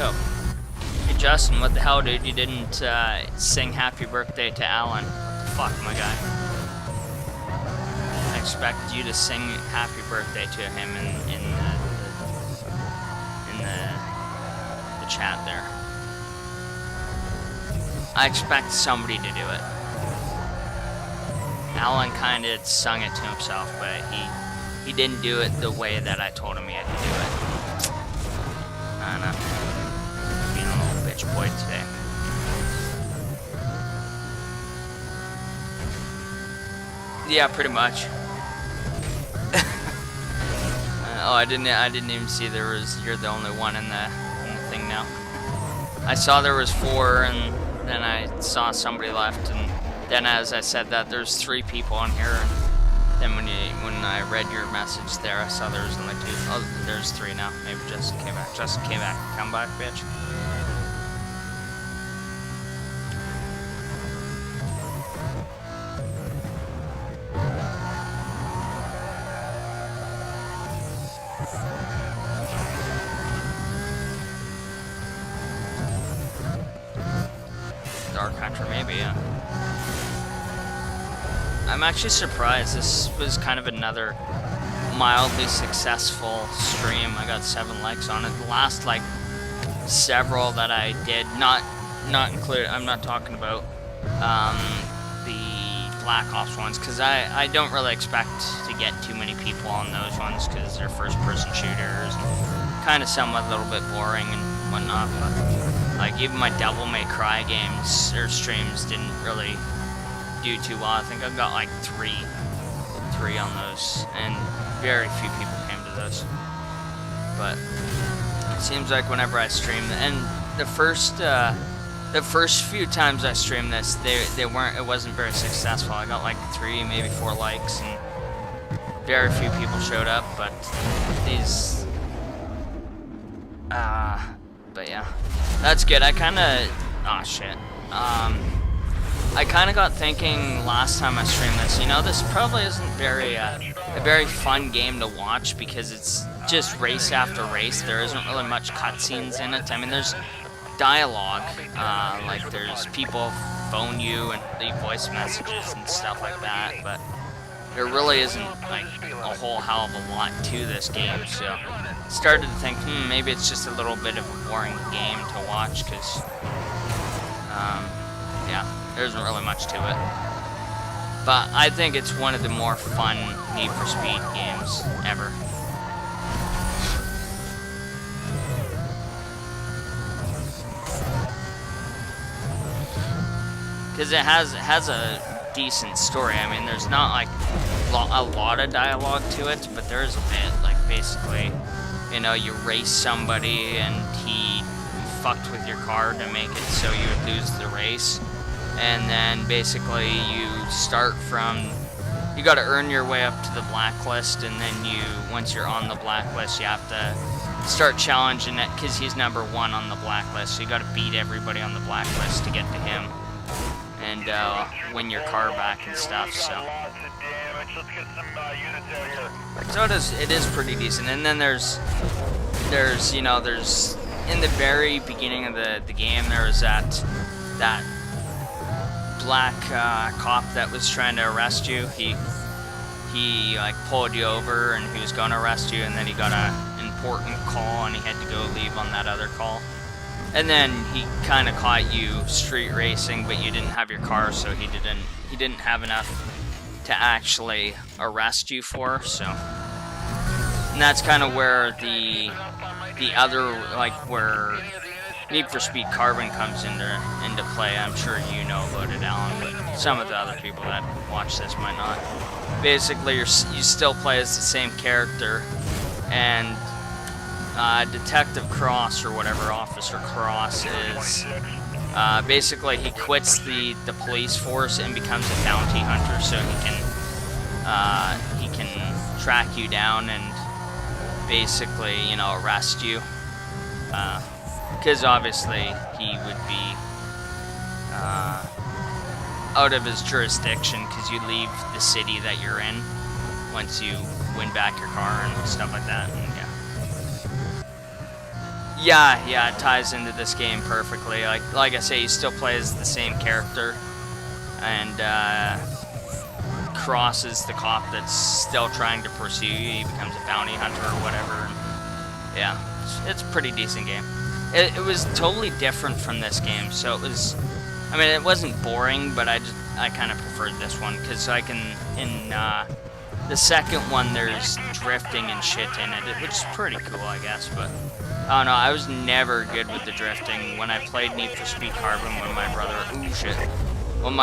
Oh. Hey Justin, what the hell, dude? You didn't sing happy birthday to Alan. What the fuck, my guy? I expected you to sing happy birthday to him in the chat there. I expect somebody to do it. Alan kinda sung it to himself, but he didn't do it the way that I told him he had to do it. I don't know. Being a little bitch boy today. Yeah, pretty much. Oh, I didn't even see you're the only one in the thing now. I saw there was 4, and then I saw somebody left, and then as I said that, there's 3 people on here, and then when I read your message there, I saw there was only 2. Oh, there's 3 now. Maybe Justin came back. Justin came back. Come back, bitch. or maybe, yeah. I'm actually surprised. This was kind of another mildly successful stream. I got 7 likes on it. The last, like, several that I did, not include, I'm not talking about the Black Ops ones, because I don't really expect to get too many people on those ones, because they're first-person shooters, and kind of somewhat a little bit boring and whatnot, but, like, even my Devil May Cry games, or streams, didn't really do too well. I think I got, like, three on those, and very few people came to those, but it seems like whenever I stream, and the first few times I streamed this, it wasn't very successful. I got like 3, maybe 4 likes, and very few people showed up, but these, but yeah, that's good. I kinda, oh shit, I kinda got thinking last time I streamed this, you know, this probably isn't a very fun game to watch, because it's just race after race. There isn't really much cutscenes in it. I mean, there's dialogue, like there's people phone you and leave voice messages and stuff like that, but there really isn't like a whole hell of a lot to this game, so I started to think, maybe it's just a little bit of a boring game to watch, because, yeah, there isn't really much to it. But I think it's one of the more fun Need for Speed games ever. Because it has a decent story. I mean, there's not like a lot of dialogue to it, but there is a bit. Like, basically, you know, you race somebody and he fucked with your car to make it so you would lose the race. And then basically you start from, you got to earn your way up to the blacklist, and then once you're on the blacklist, you have to start challenging it, because he's number 1 on the blacklist, so you got to beat everybody on the blacklist to get to him, and win your car back and stuff. So it is pretty decent. And then there's you know, there's in the very beginning of the game, there was that black cop that was trying to arrest you. He like pulled you over and he was going to arrest you, and then he got an important call and he had to go leave on that other call. And then he kind of caught you street racing, but you didn't have your car, so he didn't have enough to actually arrest you for. So, and that's kind of where the other, like, where Need for Speed Carbon comes into play. I'm sure you know about it, Alan, but some of the other people that watch this might not. Basically, you still play as the same character, and Detective Cross, or whatever, Officer Cross, is basically he quits the police force and becomes a bounty hunter, so he can track you down and basically, you know, arrest you. Because obviously he would be out of his jurisdiction, because you leave the city that you're in once you win back your car and stuff like that. And yeah, it ties into this game perfectly. Like I say, you still play as the same character, and Cross is the cop that's still trying to pursue you. He becomes a bounty hunter or whatever. And yeah, it's a pretty decent game. It was totally different from this game, so it was, I mean, it wasn't boring, but I kind of preferred this one, because in the second one, there's drifting and shit in it, which is pretty cool, I guess, but I don't know, I was never good with the drifting. When I played Need for Speed Carbon when my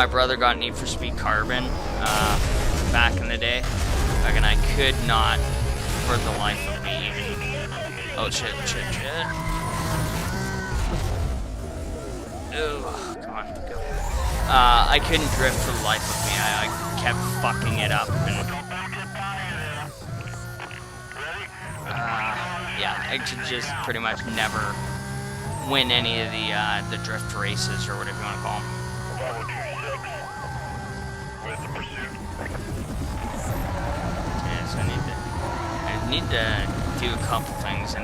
brother got Need for Speed Carbon, back in the day, and I could not, for the life of me, oh shit. Oh, come on, go. I couldn't drift for the life of me. I kept fucking it up, and yeah, I could just pretty much never win any of the drift races, or whatever you want to call them. Okay, so I need to do a couple things.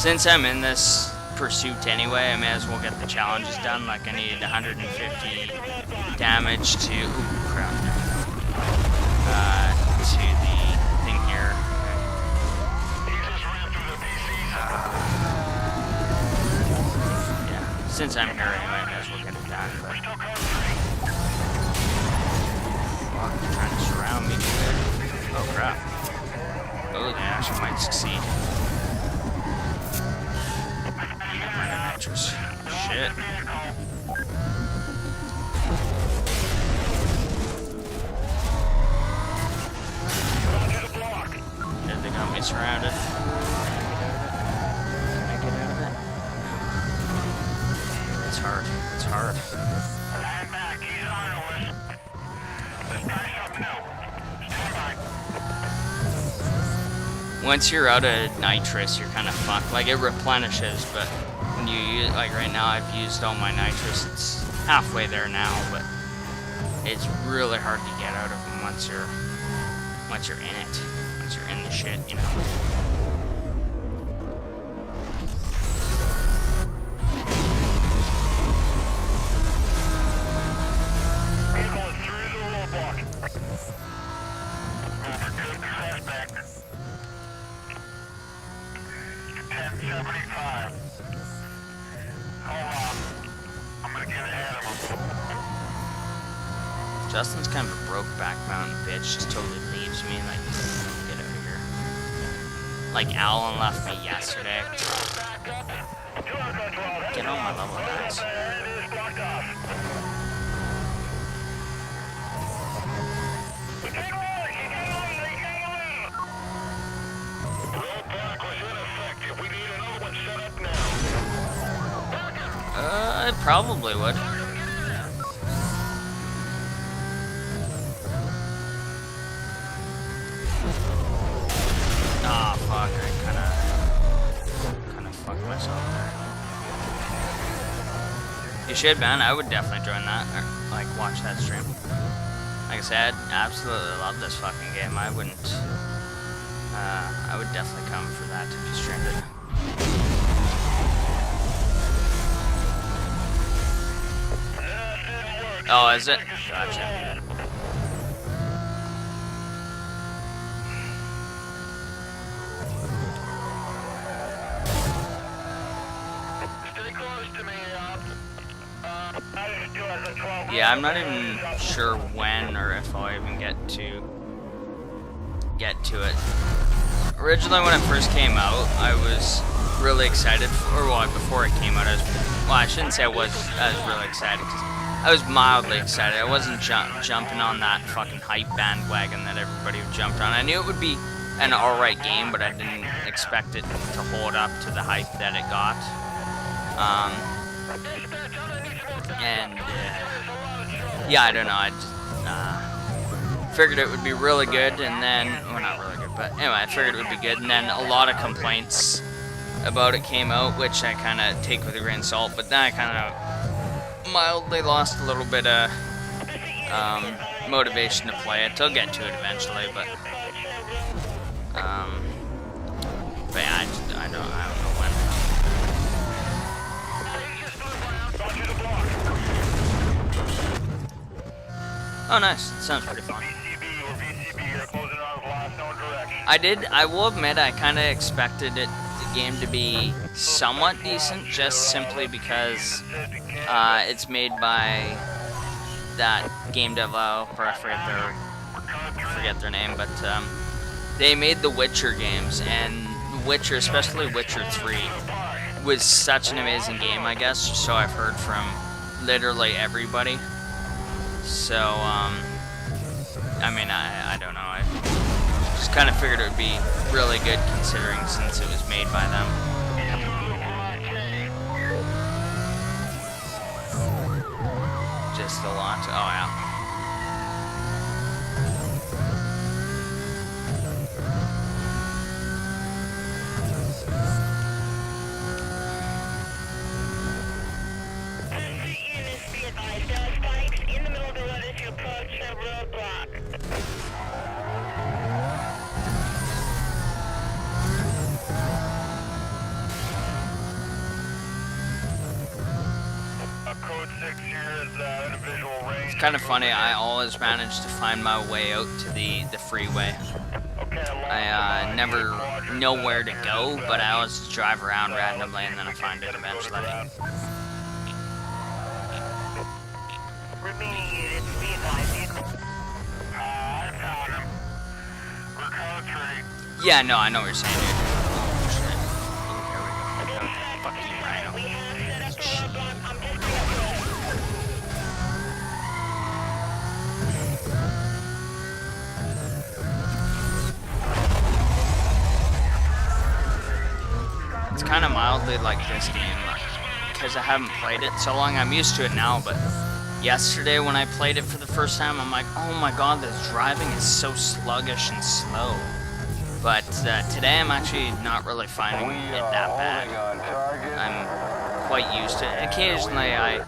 Since I'm in this pursuit anyway. I may as well get the challenges done. Like I need 150 damage to crap. To the thing here. Yeah, since I'm here anyway, I may as well get it done. But fuck, they're trying to surround me. Oh crap. Oh, they actually might succeed. Nitrous. Shit. Yeah, they got me surrounded. Can I get out of it? It's hard. It's hard. I'm back. He's on it. Let's try something else. Stand by. Once you're out of nitrous, you're kind of fucked. Like, it replenishes, but when you use, like right now, I've used all my nitrous. It's halfway there now, but it's really hard to get out of them once you're in it. Once you're in the shit, you know. Vehicle is through the roadblock. Good suspect. 1075. Hold on. I'm gonna get ahead of him. Justin's kind of a broke-back mountain bitch. Just totally leaves me. Like, get out of here. Like Alan left me yesterday. Get on my level, guys. It is blocked off. Keep going, keep going, keep going. Roadblock was ineffective. We need another one set up now. It probably would. Ah, fuck, I kinda fucked myself there. You should, man. I would definitely join that, or, like, watch that stream. Like I said, absolutely love this fucking game. I would definitely come for that if you streamed it. Oh, is it? Gotcha. Stay close to me, Yeah, I'm not even sure when or if I'll even get to it. Originally, when it first came out, I was really excited for, well, before it came out, I shouldn't say I was really excited, because I was mildly excited. I wasn't jumping on that fucking hype bandwagon that everybody jumped on. I knew it would be an alright game, but I didn't expect it to hold up to the hype that it got. Yeah, I don't know, I just figured it would be really good, and then, well, not really good, but anyway, I figured it would be good, and then a lot of complaints about it came out, which I kind of take with a grain of salt, but then I kind of mildly lost a little bit of motivation to play it. I'll get to it eventually, but yeah, I don't know when. Oh, nice. Sounds pretty fun. I will admit, I kind of expected the game to be somewhat decent, just simply because it's made by that game developer. I forget their name, but they made the Witcher games, and Witcher, especially Witcher 3, was such an amazing game, I guess, so I've heard from literally everybody. So, I mean, I don't know, I just kind of figured it would be really good considering since it was made by them. Just a lot, oh yeah. kind of funny. I always manage to find my way out to the freeway. I never know where to go, but I always drive around randomly and then I find it eventually. Remaining units, be advised, vehicle. I found him. We're concentrating. Yeah, no, I know what you're saying, dude. Oh, shit. Ooh, here we go. Fuck you, Rhino. We have set up a roadblock. I'm just being approved. It's kind of mildly like this game, because I haven't played it so long. I'm used to it now, but yesterday when I played it for the first time, I'm like, oh my god, this driving is so sluggish and slow. But today I'm actually not really finding it that bad. I'm quite used to it. Occasionally I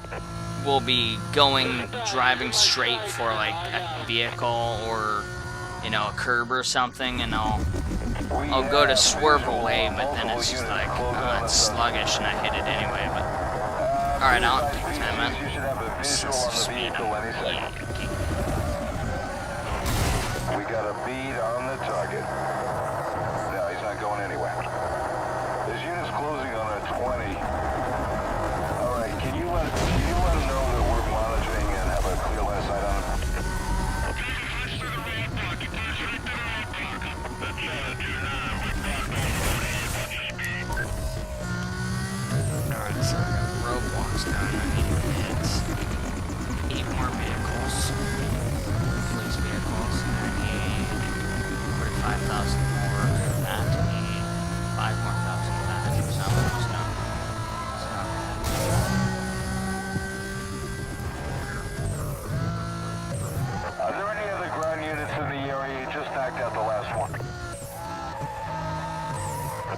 will be driving straight for like a vehicle or, you know, a curb or something, and I'll go to swerve away, but then it's just like, it's sluggish and I hit it anyway, but... Alright, I'll take your time, man. Let's speed up. Yeah. We got a bead on the target. No, he's not going anywhere. This unit's closing on a 20. Alright, can you let him know that we're monitoring and have a clear line of sight on him? Alright, so I got roadblocks done. I need to hit 8 more vehicles. Police vehicles. And I need 45,000 more of that. I need 5 more thousand of that. So I'm almost done. Are there any other ground units in the area? You just knocked out the last one.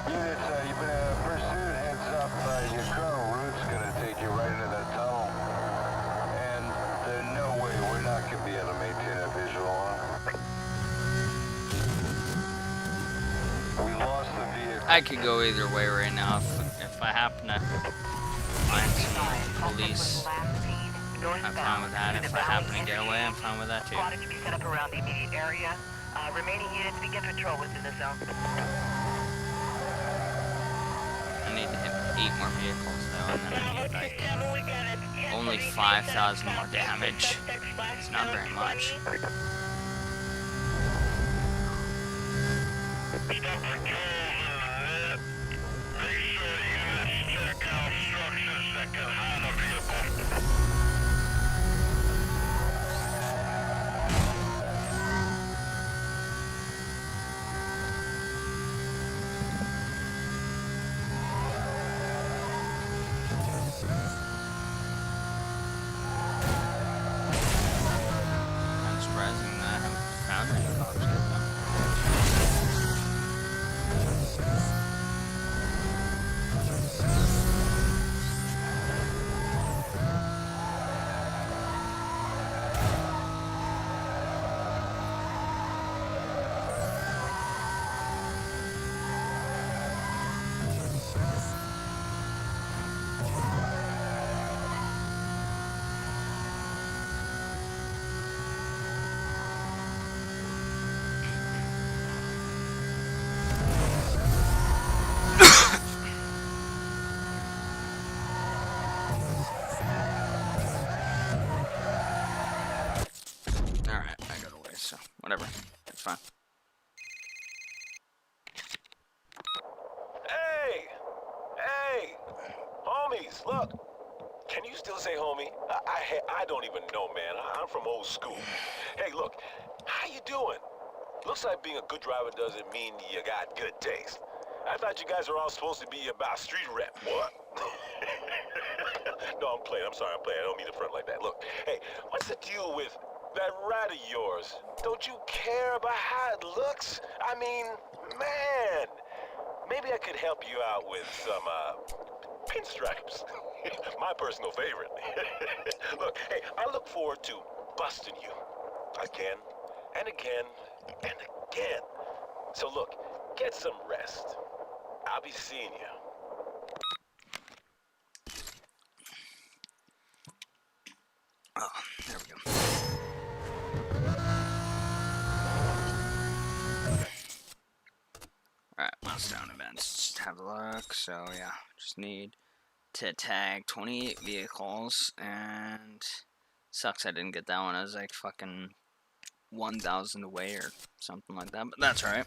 Units, you've been pursued. Heads up. Your current route's gonna take you right into that tunnel. And there's no way we're not gonna be able to maintain a visual on. We lost the vehicle. I could go either way right now if I happen to find some police. I'm fine with that. If I happen to get away, I'm fine with that too. Squad to be set up around the immediate area. Remaining units begin patrol within the zone. I need to hit 8 more vehicles though, and then I need like only 5,000 more damage. It's not very much. Stop patrols in the net. Make sure units check out structures that can hide a vehicle. Kind of surprising that I haven't found any cops yet though. Alright, I got away, so whatever. It's fine. Hey! Hey! Homies, look! Can you still say homie? I don't even know, man. I'm from old school. Hey, look, how you doing? Looks like being a good driver doesn't mean you got good taste. I thought you guys were all supposed to be about street rep. What? No, I'm playing. I'm sorry, I'm playing. I don't mean to front like that. Look, hey, what's the deal with that ride of yours? Don't you care about how it looks? I mean, man, maybe I could help you out with some, pinstripes. My personal favorite. Look, hey, I look forward to busting you again and again and again. So look, get some rest. I'll be seeing you. Oh, there we go. Alright, milestone events. Just have a look. So yeah, just need to tag 28 vehicles, and sucks I didn't get that one. I was like fucking 1,000 away or something like that, but that's alright.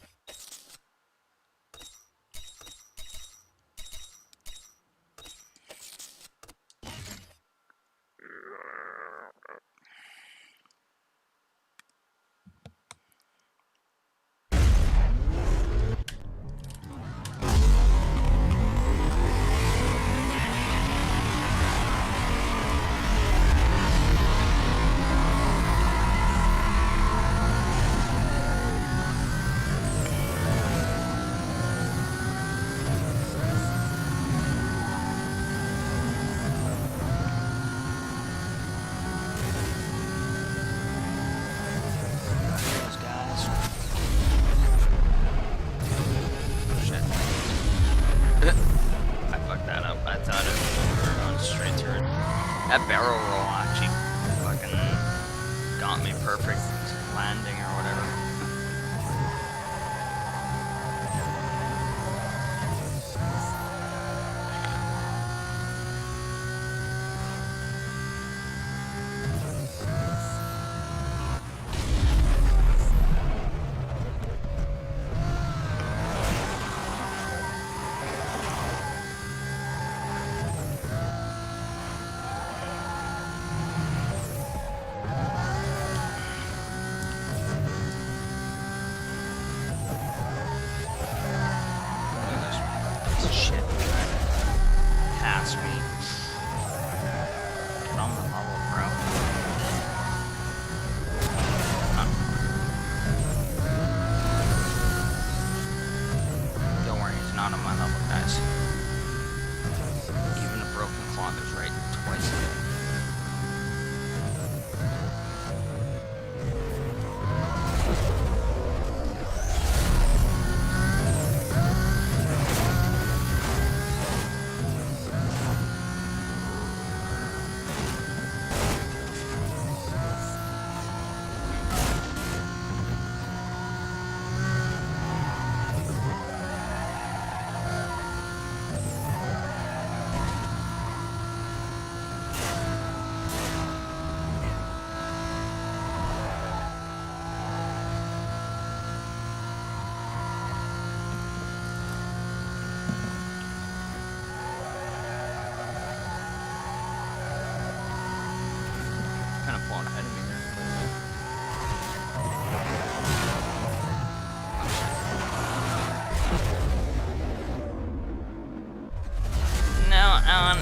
That barrel roll actually fucking got me perfect landing or whatever.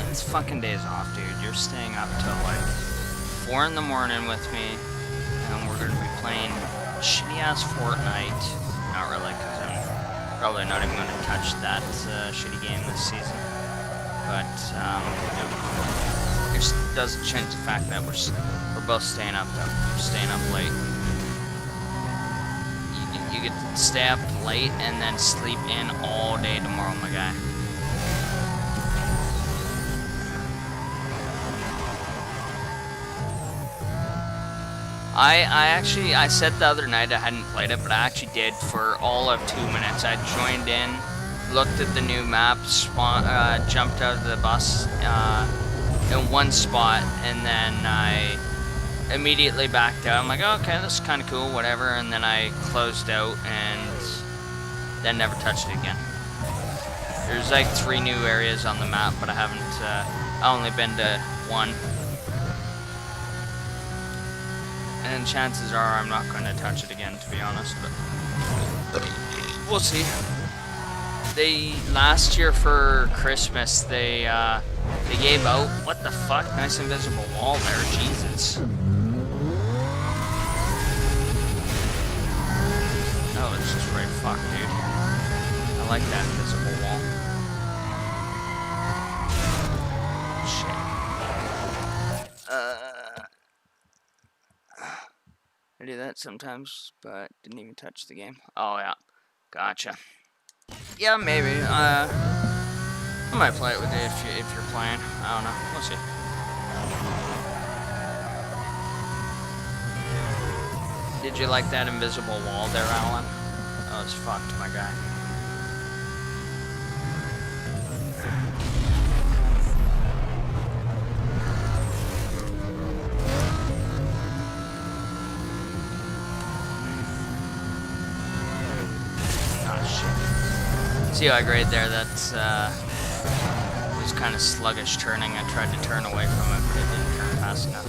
It's fucking days off, dude. You're staying up till like 4 in the morning with me, and we're gonna be playing shitty ass Fortnite. Not really, because I'm probably not even gonna touch that shitty game this season. But it just doesn't change the fact that we're both staying up though. We're staying up late. You get to stay up late and then sleep in all day tomorrow, my guy. I said the other night I hadn't played it, but I actually did for all of 2 minutes. I joined in, looked at the new map, jumped out of the bus in one spot, and then I immediately backed out. I'm like, oh, okay, this is kind of cool, whatever, and then I closed out and then never touched it again. There's like 3 new areas on the map, but I only been to 1. And chances are I'm not going to touch it again, to be honest, but we'll see. Last year for Christmas, they gave out, what the fuck, nice invisible wall there, Jesus. Oh, it's just right, fuck, dude. I like that invisible wall. I do that sometimes, but didn't even touch the game. Oh, yeah. Gotcha. Yeah, maybe. I might play it with you if you're playing. I don't know. We'll see. Did you like that invisible wall there, Alan? That was fucked, my guy. Oh shit. See how I grade there? That's it was kind of sluggish turning. I tried to turn away from it, but it didn't turn fast enough.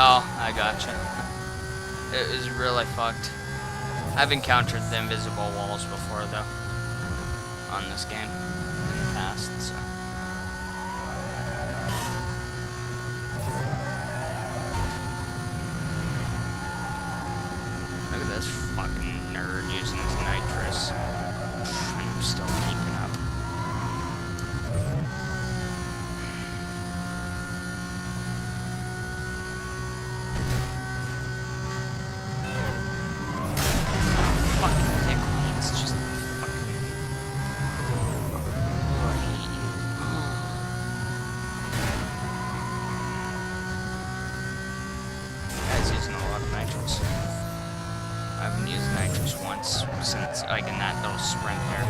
Oh, I gotcha. It was really fucked. I've encountered the invisible walls before, though, on this game in the past, so. Look at this fucking nerd using his nitrous. I'm still keeping up. I haven't used nitrous once since, like, in that little sprint there.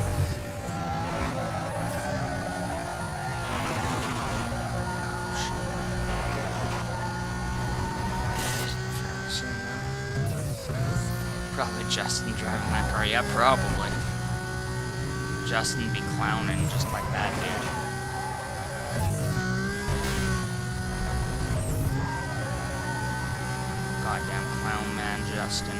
Probably Justin driving that car. Yeah, probably. Justin be clowning just like that, dude. Goddamn clown man, Justin.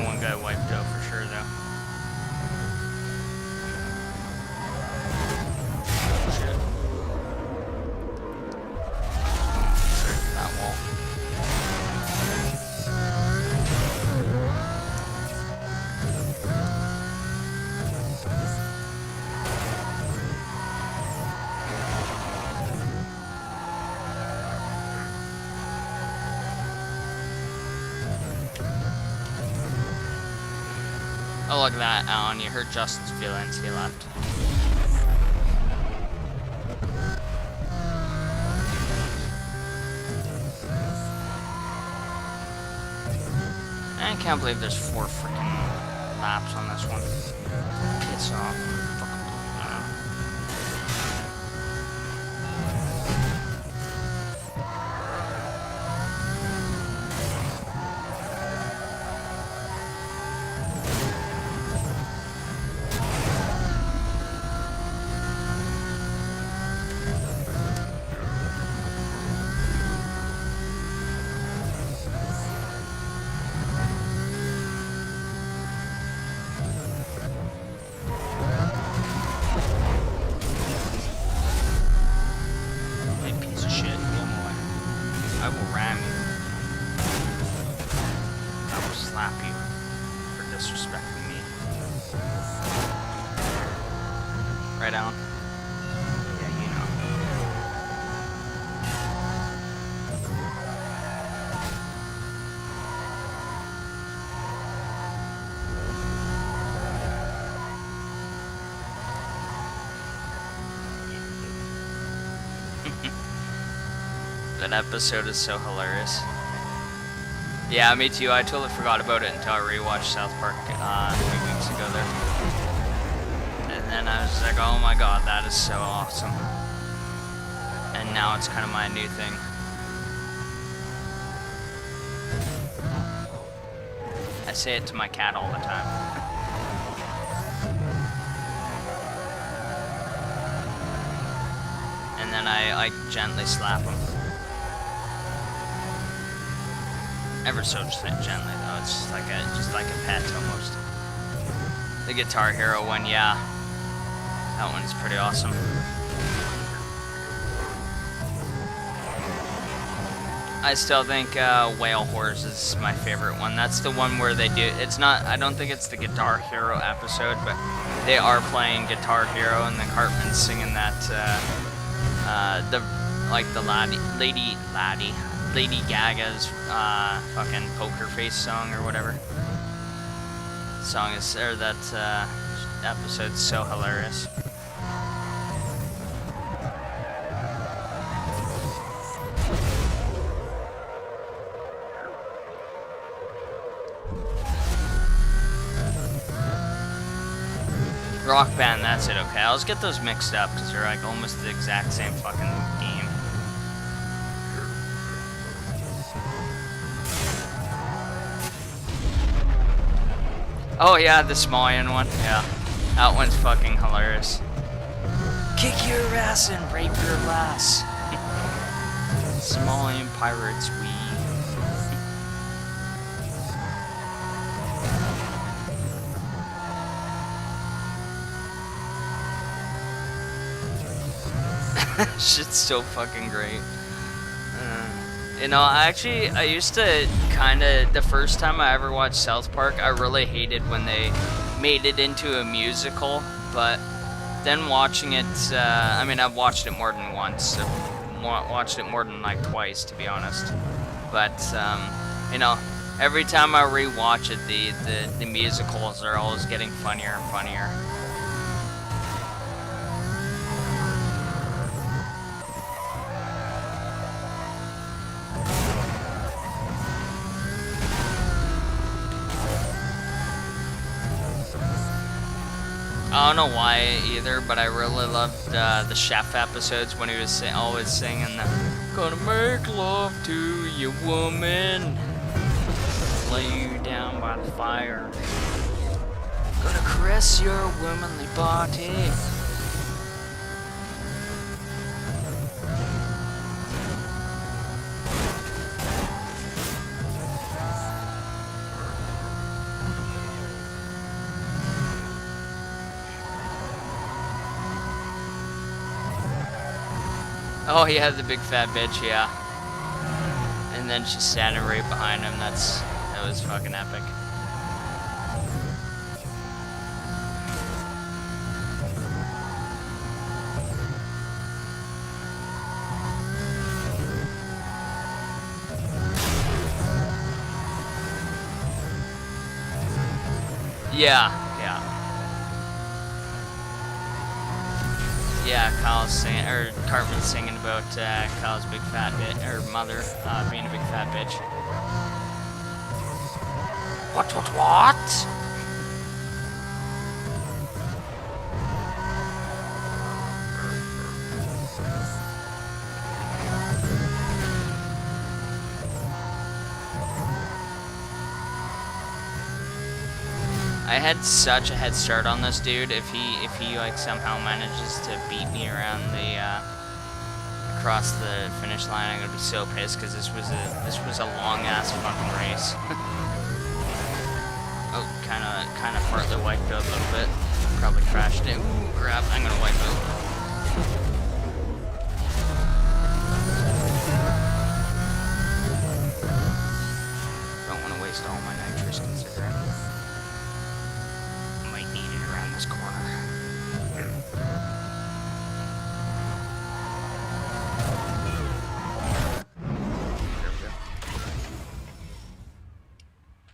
One guy wiped out for sure, though. Shit. Straight that wall. Oh, look at that, Alan. You hurt Justin's feelings. He left. I can't believe there's 4 freaking laps on this one. Piss off. I will ram you. I will slap you for disrespecting me. Right, Alan? Yeah, you know. That episode is so hilarious. Yeah, me too. I totally forgot about it until I rewatched South Park a few weeks ago there. And then I was like, oh my god, that is so awesome. And now it's kind of my new thing. I say it to my cat all the time. And then I gently slap him. Ever so gently though, it's just like a pet almost. The Guitar Hero one, yeah. That one's pretty awesome. I still think Whale Horse is my favorite one. That's the one where they do, it's not, I don't think it's the Guitar Hero episode, but they are playing Guitar Hero and the Cartman's singing that, Lady Gaga's fucking Poker Face song or whatever. Song is, or that episode's so hilarious. Rock Band, that's it, okay. I always get those mixed up because they're like almost the exact same fucking game. Oh yeah, the Somalian one, yeah. That one's fucking hilarious. Kick your ass and rape your lass. Somalian pirates, we. Shit's so fucking great. You know, I used to the first time I ever watched South Park, I really hated when they made it into a musical, but then watching it, I mean, I've watched it more than once. I've watched it more than like twice, to be honest. But, you know, every time I rewatch it, the musicals are always getting funnier and funnier. I don't know why either, but I really loved the Chef episodes when he was always singing the "Gonna make love to you, woman, lay you down by the fire, gonna caress your womanly body." Oh yeah, the big fat bitch, yeah. And then she's standing right behind him. That was fucking epic. Yeah. Yeah, Kyle's singing, or Cartman's singing about Kyle's big fat bitch, or mother being a big fat bitch. What? I had such a head start on this dude. If he like somehow manages to beat me around the across the finish line, I'm gonna be so pissed because this was a long ass fucking race. Oh, kind of partly wiped out a little bit. Probably crashed it. Ooh, crap! I'm gonna wipe out. Don't want to waste all my nitrous considering. Need it around this corner.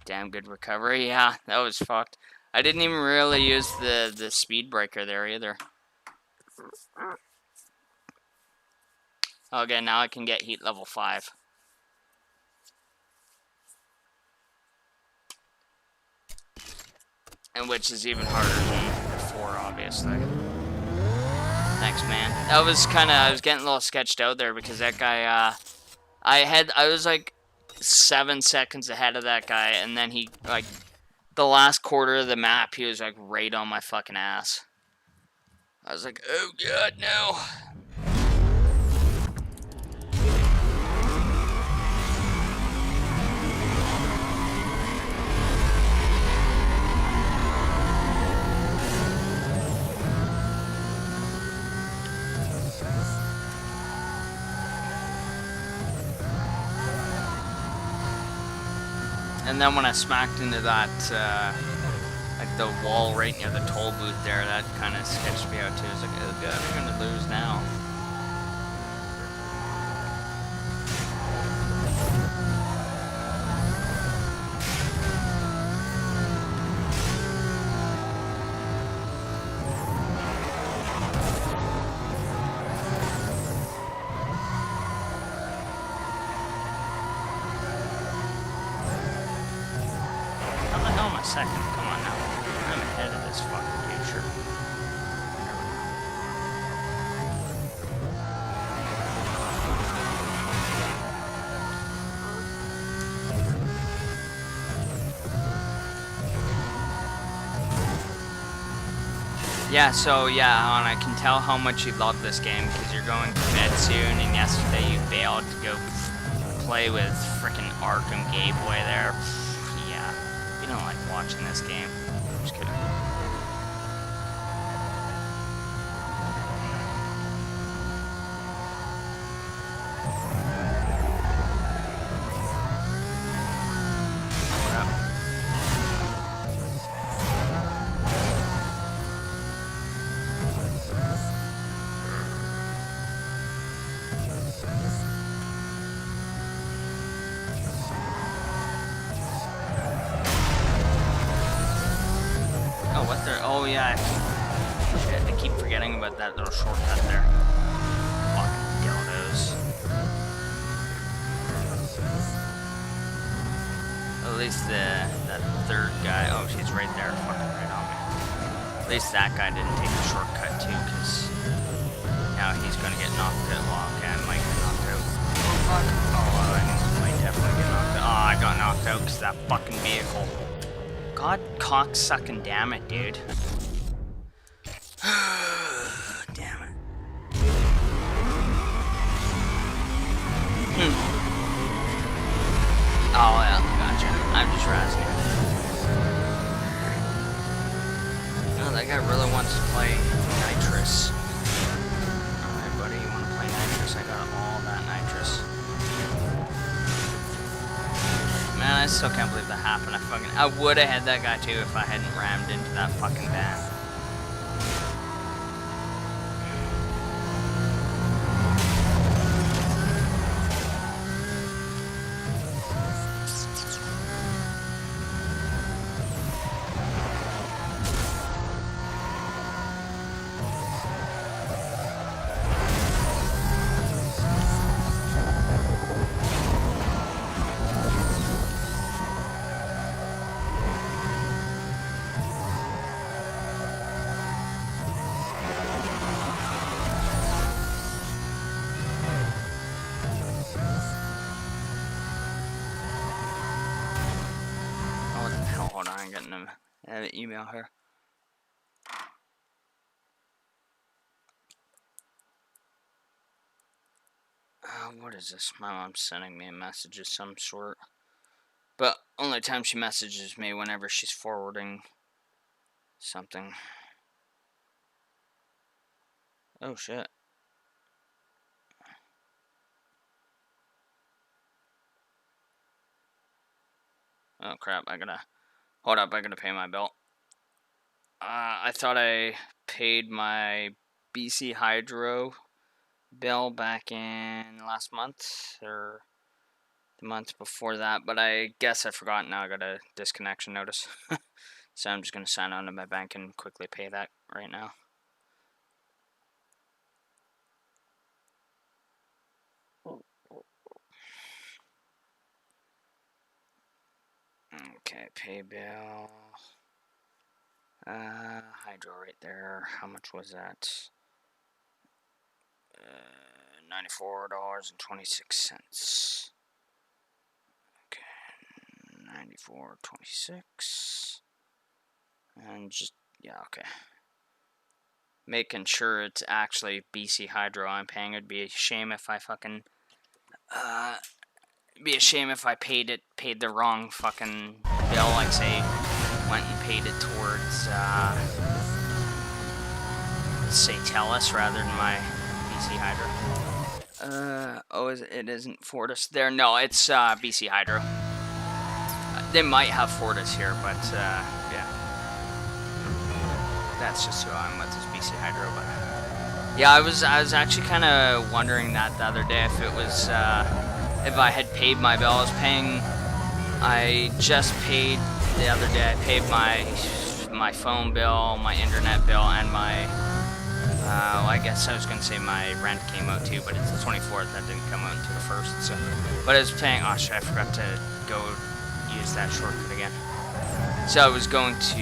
Damn good recovery. Yeah, that was fucked. I didn't even really use the speed breaker there either. Okay, now I can get heat level 5. and which is even harder than before, obviously. Thanks, man. I was getting a little sketched out there because that guy, I was like 7 seconds ahead of that guy, and then he, like, the last quarter of the map, he was like right on my fucking ass. I was like, oh god, no. And then when I smacked into that, like the wall right near the toll booth there, that kind of sketched me out too. I was like, oh god, we're gonna lose now. How the hell am I second? Come on now. I'm ahead of this fucking future. Yeah, so yeah, and I can tell how much you love this game because you're going to bed soon, and yesterday you bailed to go play with frickin' Arkham Game Boy there. Yeah, you don't like watching this game. I'm just kidding. What up? Oh, what there? Oh, yeah. Shit, I keep forgetting about that little shortcut there. Fucking dildos. At least that third guy. Oh, she's right there. Fucking right on me. At least that guy didn't take the shortcut, too, because now he's gonna get knocked out. Well, okay, I might get knocked out. Oh, fuck. Oh, I might definitely get knocked out. Oh, I got knocked out because that fucking vehicle. God cocksucking damn it, dude. Damn it. Oh, yeah, gotcha. I'm just razzing you. Oh, that guy really wants to play Nitrous. Alright, buddy, you want to play Nitrous? I got all that Nitrous. Man, I still can't believe that happened. I would have had that guy too if I hadn't rammed into that fucking van. Hold on, I'm getting an email here. What is this? My mom's sending me a message of some sort. But only time she messages me whenever she's forwarding something. Oh shit. Oh crap, hold up, I gotta pay my bill. I thought I paid my BC Hydro bill back in last month, or the month before that, but I guess I forgot. Now I got a disconnection notice. So I'm just gonna sign on to my bank and quickly pay that right now. Okay, pay bill. Hydro right there. How much was that? $94.26. Okay, $94.26. And just, yeah, okay. Making sure it's actually BC Hydro I'm paying. It'd be a shame if I fucking, it'd be a shame if I paid the wrong fucking bill, like say, went and paid it towards, say Telus rather than my BC Hydro. Oh, it isn't Fortis there? No, it's, BC Hydro. They might have Fortis here, but, yeah. That's just who I'm with, is BC Hydro, but... Yeah, I was actually kind of wondering that the other day, if it was, if I had paid my bill. I just paid, the other day, I paid my phone bill, my internet bill, and my, well, I guess I was going to say my rent came out too, but it's the 24th, that didn't come out until the 1st, so... But I was paying, oh shit, I forgot to go use that shortcut again. So I was going to,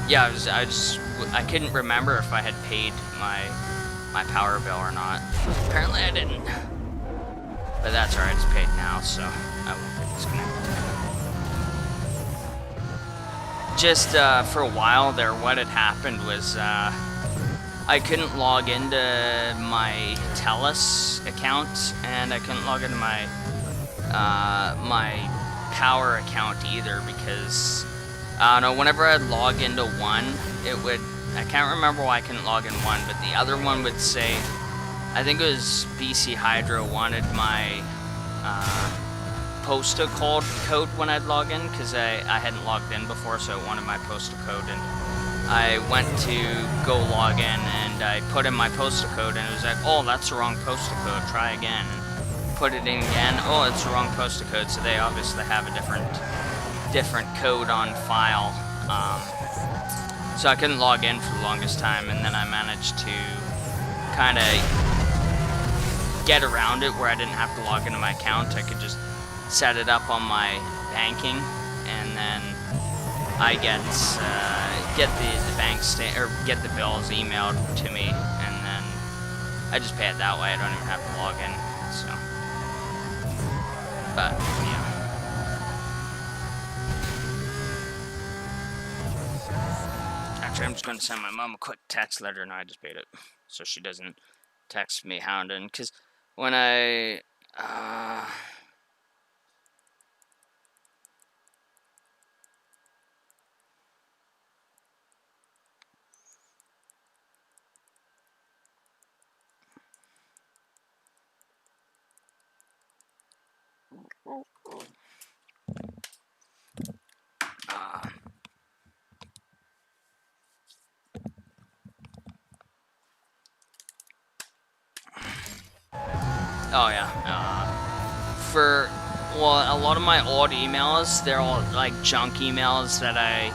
yeah, I couldn't remember if I had paid my power bill or not. Apparently I didn't. But that's alright, it's paid now, so I won't get disconnected. Just for a while there, what had happened was I couldn't log into my Telus account, and I couldn't log into my my power account either, because I don't know, whenever I'd log into one, it would, I can't remember why I couldn't log in one, but the other one would say, I think it was BC Hydro wanted my postal code when I'd log in, because I hadn't logged in before, so it wanted my postal code, and I went to go log in, and I put in my postal code, and it was like, oh, that's the wrong postal code, try again. Put it in again, oh, it's the wrong postal code, so they obviously have a different code on file. So I couldn't log in for the longest time, and then I managed to kind of get around it where I didn't have to log into my account. I could just set it up on my banking, and then I get the bank or get the bills emailed to me, and then I just pay it that way. I don't even have to log in. So, but yeah. Actually, I'm just going to send my mom a quick text, let her know I just paid it, so she doesn't text me hounding, because when I, oh yeah, well, a lot of my old emails, they're all like junk emails that I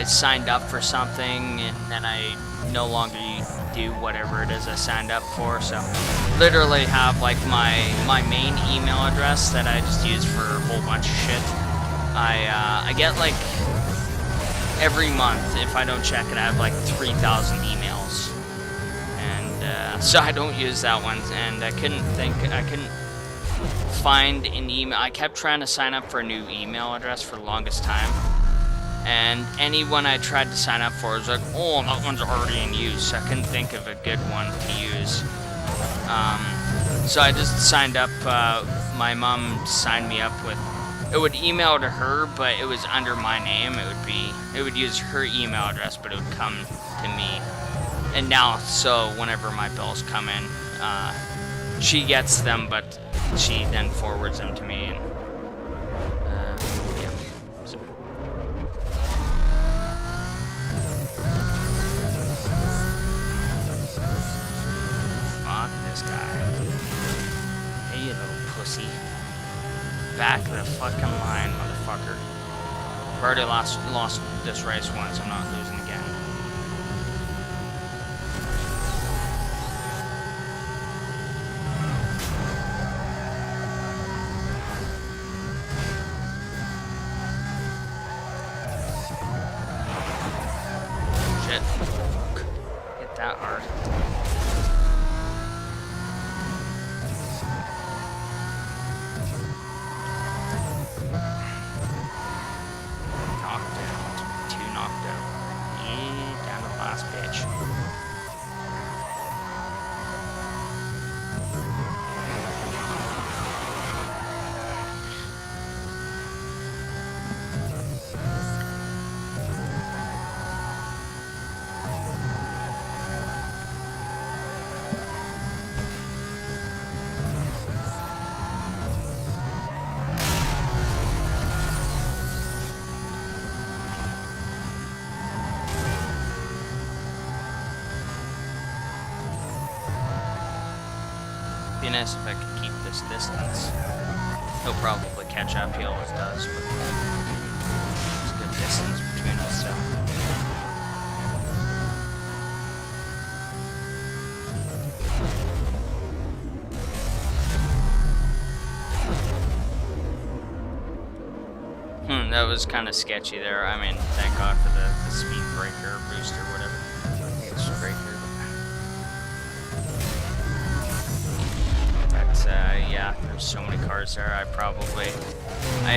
signed up for something, and then I no longer do whatever it is I signed up for, so literally have like my main email address that I just use for a whole bunch of shit. I get like, every month, if I don't check it, I have like 3,000 emails. And so I don't use that one, and I couldn't find an email. I kept trying to sign up for a new email address for the longest time, and anyone I tried to sign up for was like, oh, that one's already in use, so I couldn't think of a good one to use. So I just signed up, my mom signed me up with, it would email to her, but it was under my name. It would use her email address, but it would come to me. And now, so whenever my bills come in, she gets them, but she then forwards them to me. And, yeah. So. Fuck this guy. Hey, you little pussy. Back the fucking line, motherfucker. I've already lost this race once. I'm not losing again. be nice if I could keep this distance. He'll probably catch up, he always does, but there's a good distance between us, so. That was kind of sketchy there. I mean, thank God for the speed breaker, boost, or whatever. It's breaker. But yeah, there's so many cars there. I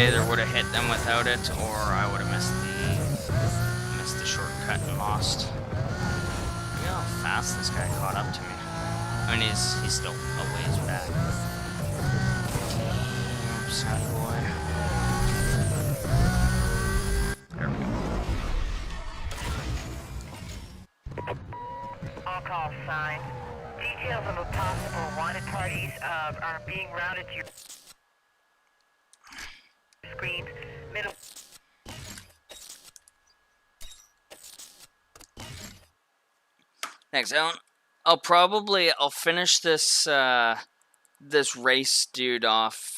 either would have hit them without it, or I would have missed the shortcut and lost. Look how fast this guy caught up to me. I mean, he's still a ways back. Damn, son boy. There we go. All call sign. Details of a possible wanted parties are being routed to your screen. Middle. Thanks, Alan. I'll finish this this race dude off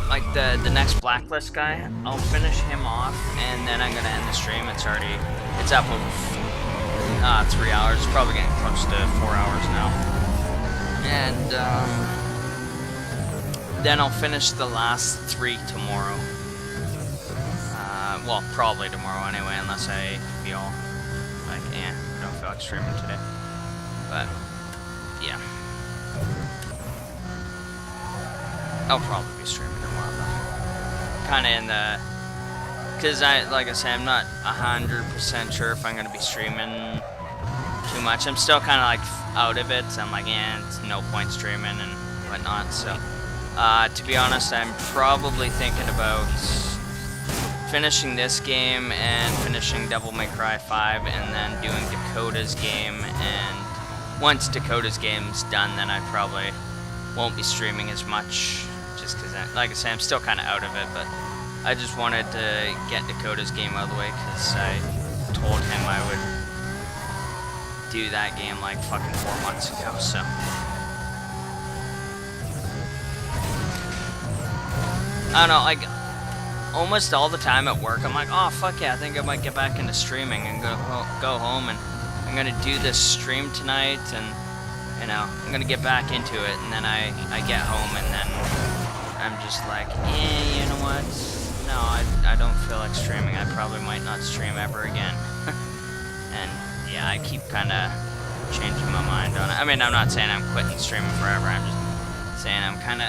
like the next Blacklist guy. I'll finish him off and then I'm gonna end the stream. It's up over 3 hours. It's probably getting close to 4 hours now. And then I'll finish the last 3 tomorrow. Well, probably tomorrow anyway, unless I feel like, I don't feel like streaming today. But, yeah. I'll probably be streaming tomorrow, though. Kinda in the... Because, like I said, I'm not 100% sure if I'm going to be streaming too much. I'm still kind of, like, out of it. I'm like, it's no point streaming and whatnot. So, to be honest, I'm probably thinking about finishing this game and finishing Devil May Cry 5 and then doing Dakota's game. And once Dakota's game's done, then I probably won't be streaming as much. Just because, like I said, I'm still kind of out of it, but I just wanted to get Dakota's game out of the way because I told him I would do that game like fucking 4 months ago, so. I don't know, like, almost all the time at work, I'm like, oh, fuck yeah, I think I might get back into streaming and go home and I'm gonna do this stream tonight and, you know, I'm gonna get back into it, and then I get home and then I'm just like, you know what? No, I don't feel like streaming. I probably might not stream ever again. And yeah, I keep kind of changing my mind on it. I mean, I'm not saying I'm quitting streaming forever. I'm just saying I'm kind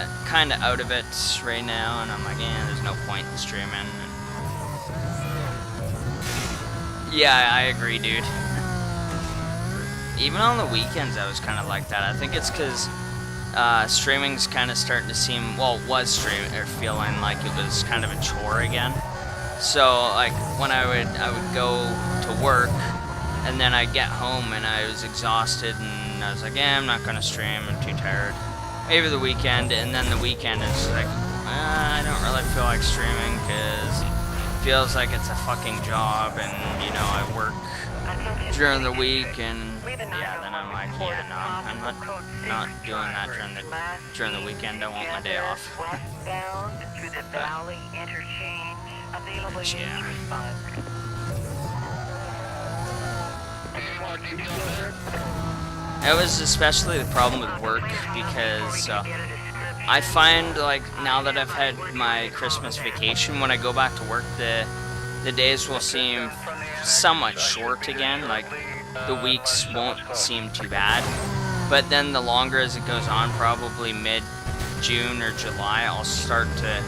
of out of it right now, and I'm like, there's no point in streaming. And yeah, I agree, dude. Even on the weekends, I was kind of like that. I think it's because streaming's kind of starting to seem, well, it was feeling like it was kind of a chore again. So, like, when I would go to work, and then I'd get home, and I was exhausted, and I was like, I'm not gonna stream, I'm too tired. Maybe the weekend, and then the weekend is like, I don't really feel like streaming, because it feels like it's a fucking job, and, you know, I work during the week, and yeah, then I'm like, I'm not doing that during the weekend. I want my day off. Westbound through the Valley interchange. Available It was especially the problem with work because I find, like, now that I've had my Christmas vacation, when I go back to work, the days will seem somewhat short again. Like, the weeks won't seem too bad, but then the longer as it goes on, probably mid-June or July, I'll start to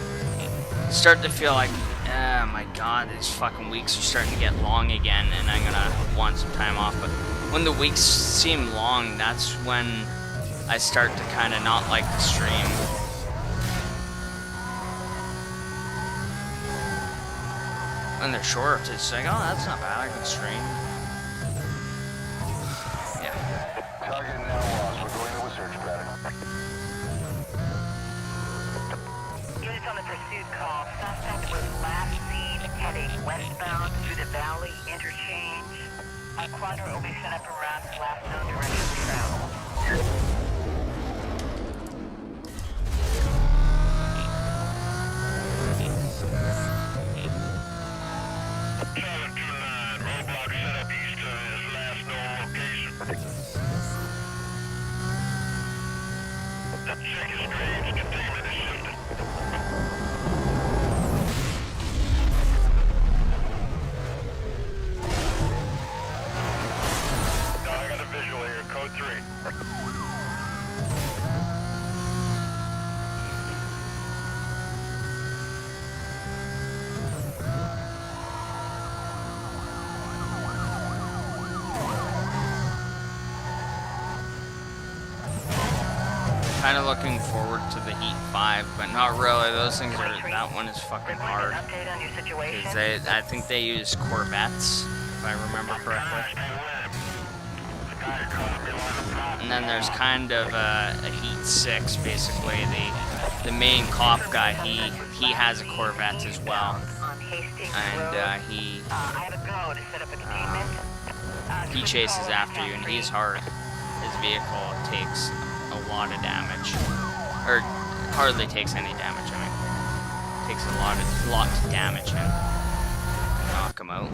feel like, oh my god, these fucking weeks are starting to get long again, and I'm gonna want some time off. But when the weeks seem long, that's when I start to kind of not like the stream. When they're short, it's like, oh, that's not bad, I can stream. Yeah. Target now lost. We're going to a search pattern. Units on the pursuit call. Suspect was last seen heading westbound through the Valley interchange. A quadrant will be set up around last known direction of travel. Roadblock set up east of his last known location. Check his range. Containment is shifted. I got a visual here. Code 3. Kind of looking forward to the Heat 5, but not really. Those things are, that one is fucking hard. Update on your situation. Because I think they use Corvettes, if I remember correctly. And then there's kind of a Heat 6, basically. The main cop guy, he has a Corvette as well. On Hastings And Road. he I have a go to set up a containment. he chases after you, and he's hard. His vehicle takes a lot of damage, or hardly takes any damage. I mean, takes a lot of damage and knock him out.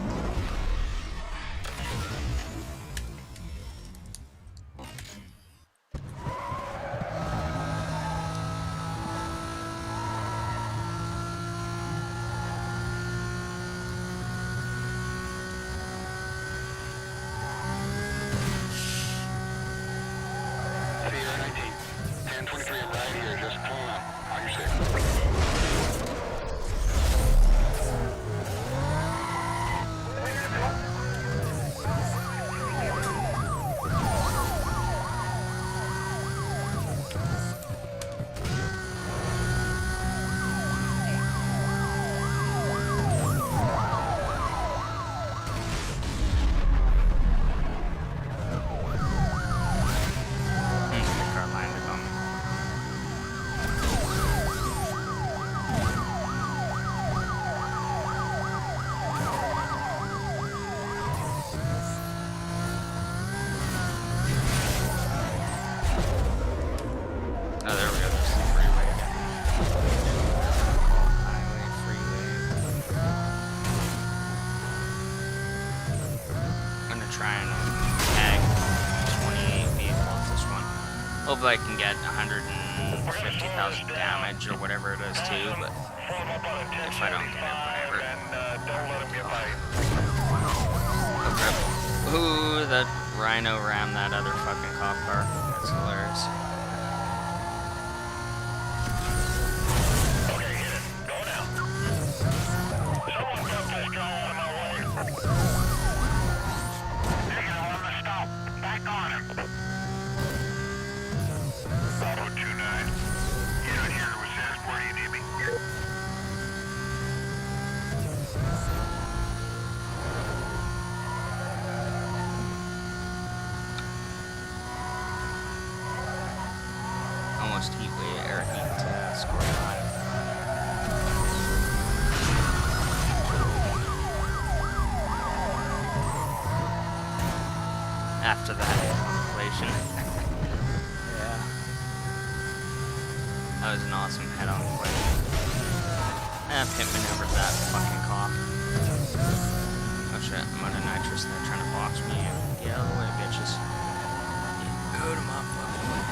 Oh, there we go. There's the freeway. Highway, freeway. I'm gonna try and tag 28 vehicles this one. Hopefully I can get 150,000 damage or whatever it is too, but if I don't get it, whatever. Don't let him get by. Okay. Ooh, that Rhino rammed that other fucking cop car. That's hilarious. Almost heat wave, air heat score 5. After that inflation. Yeah. That was an awesome head-on play. Pit maneuvered that fucking cop. Oh shit, I'm out of nitrous and they're trying to box me in. Get out of the way, bitches. Go to my fucking way.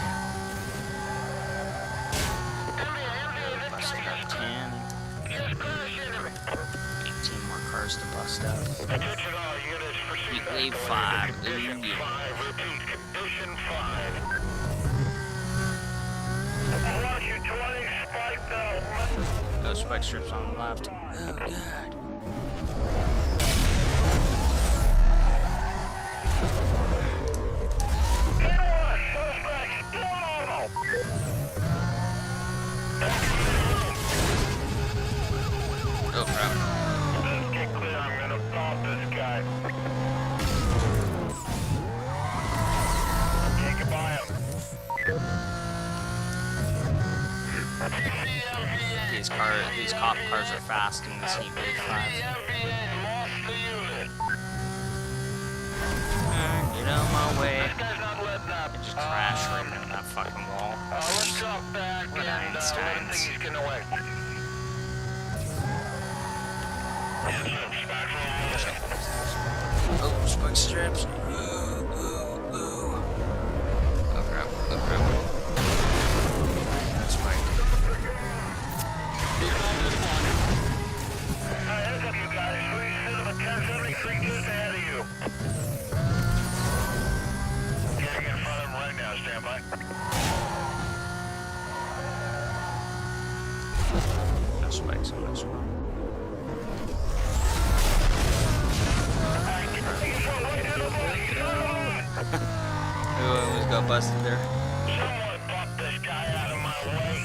Busted up 10. 18 more cars to bust up. Attention all units, proceed Heat back wave to 5. Condition Ooh, yeah. 5, repeat, condition 5. Watch you 20, spike the Those spike strips on the left. Oh god. Oh crap. Let's get clear, I'm gonna pop this guy. Take it by him. These cop cars are fast in this heat wave 5. Lost the unit. Get out of my way. This guy's not letting heading up. I just crashed right into that fucking wall. Let's drop back What and let him think Einsteins. he's getting away. Oh, spike strips. Ooh, ooh, ooh. Oh crap, oh crap. That's Spike. Heads up, you guys. Please sit of a 1073 just ahead of you. Getting in front of him right now. Stand by. No spikes on this one. Ooh, I almost got busted there. Someone pop this guy out of my way.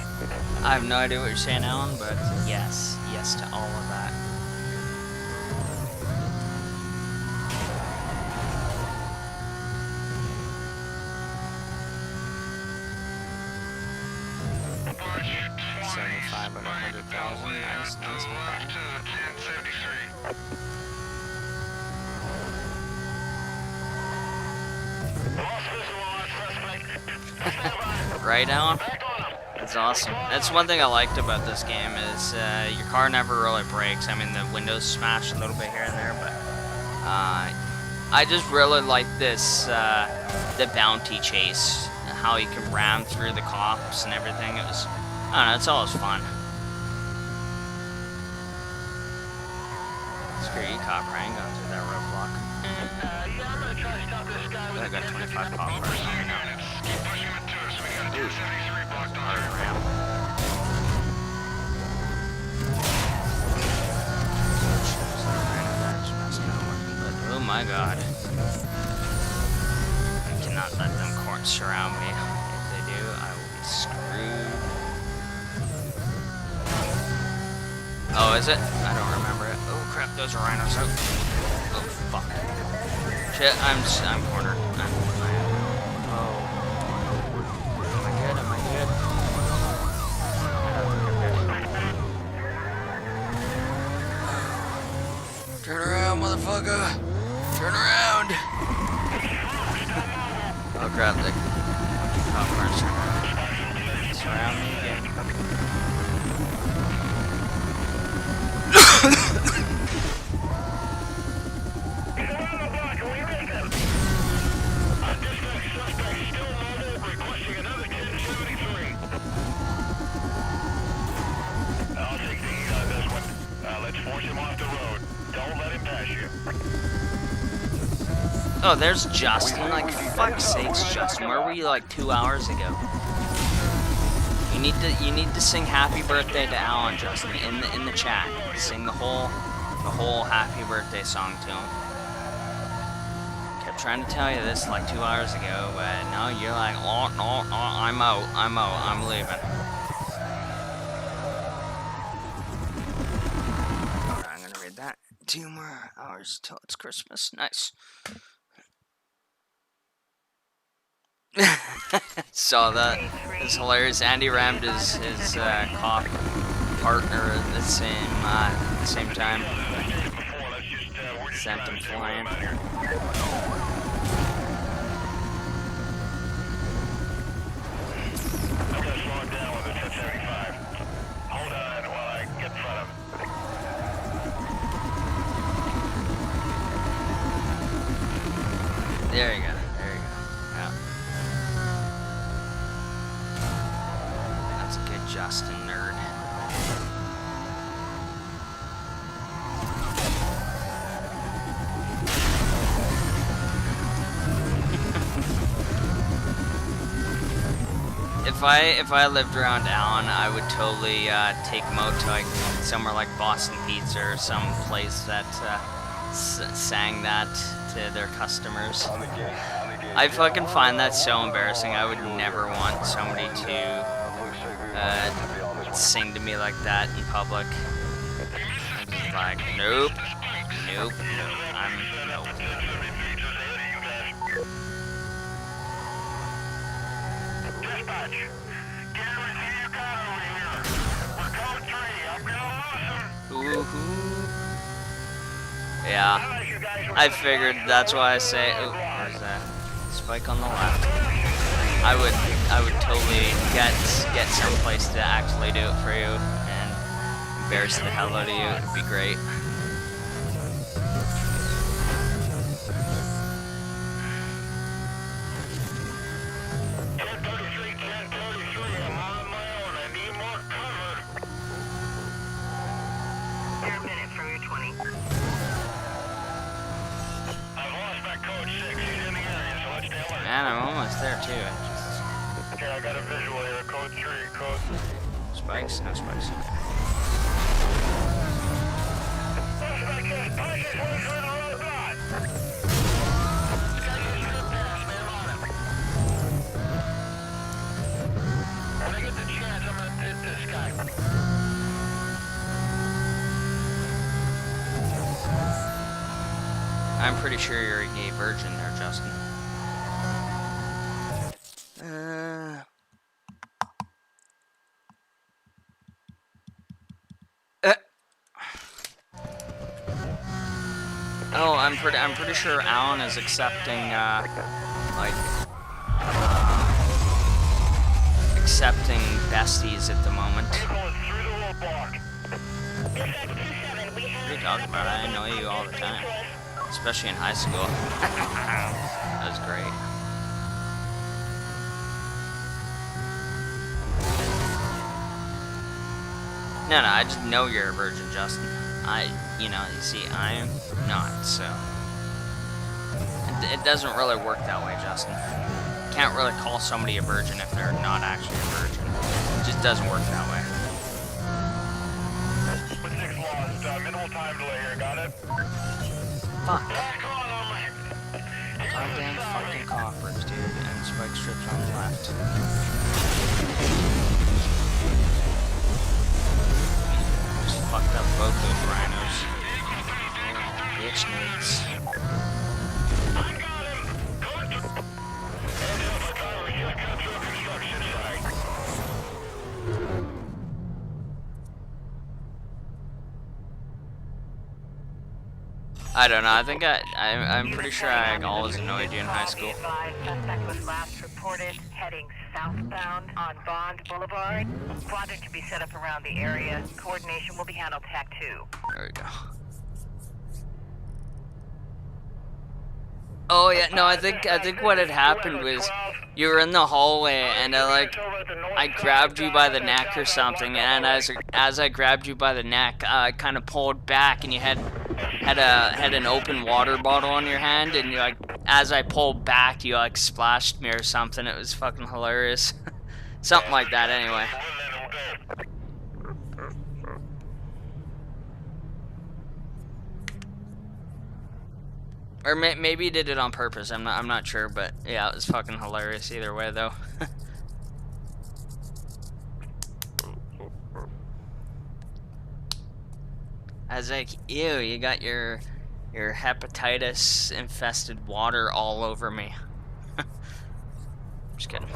I have no idea what you're saying, Alan, but yes. Yes to all of that. $75 out of 100,000. Nice, nice. Right, Alan? That's awesome. That's one thing I liked about this game is your car never really breaks. I mean, the windows smash a little bit here and there, but I just really like this, the bounty chase, how you can ram through the cops and everything. It was, I don't know, it's always fun. Screw you, cop, Ryan, going through that roadblock. Yeah, I'm gonna try to stop this guy with I got 25 pop cars on me now. Keep pushing him to us. We got 273 blocked on. Oh my god. I cannot let them courts surround me. If they do, I will be screwed. Oh, is it? I don't remember it. Oh crap, those are rhinos out. Oh fuck. Shit, I'm cornered. Oh. Am I good? Am I good? Turn around, motherfucker! Turn around! Oh crap, the cop cars surround me again. I'll take this one. Let's force him off the road. Don't let him pass you. Oh, there's Justin. Like, fuck's sakes, Justin. Where were you like 2 hours ago? You need to sing "Happy Birthday" to Alan, Justin, in the chat. Sing the whole "Happy Birthday" song to him. Kept trying to tell you this like 2 hours ago, but no, you're like, oh, no, I'm out, I'm leaving. Alright, I'm gonna read that. 2 more hours till it's Christmas. Nice. Saw that. It's hilarious. Andy rammed his cop partner at the same time. Sent him flying. I'm gonna slow him down with a 1075. Hold on while I get in front of him. There you go. Yeah. That's a good Justin nerd. If I lived around Allen, I would totally take him out to like somewhere like Boston Pizza or some place that sang that to their customers. I fucking find that so embarrassing. I would never want somebody to sing to me like that in public. I'm just like, nope. Nope. Nope. Dispatch, get everything you got over here. We're code 3. I'm gonna lose him. Woohoo. Yeah. I figured that's why I say, oh, there's that spike on the left. I would totally get someplace to actually do it for you and embarrass the hell out of you. It'd be great. Man, I'm almost there too. Okay, I got a visual here. Code 3, code. Spikes? No spikes. When I get the chance, I'm gonna hit this guy. I'm pretty sure you're a gay virgin there, Justin. Oh, I'm pretty sure Alan is accepting, accepting besties at the moment. What are you talking about? I know you all the time, especially in high school. That was great. No, I just know you're a virgin, Justin. You see, I'm not, so. It doesn't really work that way, Justin. Can't really call somebody a virgin if they're not actually a virgin. It just doesn't work that way. With 6 lost, minimal time delay here, got it? Fuck. Goddamn fucking coppers, dude, and spike strips on the left. Fucked up both those rhinos. Bitch nades. I don't know. I think I'm pretty sure I always annoyed you in high school. Suspect was last reported heading southbound on Bond Boulevard. Squadron can be set up around the area. Coordination will be handled TAC 2. There we go. Oh yeah, no, I think what had happened was you were in the hallway and I grabbed you by the neck or something, and as I grabbed you by the neck, I kind of pulled back, and you had an open water bottle in your hand, and you as I pulled back, you splashed me or something. It was fucking hilarious. Something like that, anyway. Or maybe you did it on purpose. I'm not sure, but yeah, it was fucking hilarious either way, though. I was like, ew, you got your hepatitis infested water all over me. Just kidding.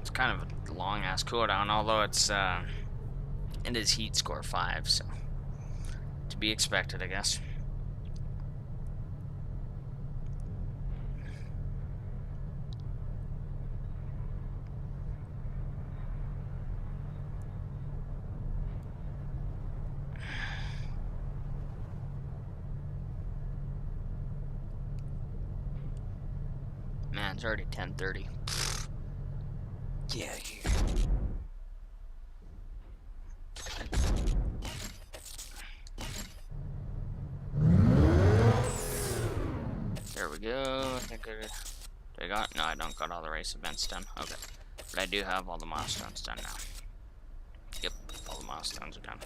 It's kind of a long ass cooldown, although it is heat score 5, so to be expected, I guess. Man, it's already 10:30. Yeah, here. There we go. I think Do I got? No, I don't got all the race events done. Okay. But I do have all the milestones done now. Yep, all the milestones are done.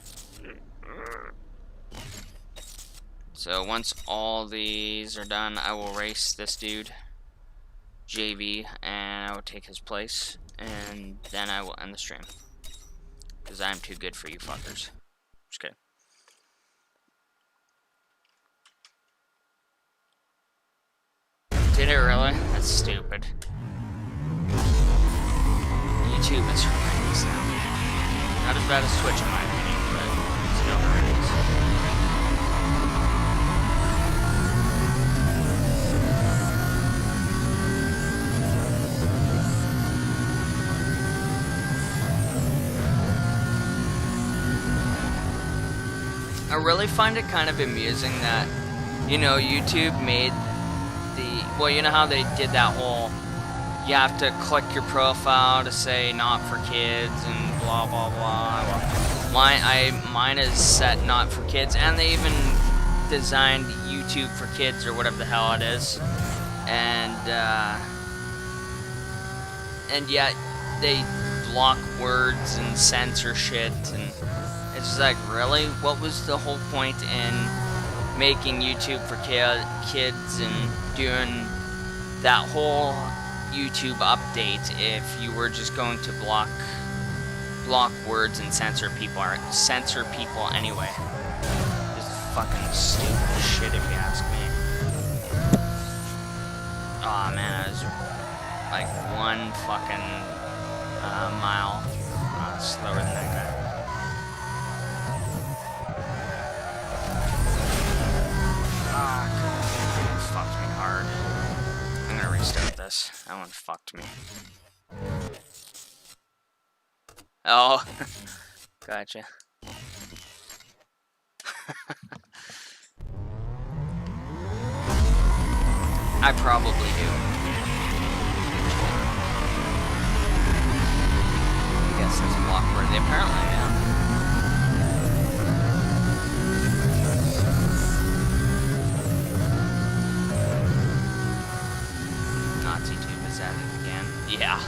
So once all these are done, I will race this dude, JV, and I will take his place, and then I will end the stream. Because I'm too good for you fuckers. Just kidding. Did it really? That's stupid. YouTube is horrendous now. Not as bad as Twitch in my opinion, but still horrendous. I really find it kind of amusing that, you know, YouTube made the, well, you know how they did that whole, you have to click your profile to say not for kids and blah blah blah. Well, mine is set not for kids, and they even designed YouTube for kids or whatever the hell it is, and yet they block words and censor shit, and it's just like, really? What was the whole point in making YouTube for kids and doing that whole YouTube update if you were just going to block words and censor people anyway? Just fucking stupid shit if you ask me. Aw, man, I was like one fucking mile slower than that guy. Fucked me hard. I'm gonna restart this. That one fucked me. Oh, gotcha. I probably do. I guess that's block-worthy, apparently, yeah. NaziTube is at it again. Yeah.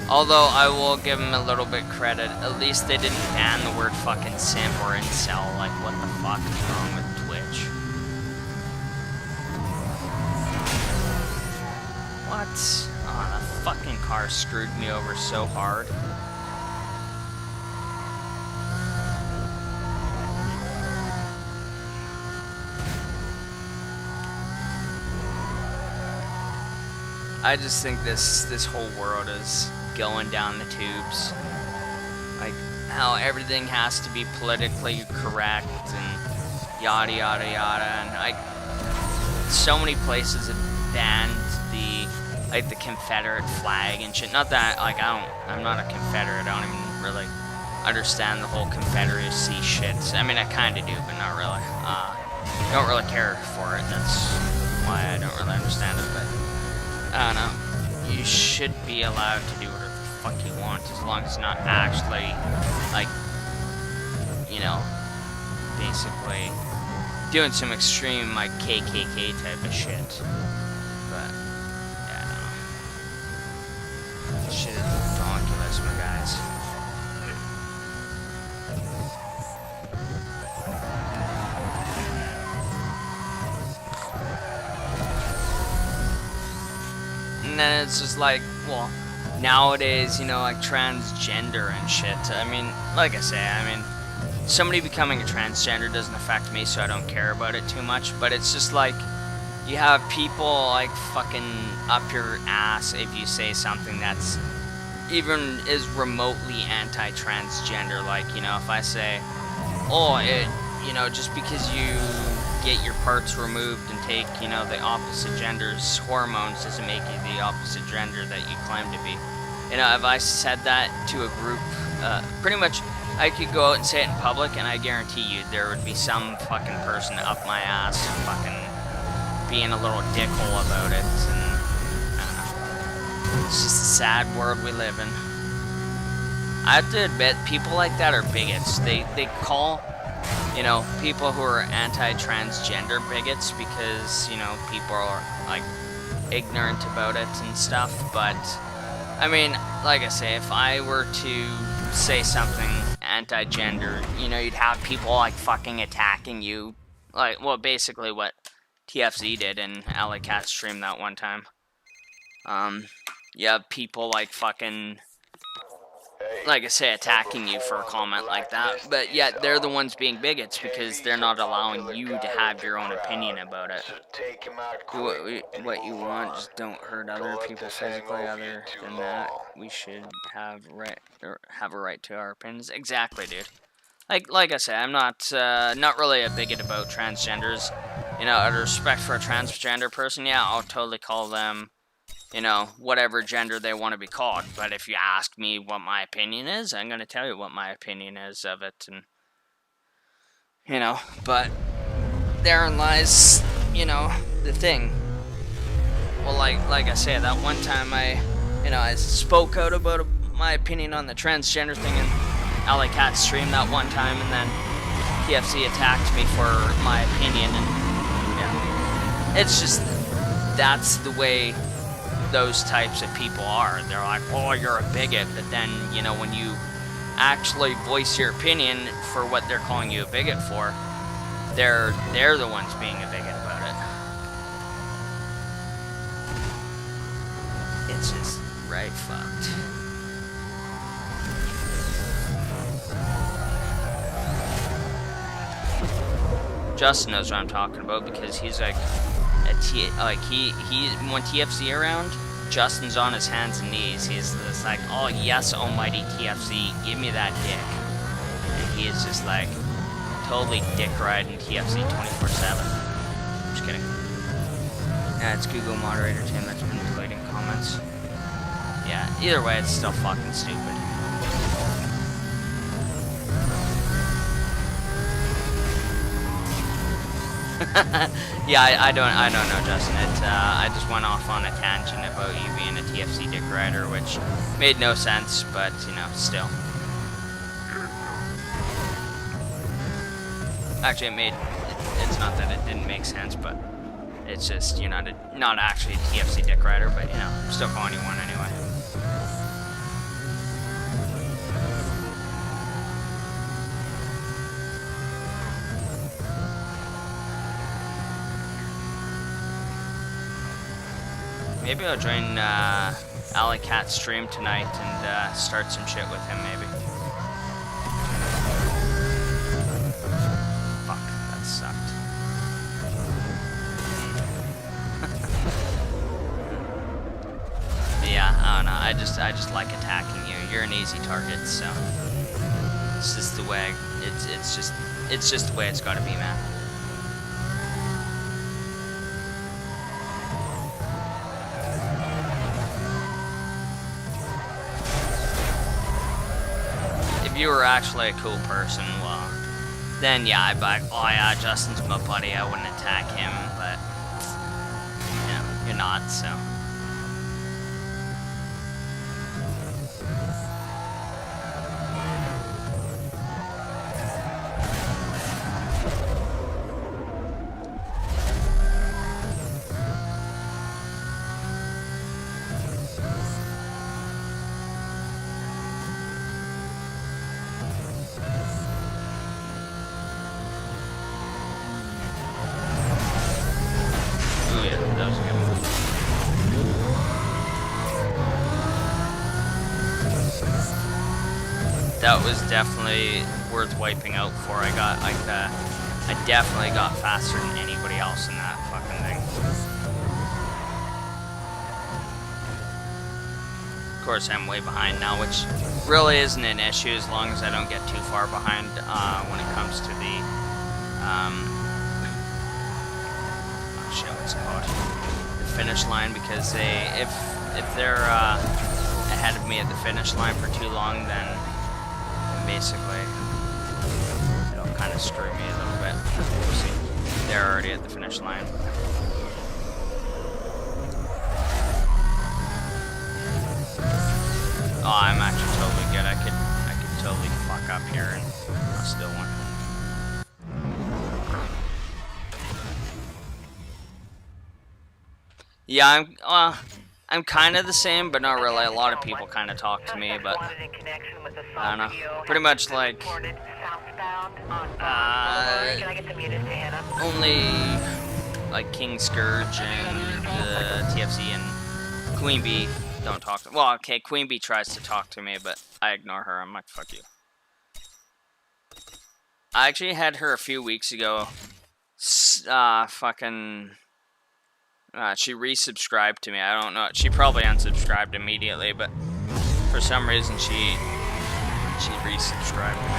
Although I will give them a little bit credit. At least they didn't ban the word fucking simp or incel. Like, what the fuck is wrong with Twitch? What? Oh, that fucking car screwed me over so hard. I just think this whole world is going down the tubes. Like, how everything has to be politically correct and yada yada yada, and like, so many places have banned the Confederate flag and shit. Not that, like, I'm not a Confederate, I don't even really understand the whole Confederacy shit. I mean, I kinda do, but not really. Don't really care for it, that's why I don't really understand it, but I don't know. You should be allowed to do whatever the fuck you want as long as it's not actually, like, you know, basically doing some extreme, like, KKK type of shit. But, yeah, I don't know. This shit is ridiculous, my guys. And then it's just like, well, nowadays, you know, like transgender and shit. I mean, like I say, I mean, somebody becoming a transgender doesn't affect me, so I don't care about it too much. But it's just like, you have people like fucking up your ass if you say something that's even is remotely anti-transgender. Like, you know, if I say, oh, you know, just because you get your parts removed and take, you know, the opposite gender's hormones doesn't make you the opposite gender that you claim to be. You know, if I said that to a group, pretty much I could go out and say it in public, and I guarantee you there would be some fucking person up my ass fucking being a little dickhole about it, and I don't know. It's just a sad world we live in. I have to admit, people like that are bigots. They call, you know, people who are anti-transgender bigots because, you know, people are like, ignorant about it and stuff, but I mean, like I say, if I were to say something anti-gender, you know, you'd have people like fucking attacking you, like, well, basically what TFZ did in Alley Cat stream that one time. You have people like fucking, like I say, attacking you for a comment like that, but yet they're the ones being bigots because they're not allowing you to have your own opinion about it. Do what you want, just don't hurt other people physically. Other than that, we should have a right to our opinions. Exactly, dude. Like I say, I'm not really a bigot about transgenders. You know, out of respect for a transgender person, yeah, I'll totally call them, you know, whatever gender they want to be called. But if you ask me what my opinion is, I'm going to tell you what my opinion is of it. And, you know, but therein lies, you know, the thing. Well, like I say, that one time I spoke out about my opinion on the transgender thing in Alley Cat stream that one time, and then TFC attacked me for my opinion, and yeah. It's just, that's the way those types of people are. They're like, oh, you're a bigot, but then, you know, when you actually voice your opinion for what they're calling you a bigot for, they're the ones being a bigot about it. It's just right fucked. Justin knows what I'm talking about because he's like when TFC around, Justin's on his hands and knees. He's just like, oh yes, almighty TFC, give me that dick. And he is just like totally dick riding TFC 24/7. Just kidding. Yeah, it's Google moderator Tim that's been deleting comments. Yeah, either way, it's still fucking stupid. Yeah, I don't know, Justin. I just went off on a tangent about you being a TFC dick rider, which made no sense, but, you know, still. Actually, it's not that it didn't make sense, but it's just, you know, not actually a TFC dick rider, but, you know, I'm still calling you one anyway. Maybe I'll join Alley Cat's stream tonight and start some shit with him, maybe. Fuck, that sucked. Yeah, I don't know. I just like attacking you. You're an easy target, so it's just the way. It's just the way it's got to be, man. If you were actually a cool person, well, then yeah, I'd be like, oh yeah, Justin's my buddy, I wouldn't attack him, but, you know, you're not, so. That was definitely worth wiping out for. I definitely got faster than anybody else in that fucking thing. Of course, I'm way behind now, which really isn't an issue as long as I don't get too far behind when it comes to the oh shit, what's it called? The finish line, because if they're ahead of me at the finish line for too long, then basically it'll kind of screw me a little bit. See, they're already at the finish line. Oh, I'm actually totally good. I could totally fuck up here and I'll still win. Yeah, I'm kind of the same, but not really. A lot of people kind of talk to me, but I don't know. Pretty much like only like King Scourge and TFC and Queen Bee don't talk to. Well, okay, Queen Bee tries to talk to me, but I ignore her. I'm like, fuck you. I actually had her a few weeks ago. She resubscribed to me. I don't know. She probably unsubscribed immediately, but for some reason she resubscribed to me.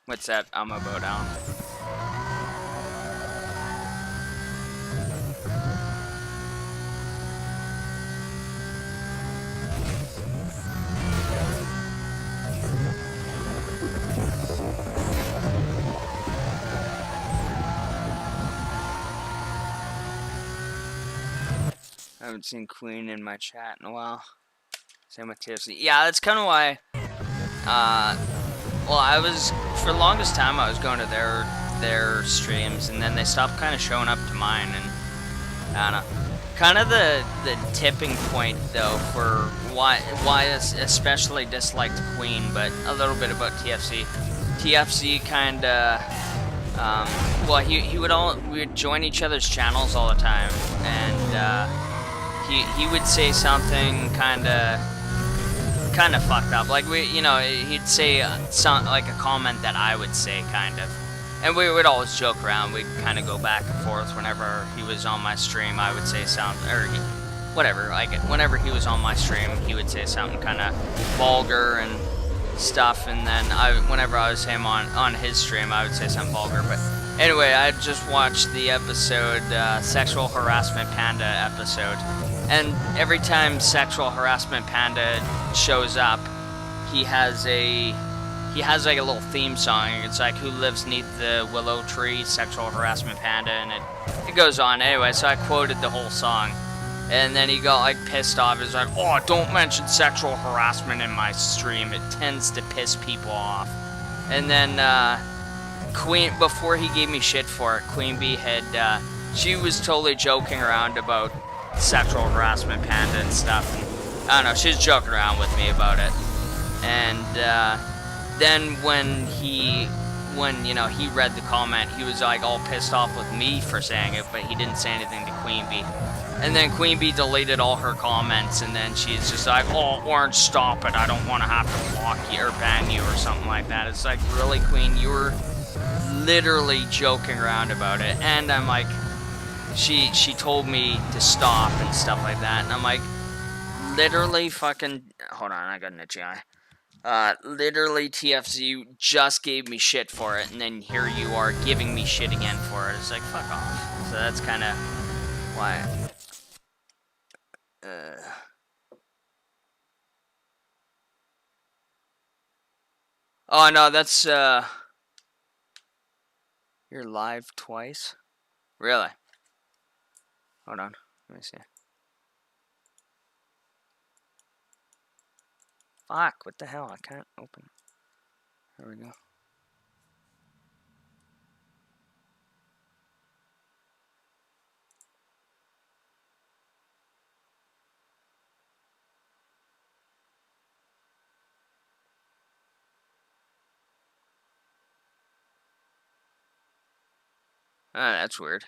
What's that? I'm gonna bow down. I haven't seen Queen in my chat in a while. Same with TFC. Yeah, that's kind of why. Well, I was for the longest time I was going to their streams, and then they stopped kind of showing up to mine, and I don't know. Kind of the tipping point though for why I especially disliked Queen, but a little bit about TFC. TFC kind of. Well, we would join each other's channels all the time, and he would say something kind of fucked up. Like he'd say like a comment that I would say, kind of, and we would always joke around. We'd kind of go back and forth. Whenever he was on my stream, I would say something, or whatever. Like whenever he was on my stream, he would say something kind of vulgar and stuff, and then whenever I was on his stream, I would say something vulgar. But anyway, I just watched the episode, Sexual Harassment Panda episode, and every time Sexual Harassment Panda shows up, he has like a little theme song. It's like, who lives neath the willow tree, Sexual Harassment Panda, and it goes on. Anyway, so I quoted the whole song. And then he got like pissed off. He's like, oh, don't mention sexual harassment in my stream. It tends to piss people off. And then before he gave me shit for it, Queen Bee had, she was totally joking around about sexual harassment Panda and stuff. And, I don't know, she was joking around with me about it. And then when he read the comment, he was like all pissed off with me for saying it, but he didn't say anything to Queen Bee. And then Queen Bee deleted all her comments, and then she's just like, oh, Orange, stop it. I don't want to have to block you or ban you or something like that. It's like, really, Queen? You were literally joking around about it. And I'm like, she told me to stop and stuff like that. And I'm like, literally fucking, hold on, I got an itchy eye. Literally TFC just gave me shit for it, and then here you are giving me shit again for it. It's like, fuck off. So that's kind of why. Oh no, that's you're live twice? Really? Hold on, let me see. Fuck, what the hell? I can't open. There we go. Ah, that's weird.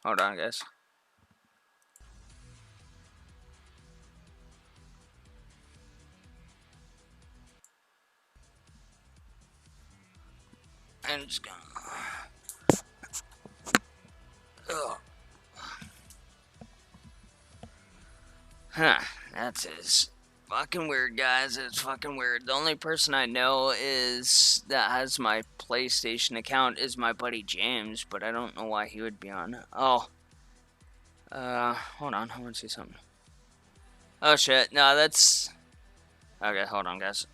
Hold on, guys. just gonna. Ugh. Huh, that's fucking weird, guys. It's fucking weird. The only person I know is that has my PlayStation account is my buddy James, but I don't know why he would be on. Oh. Hold on. I want to see something. Oh, shit. No, that's... Okay, hold on, guys.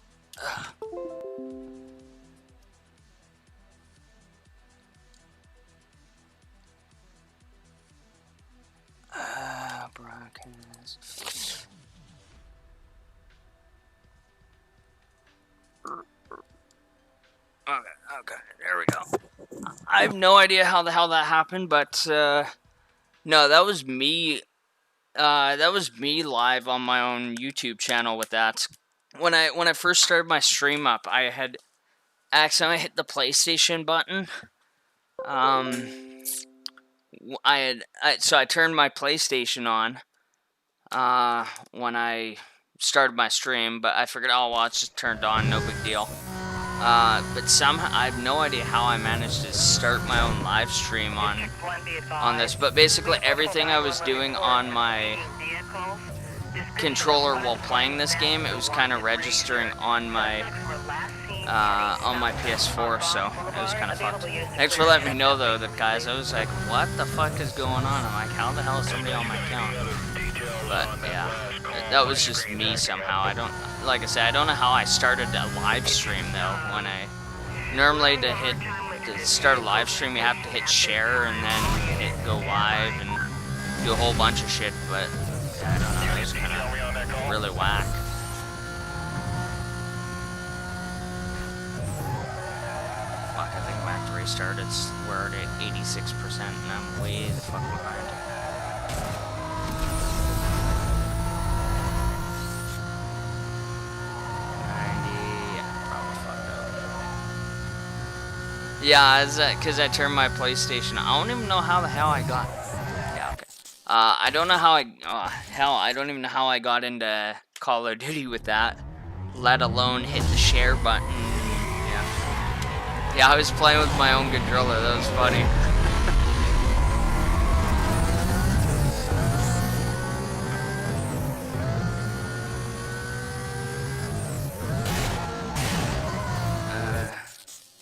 Broadcast. Okay, there we go. I have no idea how the hell that happened, but no, that was me. That was me live on my own YouTube channel with that. When I first started my stream up, I had accidentally hit the PlayStation button. So I turned my PlayStation on when I started my stream, but I figured, oh well, it's just turned on, no big deal. But somehow I have no idea how I managed to start my own live stream on this. But basically, everything I was doing on my controller while playing this game, it was kind of registering on my PS4, so it was kind of fucked. Thanks for letting me know, though, guys. I was like, what the fuck is going on? I'm like, how the hell is somebody on my account? But yeah, that was just me somehow. I don't, like I said, I don't know how I started a live stream though. When I normally to start a live stream, you have to hit share and then hit go live and do a whole bunch of shit. But yeah, I don't know, it was kind of really whack. Fuck, I think I'm gonna have to restart. We're at 86% and I'm way the fuck behind. Yeah, because I turned my PlayStation. I don't even know how the hell I got. Yeah, okay. I don't know how I don't even know how I got into Call of Duty with that. Let alone hit the share button. Yeah. Yeah, I was playing with my own controller. That was funny.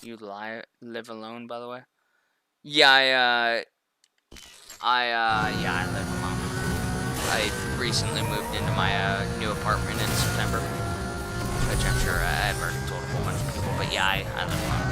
You live alone, by the way? Yeah, I live alone. I recently moved into my new apartment in September, which I'm sure I've already told a whole bunch of people, but yeah, I live alone.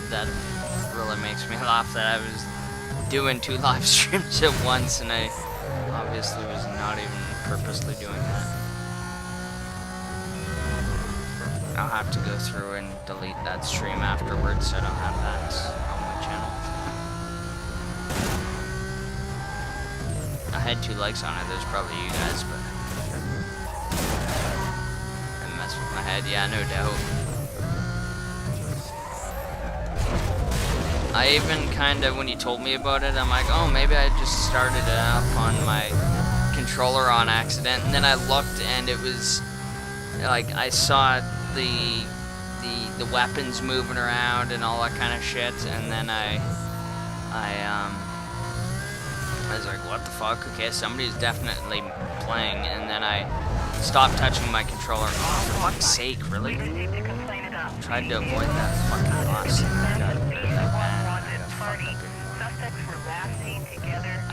That really makes me laugh that I was doing 2 live streams at once and I obviously was not even purposely doing that. I'll have to go through and delete that stream afterwards so I don't have that on my channel. I had 2 likes on it, there's probably you guys, but I messed with my head, yeah, no doubt. I even kinda, when you told me about it, I'm like, oh, maybe I just started it up on my controller on accident, and then I looked and it was, like, I saw the weapons moving around and all that kind of shit, and then I was like, what the fuck, okay, somebody's definitely playing, and then I stopped touching my controller. Oh, for fuck's sake, really? Tried to avoid that fucking boss.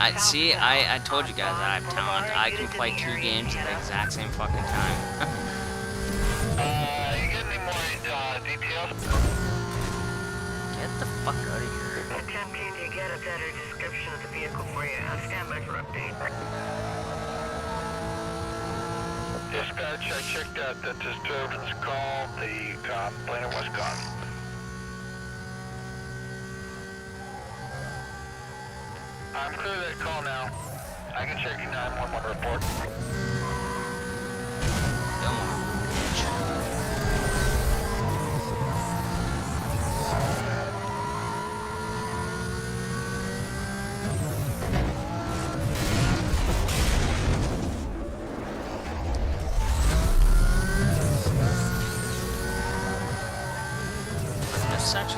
I told you guys that I have talent. I can play 2 games at the exact same fucking time. You get any more details? Get the fuck out of here. Attempting to get a better description of the vehicle for you. I'll stand by for update. Dispatch, I checked out the disturbance call. The complainant was gone. I'm clear that call now. I can check your 911 report. Don't worry.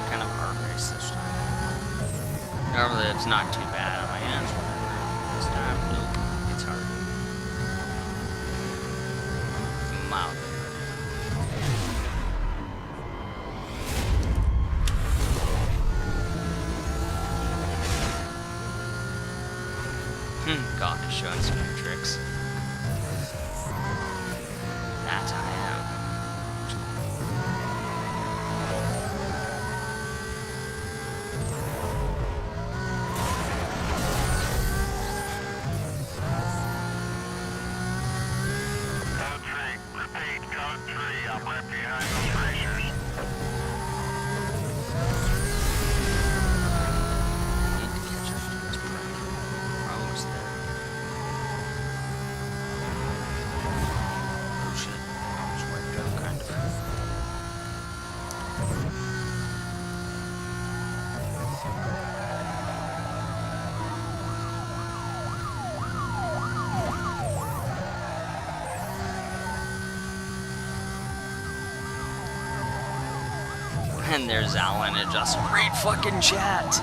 some kind of hard race this time. Normally it's not too bad on my hands, whatever. This time, nope, it's hard. Mildly. God is showing some new tricks. That I am. Code 3, repeat, code 3, I'm right behind those racers. Need to catch up to this break. We're almost there. Oh shit. Almost wiped out, kind of. And there's Alan and just great fucking chat.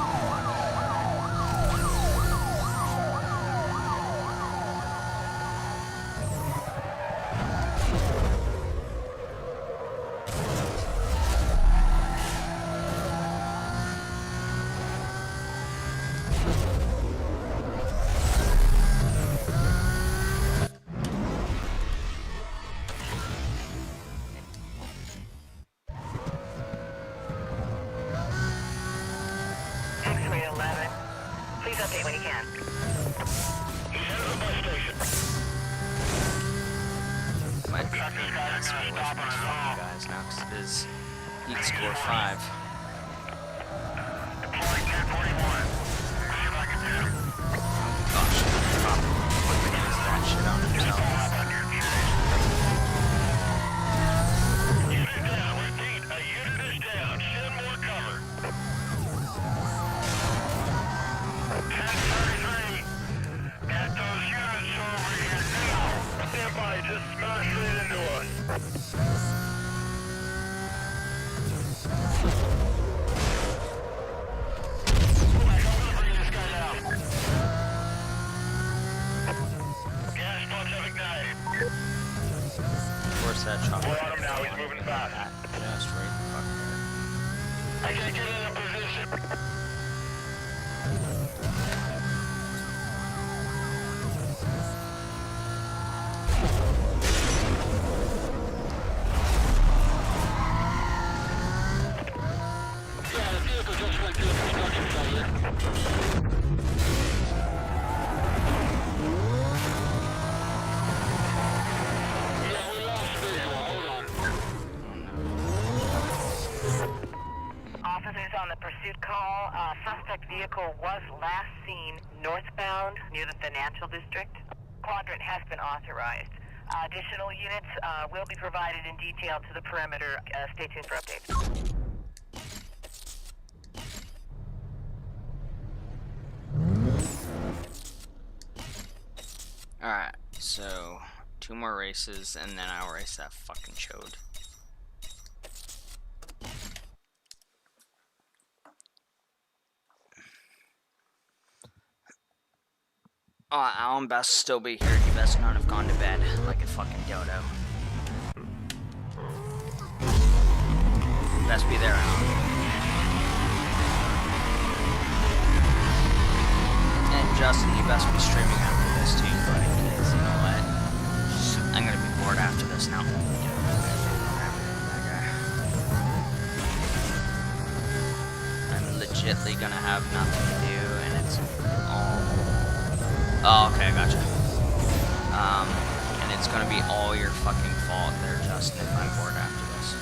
Please update when you can. He's headed to the bus station. Might be paying guys now, because it is Heat Score 5. Deploying 1041. See if I can do it. Gosh, probably use that shit on himself. Unit down, repeat, a unit is down. Send more cover. 1033. Get those units over here now. Stand by, just smash right into us. Who the hell is bringing this guy down? Gas pumps have ignited. Of course, that shot. We're on him now, he's moving fast. That just right the fuck there. I can't get in a position. Yeah, the vehicle just went through the construction site here. Yeah, we lost visual. Hold on. Officers on the pursuit call. Suspect vehicle was last seen northbound near the financial district. Quadrant has been authorized. Additional units will be provided in detail to the perimeter. Stay tuned for updates. Alright, so 2 more races and then I'll race that fucking chode. Oh, Alan best still be here. He best not have gone to bed like a fucking dodo. Best be there, Alan. And Justin, you best be streaming after this too, buddy, because you know what? I'm gonna be bored after this now. I'm legitly gonna have nothing to do, and it's all... Oh, okay, I gotcha. And it's gonna be all your fucking fault there, Justin, if I'm bored after this.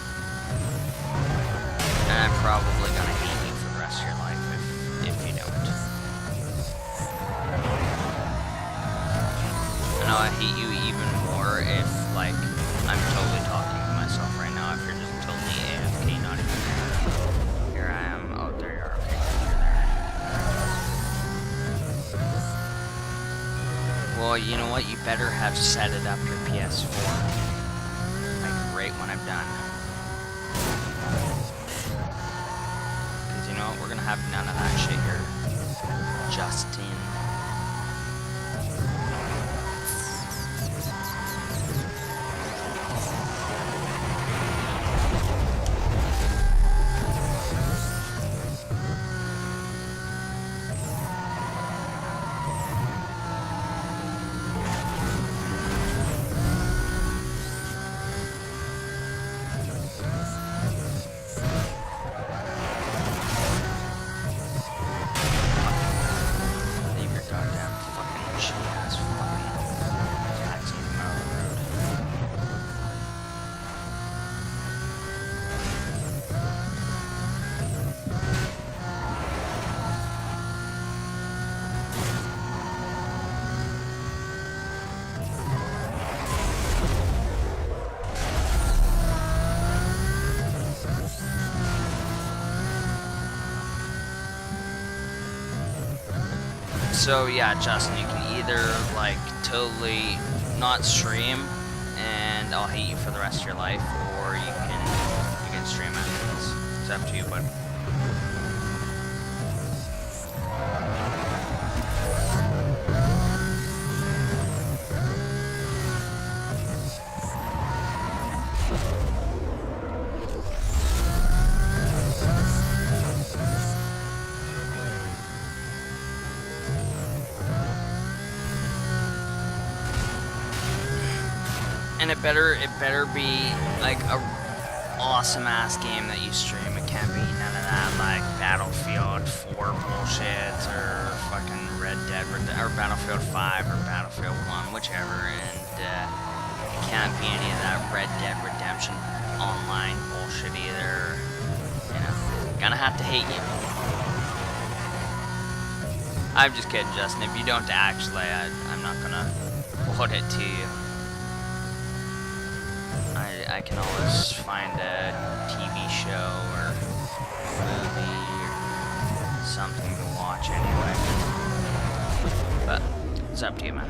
And I'm probably gonna hate you for the rest of your life if you don't. And I'll hate you even more if, like, I'm totally talking to myself right now, if you're just totally AFK, not even there. Here I am. Oh, there you are. Okay, you're there. Well, you know what? You better have set it up your PS4. Like, right when I'm done. we're gonna have none of that shit here. Justin. Leave your goddamn fucking shit ass fucking taxi in the middle of the road. So yeah, Justin, you can either like totally not stream and I'll hate you for the rest of your life, or you can stream it. It's up to you, bud. And it better be like a awesome ass game that you stream. It can't be none of that like Battlefield 4 bullshit or fucking Red Dead or Battlefield 5 or Battlefield 1, whichever. And it can't be any of that Red Dead Redemption online bullshit either. You know, gonna have to hate you. I'm just kidding, Justin. If you don't actually, I'm not gonna put it to you. I can always find a TV show or movie or something to watch anyway. But it's up to you, man.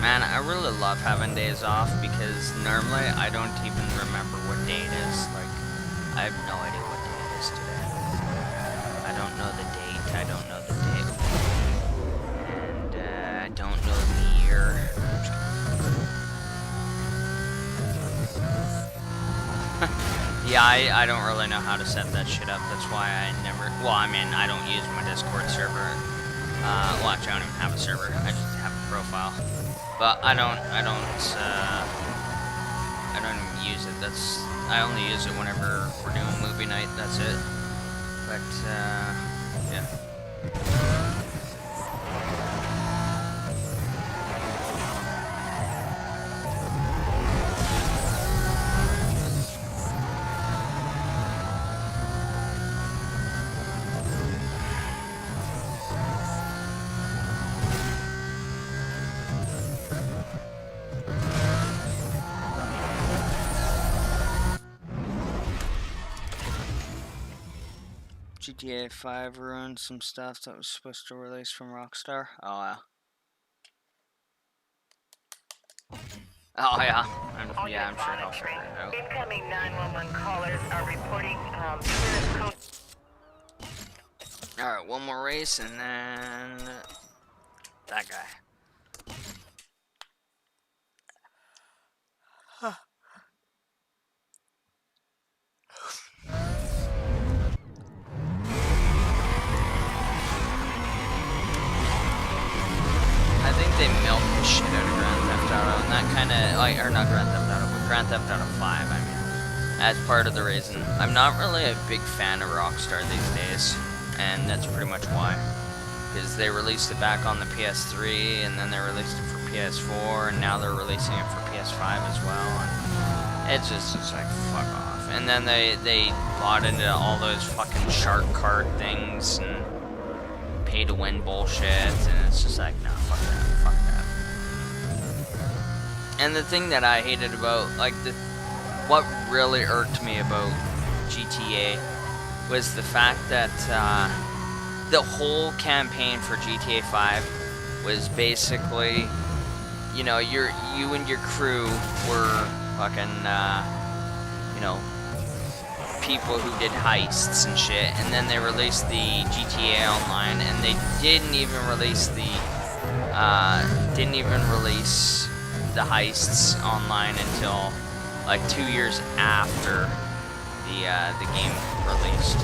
Man, I really love having days off because normally I don't even remember what day it is. Like, I have no idea what day it is today. I don't know the date, I don't know the day, and I don't know the year. Yeah, I don't really know how to set that shit up. That's why I never, well, I mean, I don't use my Discord server. Well, actually, I don't even have a server. I just have a profile. But I don't even use it. I only use it whenever we're doing movie night. That's it. But yeah. GTA 5 ruined some stuff that was supposed to release from Rockstar. Oh yeah. Oh yeah. Yeah, I'm sure I'll figure it out. Incoming 911 callers are reporting code. Alright, one more race and then that guy. I think they milked the shit out of Grand Theft Auto, and that kind of, like, or not Grand Theft Auto, but Grand Theft Auto 5, I mean. That's part of the reason. I'm not really a big fan of Rockstar these days, and that's pretty much why. Because they released it back on the PS3, and then they released it for PS4, and now they're releasing it for PS5 as well, and it's just like, fuck off. And then they bought into all those fucking shark card things, and pay to win bullshit, and it's just like, no, fuck that. And the thing that I hated about, like, what really irked me about GTA was the fact that the whole campaign for GTA 5 was basically, you know, you and your crew were fucking, you know, people who did heists and shit, and then they released the GTA Online, and they didn't even release the heists online until like 2 years after the game released.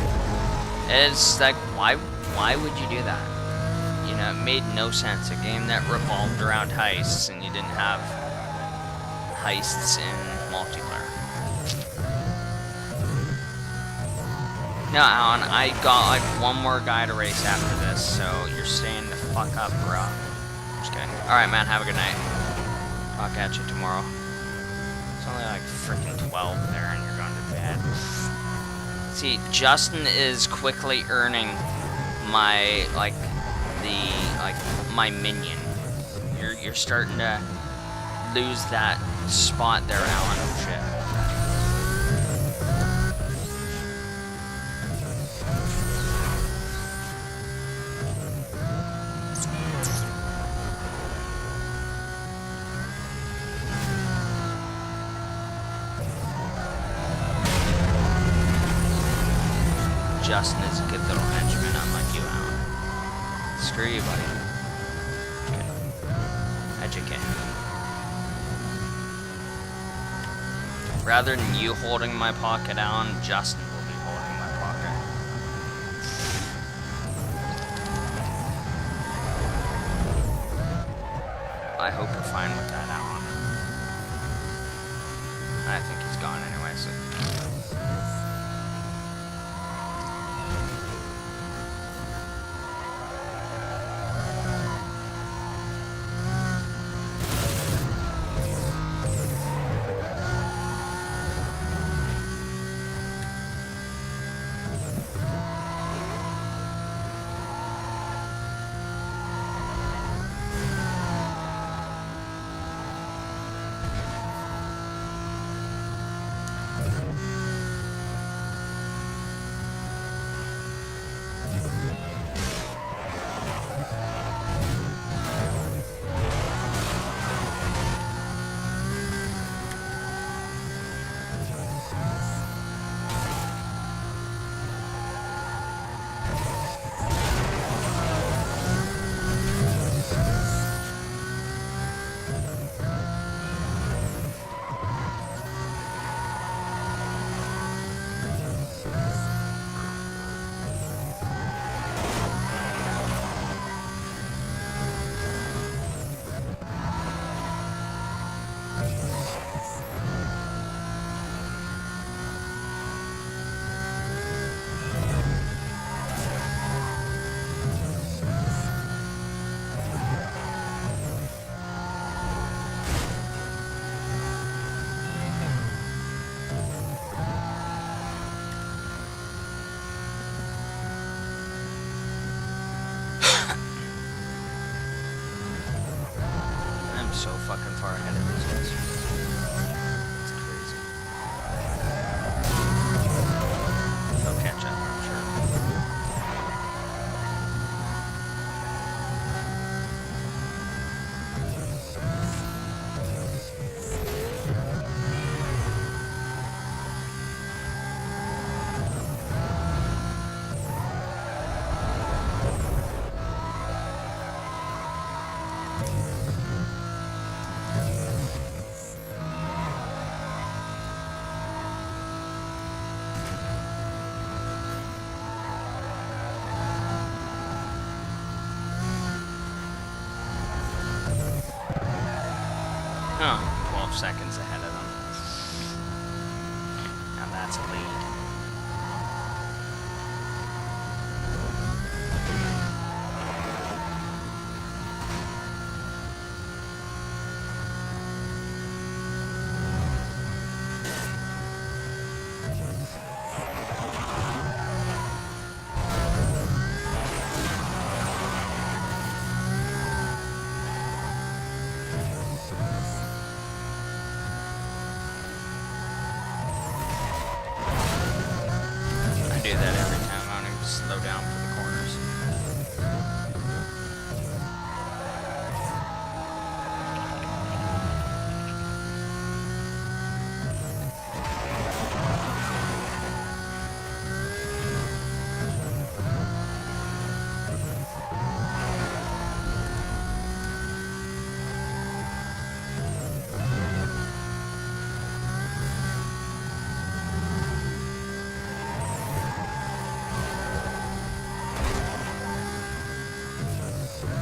It's like, why would you do that? You know, it made no sense. A game that revolved around heists, and you didn't have heists in multiplayer. No, Alan, I got like one more guy to race after this, so you're staying the fuck up, bro. Just kidding. Alright, man, have a good night. I'll catch you tomorrow. It's only like freaking 12 there, and you're going to bed. See, Justin is quickly earning my, like, my minion. You're starting to lose that spot there, Alan. Oh, shit. Justin is a good little henchman, unlike you, Alan. Screw you, buddy. Okay. Educate. Rather than you holding my pocket, Alan, Justin will be holding my pocket. I hope you're fine with that, Alan. I think he's gone anyway, so... So fucking far ahead of these guys. It's crazy. They'll catch up, I'm sure. I'm 12 seconds ahead of them. Now that's a lead. I do that every time. I don't even slow down for the corners.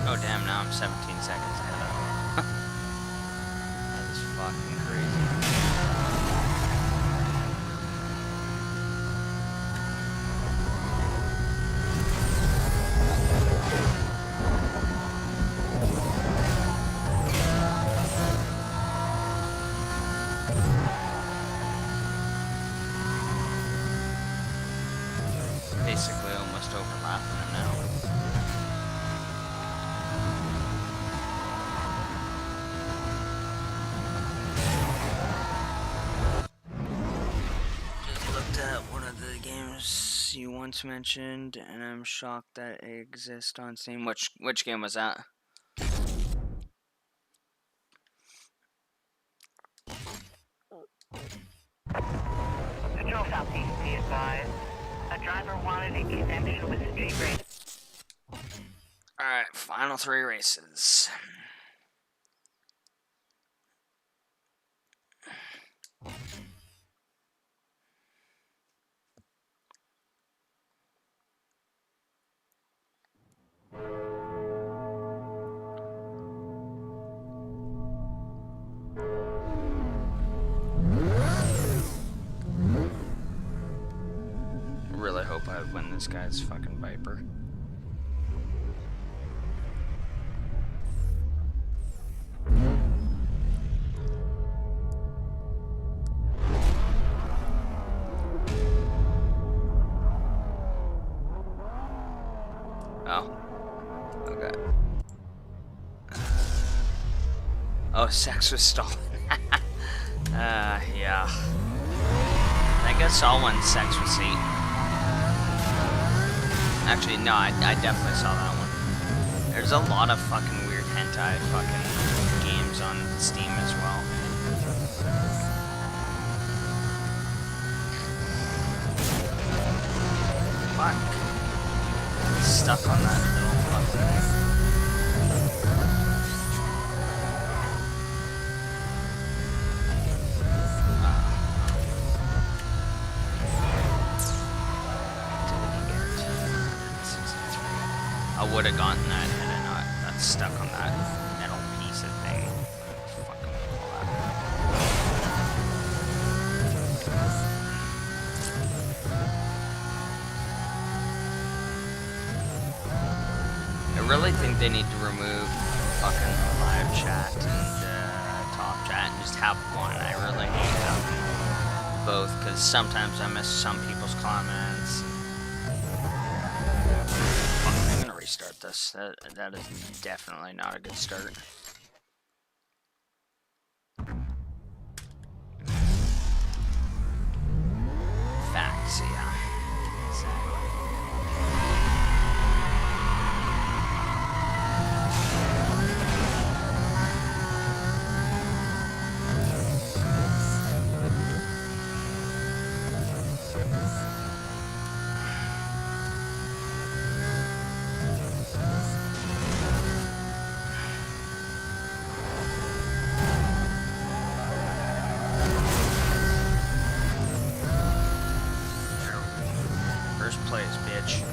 Oh damn, now I'm 17 seconds ahead of him. That is fucking crazy. Basically almost overlapping him now. Just looked at one of the games you once mentioned, and I'm shocked that it exists on Steam. Which game was that? Control Southeast, be advised. A driver wanted a connection with street race. Alright, final 3 races. Really hope I win this guy's fucking Viper. Oh. Okay. Oh, sex was stolen. Yeah. I think I saw one sex receipt. Actually, no, I definitely saw that one. There's a lot of fucking weird hentai fucking games on Steam as well. Fuck. Stuck on that little fucking... I would have gotten that had I not got stuck on that metal piece of thing. Fucking I really think they need to remove fucking live chat and talk chat and just have one. I really hate having both because sometimes I miss some people's comments. Restart this. That is definitely not a good start. Facts, yeah. First place, bitch.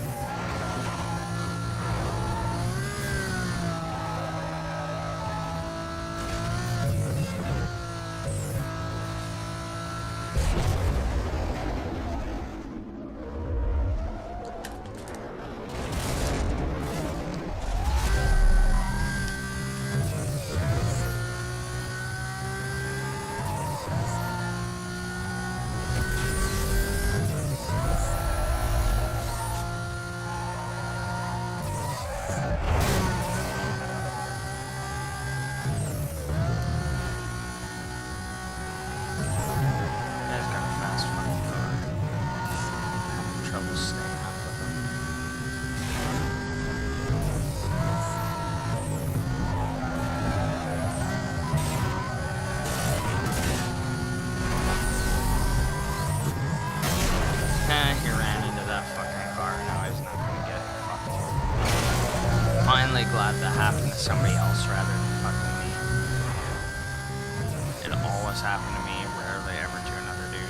what's happened to me, rarely ever to another dude.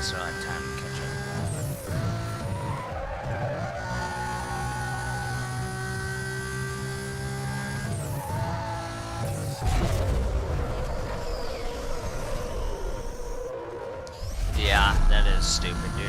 So I had time to catch up. Yeah, that is stupid, dude.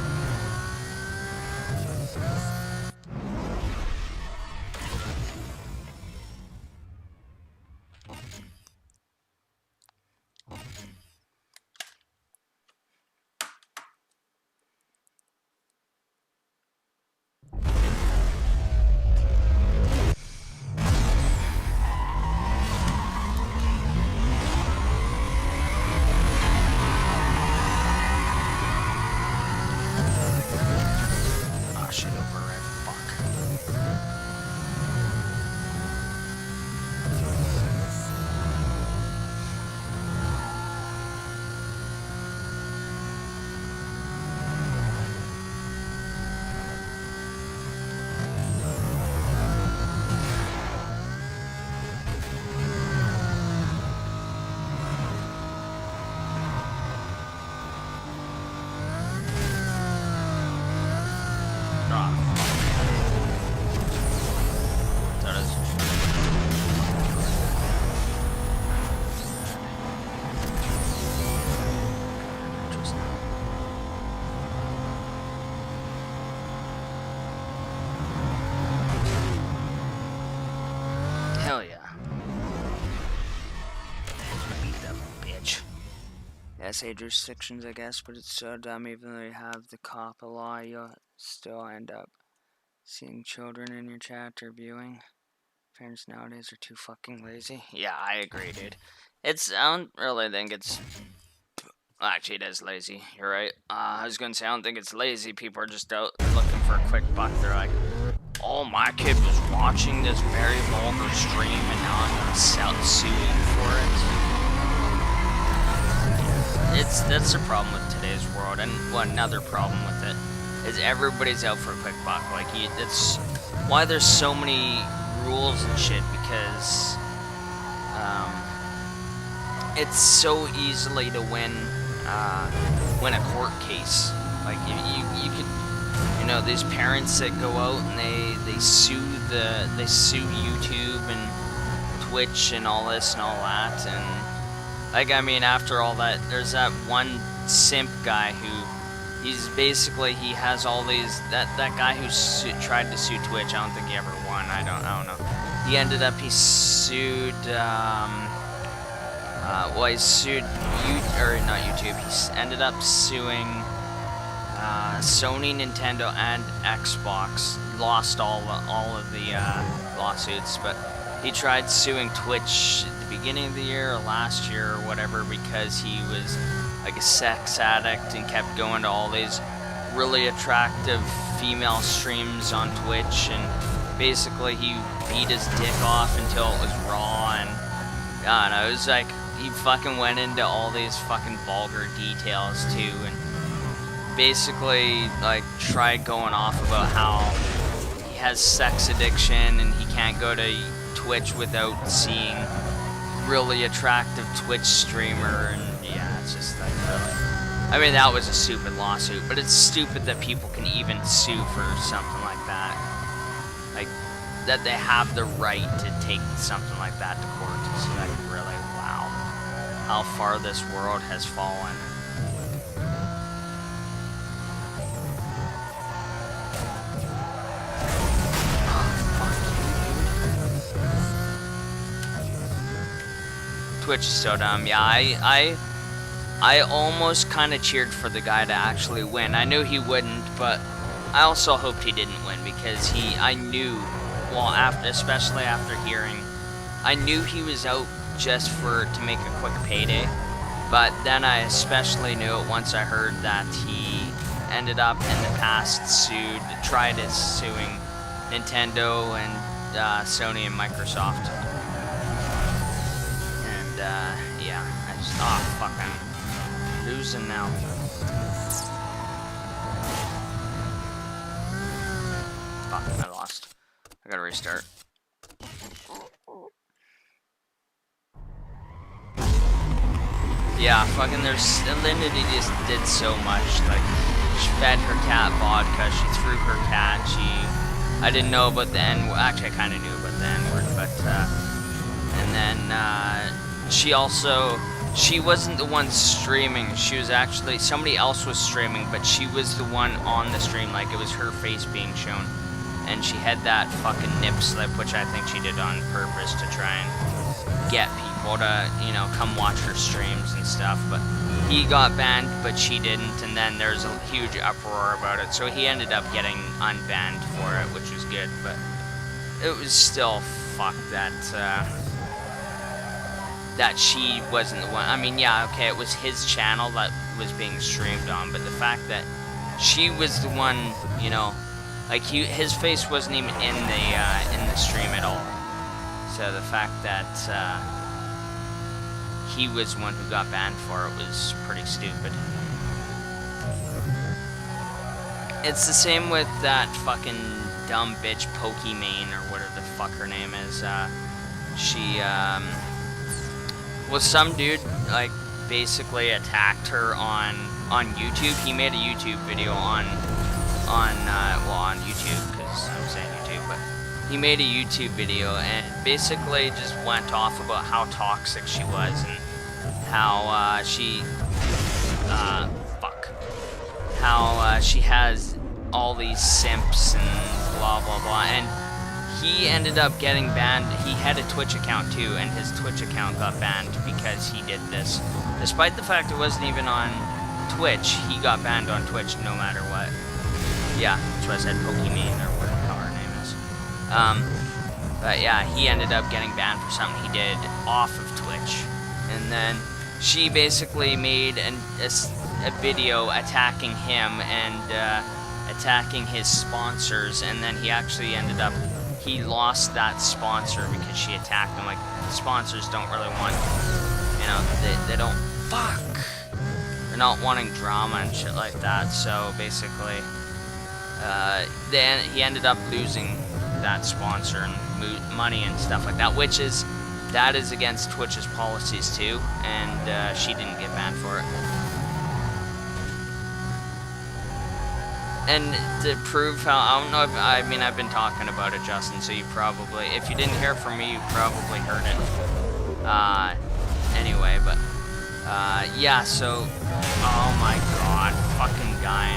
Oh shit, override. Fuck. That is. Interesting. Hell yeah. Beat that bitch. Yes, age restrictions, I guess, but it's so dumb. Even though you have the COPPA law, you'll still end up seeing children in your chat or viewing. Parents nowadays are too fucking lazy. Yeah, I agree, dude. I don't really think it's... Well, actually, it is lazy. You're right. I was gonna say, I don't think it's lazy. People are just out looking for a quick buck. They're like, oh, my kid was watching this very vulgar stream, and now I'm gonna sue you for it. That's the problem with today's world, and another problem with it is everybody's out for a quick buck. Like, it's why there's so many rules and shit, because it's so easily to win a court case. Like, you could, you know, these parents that go out and they sue YouTube and Twitch and all this and all that, and like, I mean, after all that, there's that one simp guy who he has all these, that guy who tried to sue Twitch. I don't think he ever won. I don't know. He ended up, he sued, he sued not YouTube. He ended up suing Sony, Nintendo, and Xbox. He lost all of the lawsuits, but he tried suing Twitch at the beginning of the year or last year or whatever, because he was like a sex addict and kept going to all these really attractive female streams on Twitch, and basically he beat his dick off until it was raw, and I don't know, it was like he fucking went into all these fucking vulgar details too, and basically like tried going off about how he has sex addiction and he can't go to Twitch without seeing really attractive Twitch streamer, and yeah, it's just like I mean, that was a stupid lawsuit, but it's stupid that people can even sue for something like that. Like, that they have the right to take something like that to court. It's like, really, wow. How far this world has fallen. Twitch is so dumb. Yeah, I almost kind of cheered for the guy to actually win. I knew he wouldn't, but I also hoped he didn't win because I knew, well, especially after hearing, I knew he was out just to make a quick payday. But then I especially knew it once I heard that he ended up in the past tried suing Nintendo and Sony and Microsoft. Yeah, I just, oh, fuck, I'm losing now. Fuck, I lost. I gotta restart. Yeah, fucking Linda just did so much, like, she fed her cat vodka, she threw her cat, I didn't know about the N-word, actually I kinda knew about the N-word, but, and then, she wasn't the one streaming, she was actually, somebody else was streaming, but she was the one on the stream, like it was her face being shown, and she had that fucking nip slip, which I think she did on purpose to try and get people to, you know, come watch her streams and stuff, but he got banned, but she didn't, and then there's a huge uproar about it, so he ended up getting unbanned for it, which was good, but it was still fuck that she wasn't the one. I mean, yeah, okay, it was his channel that was being streamed on, but the fact that she was the one, you know, like his face wasn't even in the stream at all. So the fact that he was the one who got banned for it was pretty stupid. It's the same with that fucking dumb bitch Pokimane or whatever the fuck her name is. Well, some dude, like, basically attacked her on YouTube. He made a YouTube video on YouTube, because I'm saying YouTube, but he made a YouTube video and basically just went off about how toxic she was and how she has all these simps and blah blah blah, and he ended up getting banned. He had a Twitch account too, and his Twitch account got banned because he did this. Despite the fact it wasn't even on Twitch, he got banned on Twitch no matter what. Yeah, that's why I said Pokimane or whatever her name is. But yeah, he ended up getting banned for something he did off of Twitch. And then she basically made a video attacking him and attacking his sponsors, and then he actually ended up, he lost that sponsor because she attacked him. Like, sponsors don't really want, you know, they don't, fuck, they're not wanting drama and shit like that, so basically, then he ended up losing that sponsor and money and stuff like that, which is, that is against Twitch's policies too, and she didn't get banned for it. And to prove how, I don't know if, I mean, I've been talking about it, Justin, so you probably, if you didn't hear from me, you probably heard it. Anyway, but, yeah, so, oh my god, fucking guy.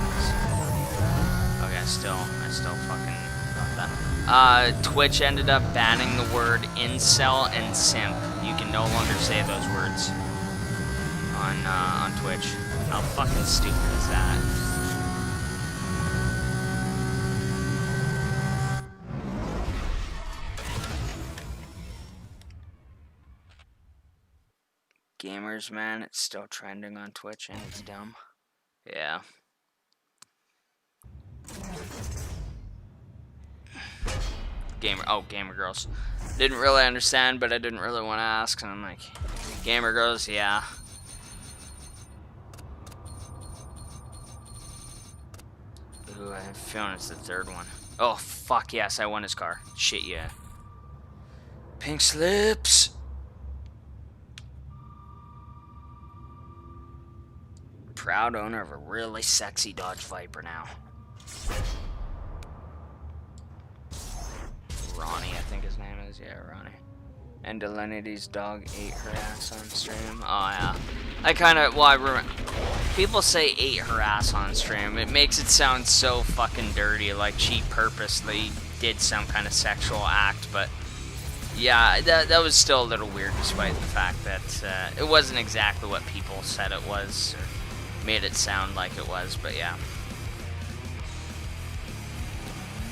Okay, I still fucking got that. Twitch ended up banning the word incel and simp. You can no longer say those words on Twitch. How fucking stupid is that? Gamers, man, it's still trending on Twitch and it's dumb. Yeah. Gamer girls. Didn't really understand, but I didn't really want to ask, and I'm like, gamer girls, yeah. Ooh, I have a feeling it's the third one. Oh, fuck yes, I won his car. Shit, yeah. Pink slips. proud owner of a really sexy Dodge Viper now. Ronnie, I think his name is. Yeah, Ronnie. And Delenity's dog ate her ass on stream. Oh, yeah. I kind of, well, I remember. People say ate her ass on stream. It makes it sound so fucking dirty, like she purposely did some kind of sexual act, but yeah, that was still a little weird despite the fact that it wasn't exactly what people said it was, or made it sound like it was, but yeah.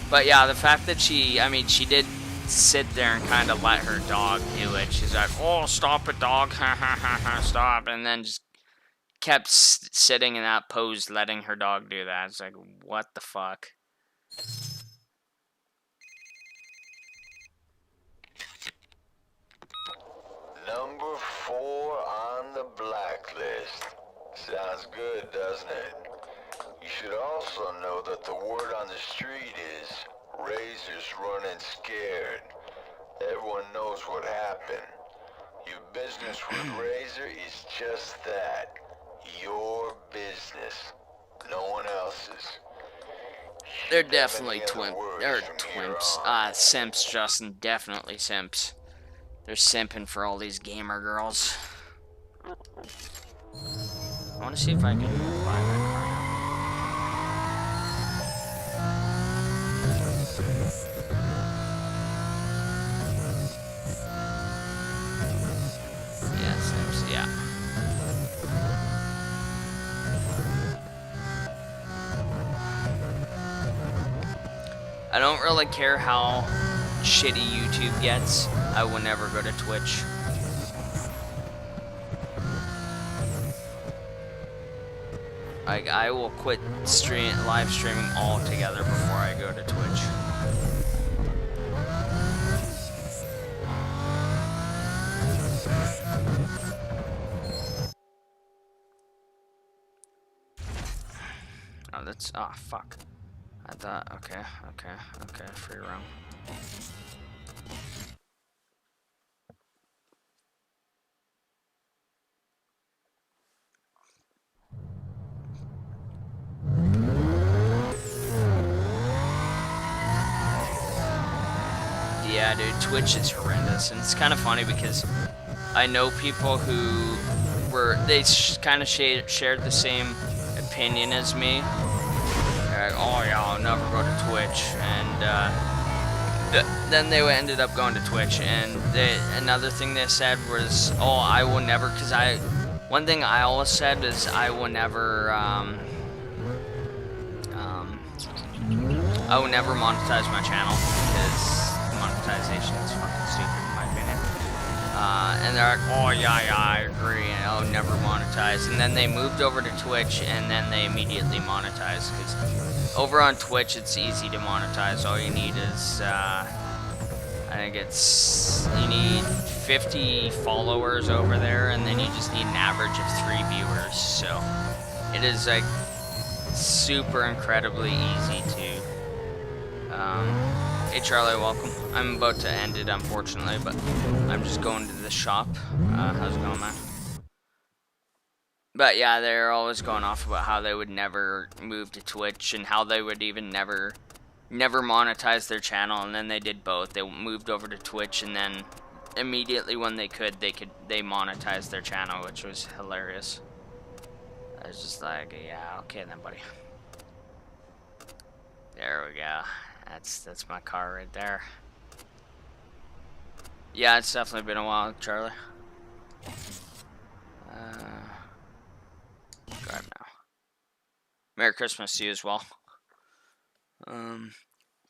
But yeah, the fact that she did sit there and kind of let her dog do it. She's like, oh, stop it, dog, ha ha ha ha, stop, and then just kept sitting in that pose, letting her dog do that. It's like, what the fuck? Number 4 on the blacklist. Sounds good, doesn't it? You should also know that the word on the street is Razor's running scared. Everyone knows what happened. Your business with Razor is just that. Your business. No one else's. They're definitely they're twimps. Simps, Justin. Definitely simps. They're simping for all these gamer girls. I want to see if I can buy that car now. Yeah, simps, yeah. I don't really care how shitty YouTube gets. I will never go to Twitch. Like, I will quit live streaming altogether before I go to Twitch. Oh, that's, oh, fuck. I thought, okay, free roam. Yeah, dude, Twitch is horrendous, and it's kind of funny because I know people who they kind of shared the same opinion as me. They're like, oh yeah, I'll never go to Twitch, and then they ended up going to Twitch, and another thing they said was, oh, I will never, one thing I always said is I will never, I will never monetize my channel, because monetization is fucking stupid in my opinion. And they're like, oh yeah, I agree, and I'll never monetize. And then they moved over to Twitch, and then they immediately monetized, because over on Twitch it's easy to monetize. All you need is, I think you need 50 followers over there, and then you just need an average of 3 viewers. So it is like super incredibly easy to. Hey Charlie, welcome. I'm about to end it, unfortunately, but I'm just going to the shop. How's it going, man? But yeah, they're always going off about how they would never move to Twitch and how they would even never monetize their channel, and then they did both. They moved over to Twitch, and then immediately when they monetized their channel, which was hilarious. I was just like, yeah, okay then, buddy. There we go. That's my car right there. Yeah, it's definitely been a while, Charlie. Drive now. Merry Christmas to you as well.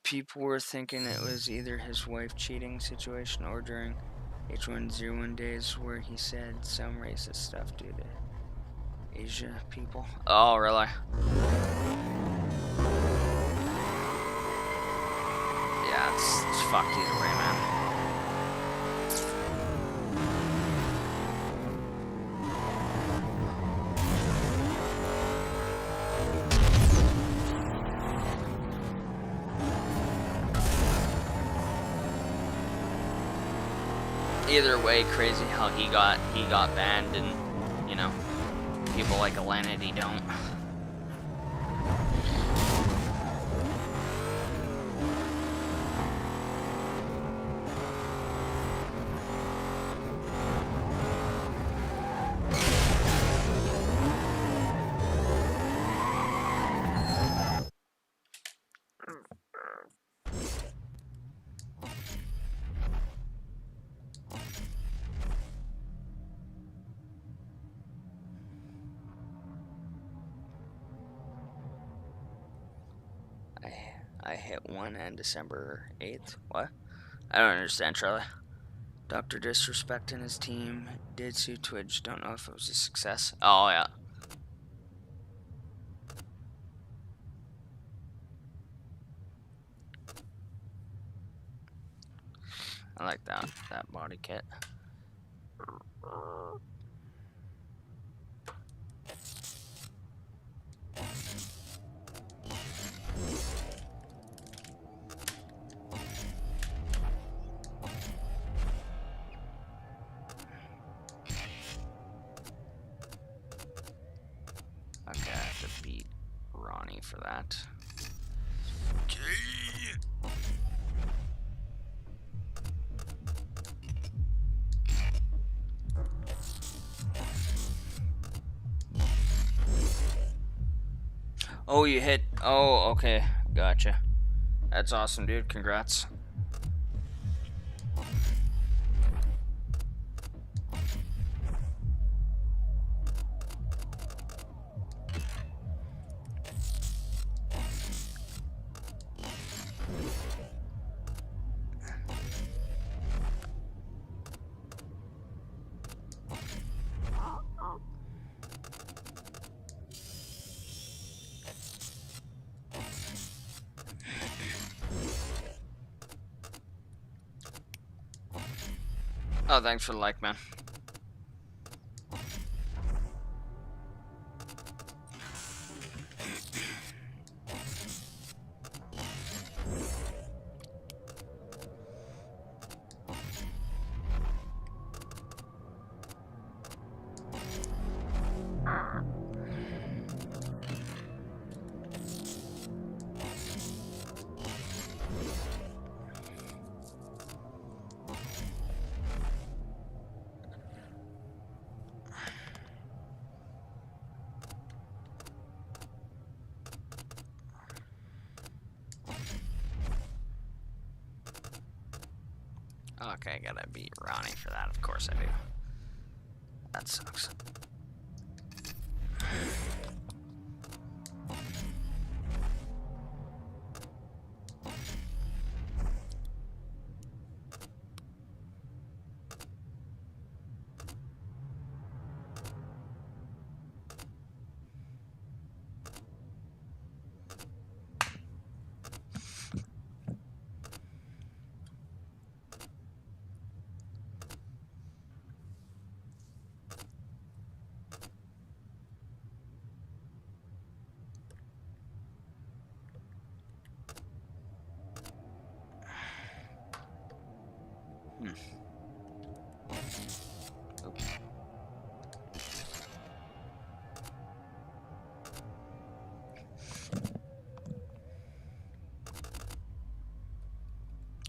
People were thinking it was either his wife cheating situation or during H1Z1 days where he said some racist stuff due to Asia people. Oh, really? Yeah, it's fucked either way, man. Either way, crazy how he got banned, and you know, people like Alanity don't. I hit one on December 8th. What? I don't understand, Charlie. Dr. Disrespect and his team did sue Twitch. Don't know if it was a success. Oh, yeah. I like that body kit. Okay, I have to beat Ronnie for that. Oh, you hit. Oh, okay. Gotcha. That's awesome, dude. Congrats. Oh, thanks for the like, man. Okay, I gotta beat Ronnie for that. Of course I do. That sucks.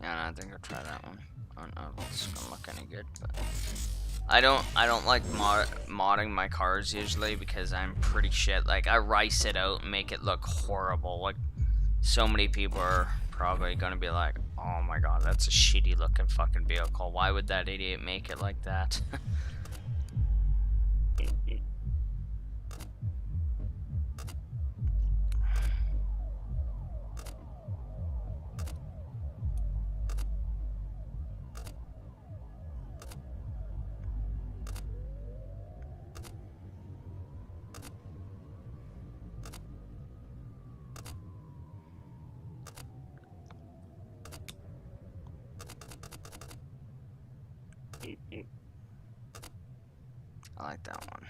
Yeah, I think I'll try that one. I don't know if it's gonna look any good, but I don't like modding my cars usually because I'm pretty shit. Like I rice it out and make it look horrible. Like so many people are probably gonna be like, "Oh my god, that's a shitty looking fucking vehicle. Why would that idiot make it like that?" I like that one.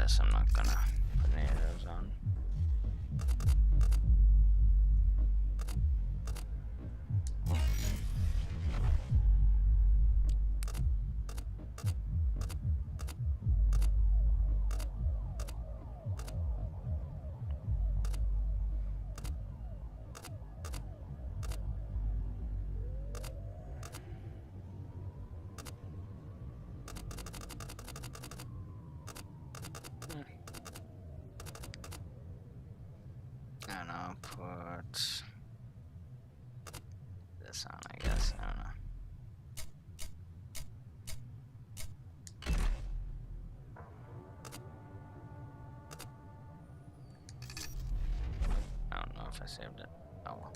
this, I'm not gonna put any of those on. I don't know, put this on, I guess. I don't know. I don't know if I saved it. Oh well.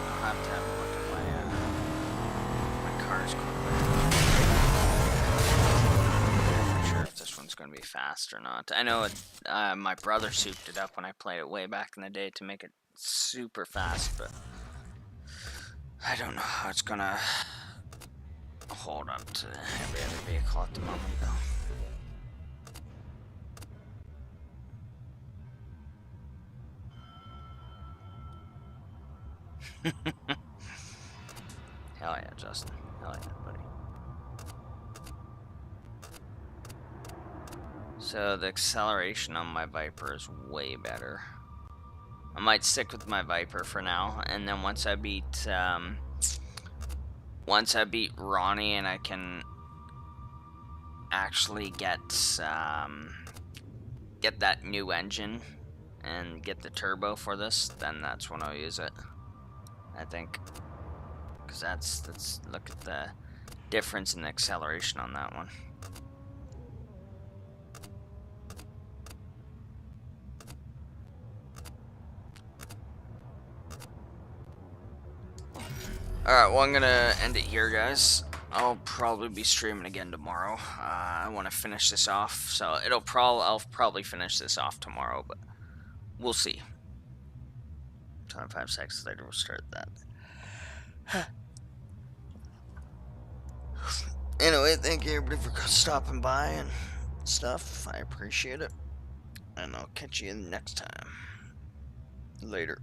I'll have to have a look at my car's quickly. I'm not sure if this one's going to be fast or not. I know it, my brother souped it up when I played it way back in the day to make it super fast, but I don't know how it's going to hold up to every other vehicle at the moment, though. Hell yeah, Justin. Hell yeah, buddy. So the acceleration on my Viper is way better. I might stick with my Viper for now, and then once I beat Ronnie and I can actually get that new engine and get the turbo for this, then that's when I'll use it, I think, because that's look at the difference in the acceleration on that one. Alright, well, I'm gonna end it here, guys. I'll probably be streaming again tomorrow. I want to finish this off, so I'll probably finish this off tomorrow, but we'll see. 25 seconds later, we'll start that. Anyway, thank you everybody for stopping by and stuff. I appreciate it. And I'll catch you next time. Later.